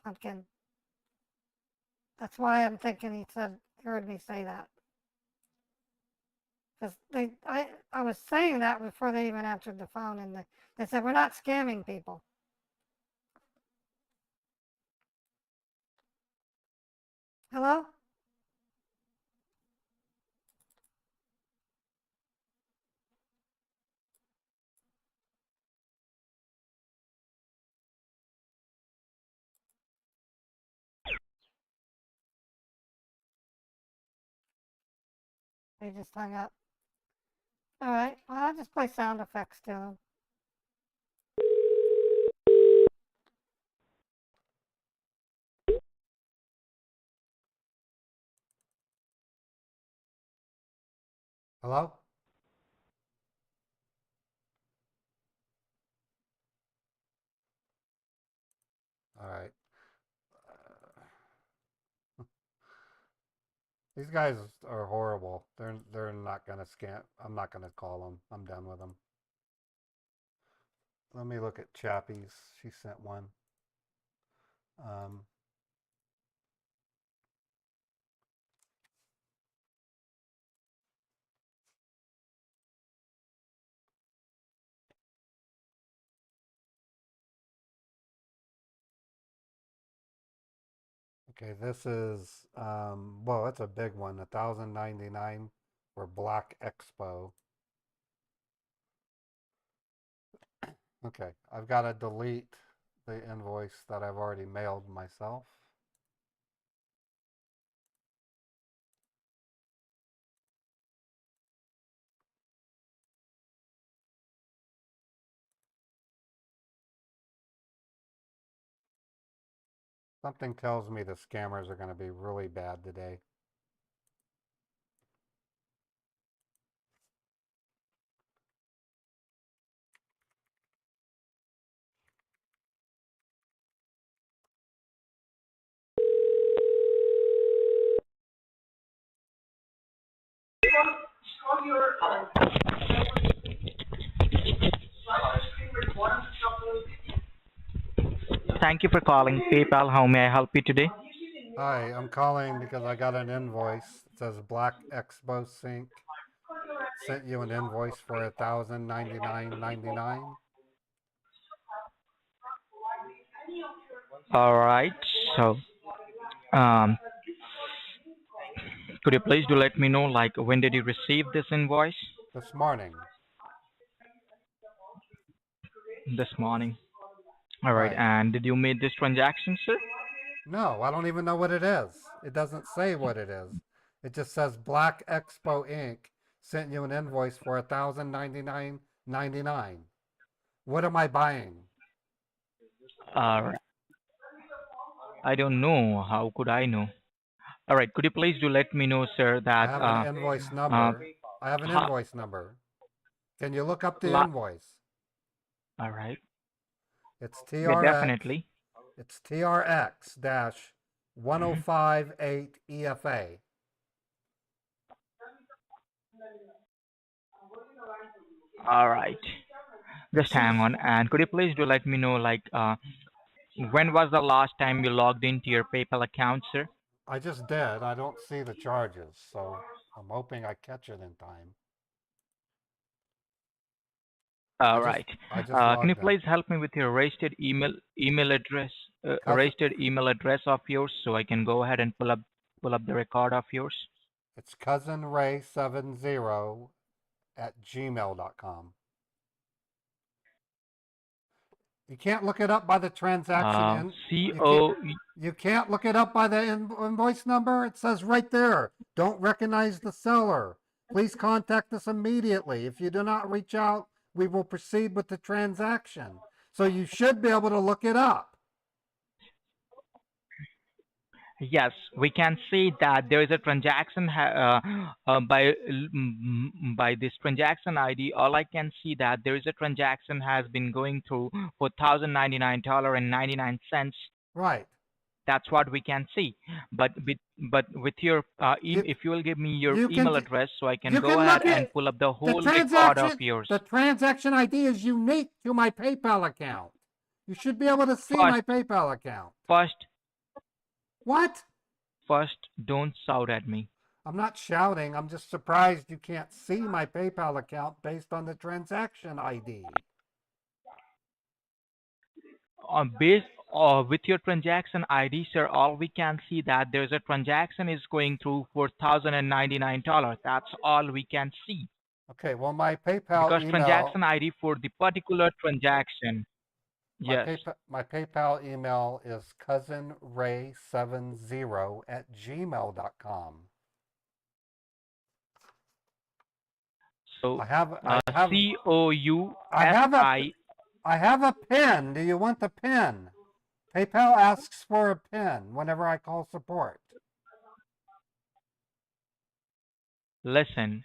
Pumpkin. That's why I'm thinking he heard me say that. Because I was saying that before they even answered the phone, and they said, we're not scamming people. Hello? They just hung up. All right, well, I'll just play sound effects to them. Hello? All right. These guys are horrible. They're not gonna scam. I'm not gonna call them. I'm done with them. Let me look at Chappie's. She sent one. Um, okay, this is well, that's a big one. 1,099 for Black Expo. Okay, I've got to delete the invoice that I've already mailed myself. Something tells me the scammers are going to be really bad today. Thank you for calling PayPal. How may I help you today? Hi, I'm calling because I got an invoice. It says Black Expo Sync sent you an invoice for $1,099.99. All right. So, um, could you please do let me know, like, when did you receive this invoice? This morning. This morning. All right. Right. And did you make this transaction, sir? No, I don't even know what it is. It doesn't say what it is. It just says Black Expo Inc. sent you an invoice for $1,099.99. What am I buying? Uh, I don't know. How could I know? All right. Could you please do let me know, sir, I that have an invoice uh, number. I have an ha, invoice number. Can you look up the la, invoice? all right. It's Yeah, TRX. definitely. It's TRX dash Mhm. 1058 EFA. All right. Just hang on. And could you please do let me know, like, when was the last time you logged into your PayPal account, sir? I just did. I don't see the charges, so I'm hoping I catch it in time. All right. I just Can you logged in. please help me with your registered email address, Cousin, registered email address of yours, so I can go ahead and pull up the record of yours? it's cousinray70 at gmail.com. You can't look it up by the transaction in. CO. You can't look it up by the invoice number. It says right there, don't recognize the seller. Please contact us immediately. If you do not reach out, we will proceed with the transaction. So you should be able to look it up. Yes, we can see that there is a transaction by this transaction ID. All I can see that there is a transaction has been going through for $1,099.99. Right. That's what we can see. But with your if you will give me your You email can address, so I can you go can ahead look and at pull up the the whole record of transaction. yours. The transaction ID is unique to my PayPal account. You should be able to see First, my PayPal account. What? First, don't shout at me. I'm not shouting. I'm just surprised you can't see my PayPal account based on the transaction ID. With your transaction ID, sir, all we can see that there's a transaction is going through for $1,099. That's all we can see. Okay, well, my PayPal Because email. transaction ID for the particular transaction. Yes. My PayPal email is cousinray70 at gmail.com. So I have COUSI. I have a PIN. Do you want the PIN? PayPal asks for a PIN whenever I call support. Listen.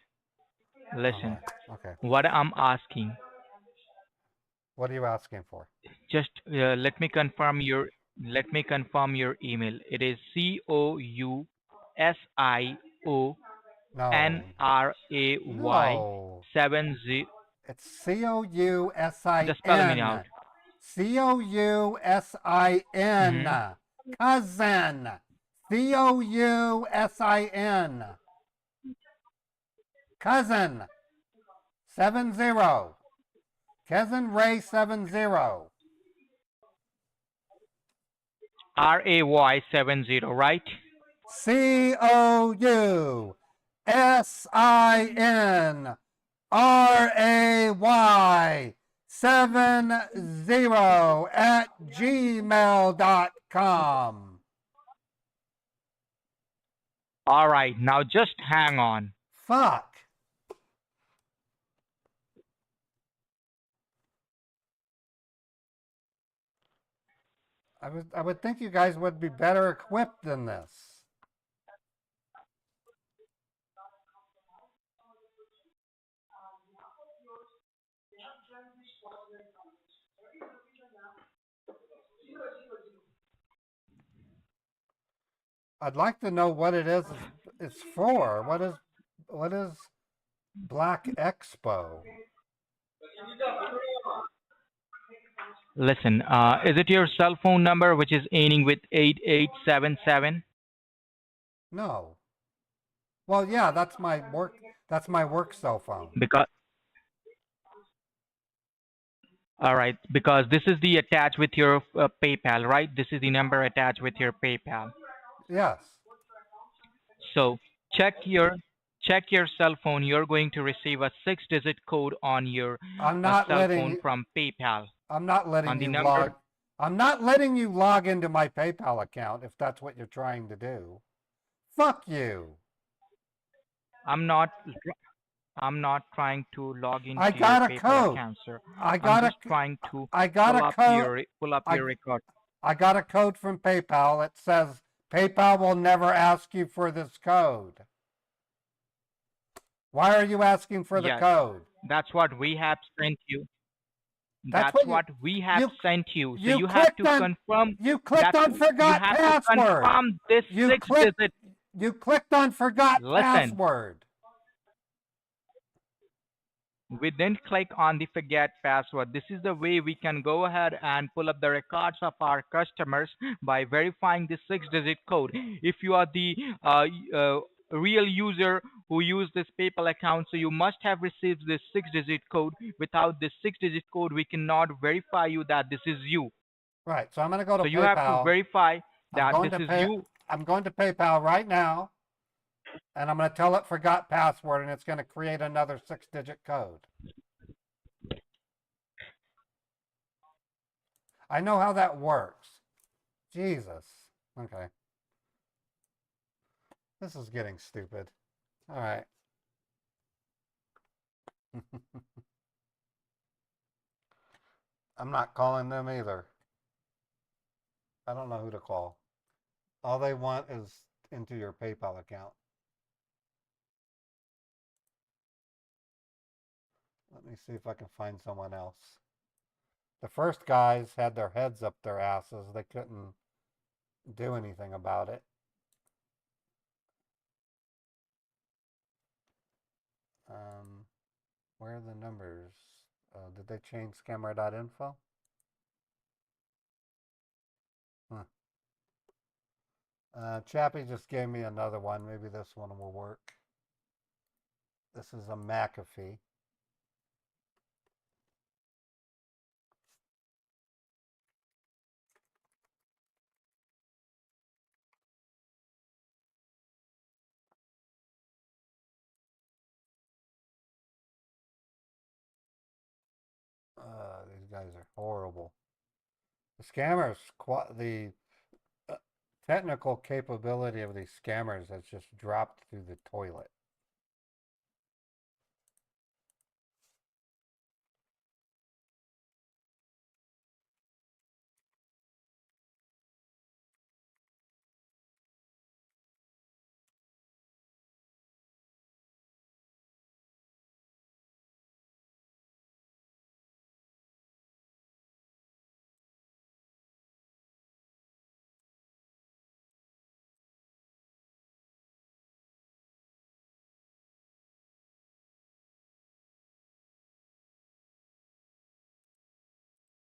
Okay. What I'm asking. What are you asking for? Just let me confirm your email. It is COUSIONRAY 70. It's COUSIN. Just spell me out. COUSIN. Cousin. COUSIN. Cousin. 70. Cousin Ray 70. RAY 70, right? COUSINRAY 70 at gmail.com. All right, now just hang on. Fuck. I would think you guys would be better equipped than this. I'd like to know what it is it's for. What is Black Expo. Listen, is it your cell phone number which is ending with 8877? No. Well, yeah, that's my work. That's my work cell phone. Because all right, because this is the attached with your PayPal, right? This is the number attached with your PayPal. Yes. So check your cell phone. You're going to receive a six-digit code on your I'm not cell letting phone you. from PayPal. I'm not On letting the you number, log. I'm not letting you log into my PayPal account if that's what you're trying to do. Fuck you. I'm not. I'm not trying to log I into your got a PayPal code. account, sir. I I'm got a. just trying to I got a code. pull up I your record. I got a code from PayPal that says PayPal will never ask you for this code. Why are you asking for the Yes, code? that's what we have sent you. That's That's what what we have you sent you. So you you have clicked to on. confirm You clicked that on you forgot have to password. confirm this You six clicked. digit. You clicked on forgot Listen, password. we didn't click on the forget password. This is the way we can go ahead and pull up the records of our customers by verifying the six-digit code. If you are the real user who used this PayPal account, so you must have received this six-digit code. Without this six-digit code, we cannot verify you that this is you. Right. So I'm going to go to So you have to PayPal. verify I'm that going this to is pay. you. I'm going to PayPal right now, and I'm going to tell it forgot password, and it's going to create another six-digit code. I know how that works. Jesus. Okay. This is getting stupid. All right. I'm not calling them either. I don't know who to call. All they want is into your PayPal account. Let me see if I can find someone else. The first guys had their heads up their asses. They couldn't do anything about it. Where are the numbers? Did they change scammer.info? Huh. Chappie just gave me another one. Maybe this one will work. This is a McAfee. These guys are horrible. The scammers, the technical capability of these scammers has just dropped through the toilet.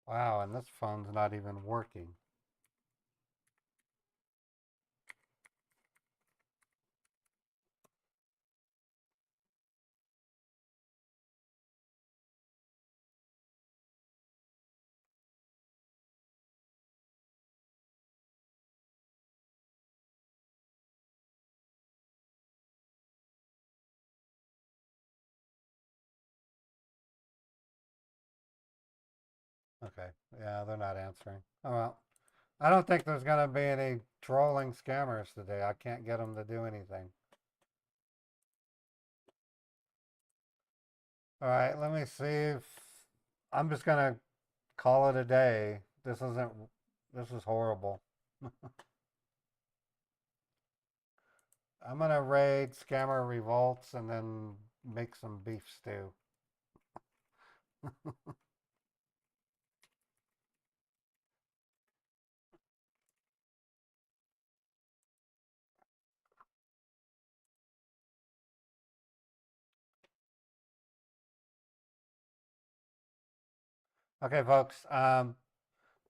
Wow, and this phone's not even working. Okay, yeah, they're not answering. Oh well. I don't think there's going to be any trolling scammers today. I can't get them to do anything. All right, let me see if I'm just going to call it a day. This is horrible. I'm going to raid Scammer Revolts and then make some beef stew. Okay, folks.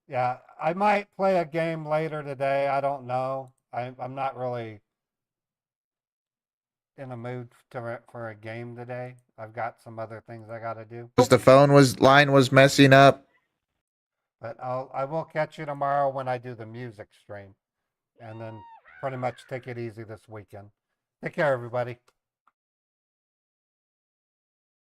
Yeah, I might play a game later today. I don't know. I'm not really in a mood for a game today. I've got some other things I got to do. Because the line was messing up. But I will catch you tomorrow when I do the music stream, and then pretty much take it easy this weekend. Take care, everybody.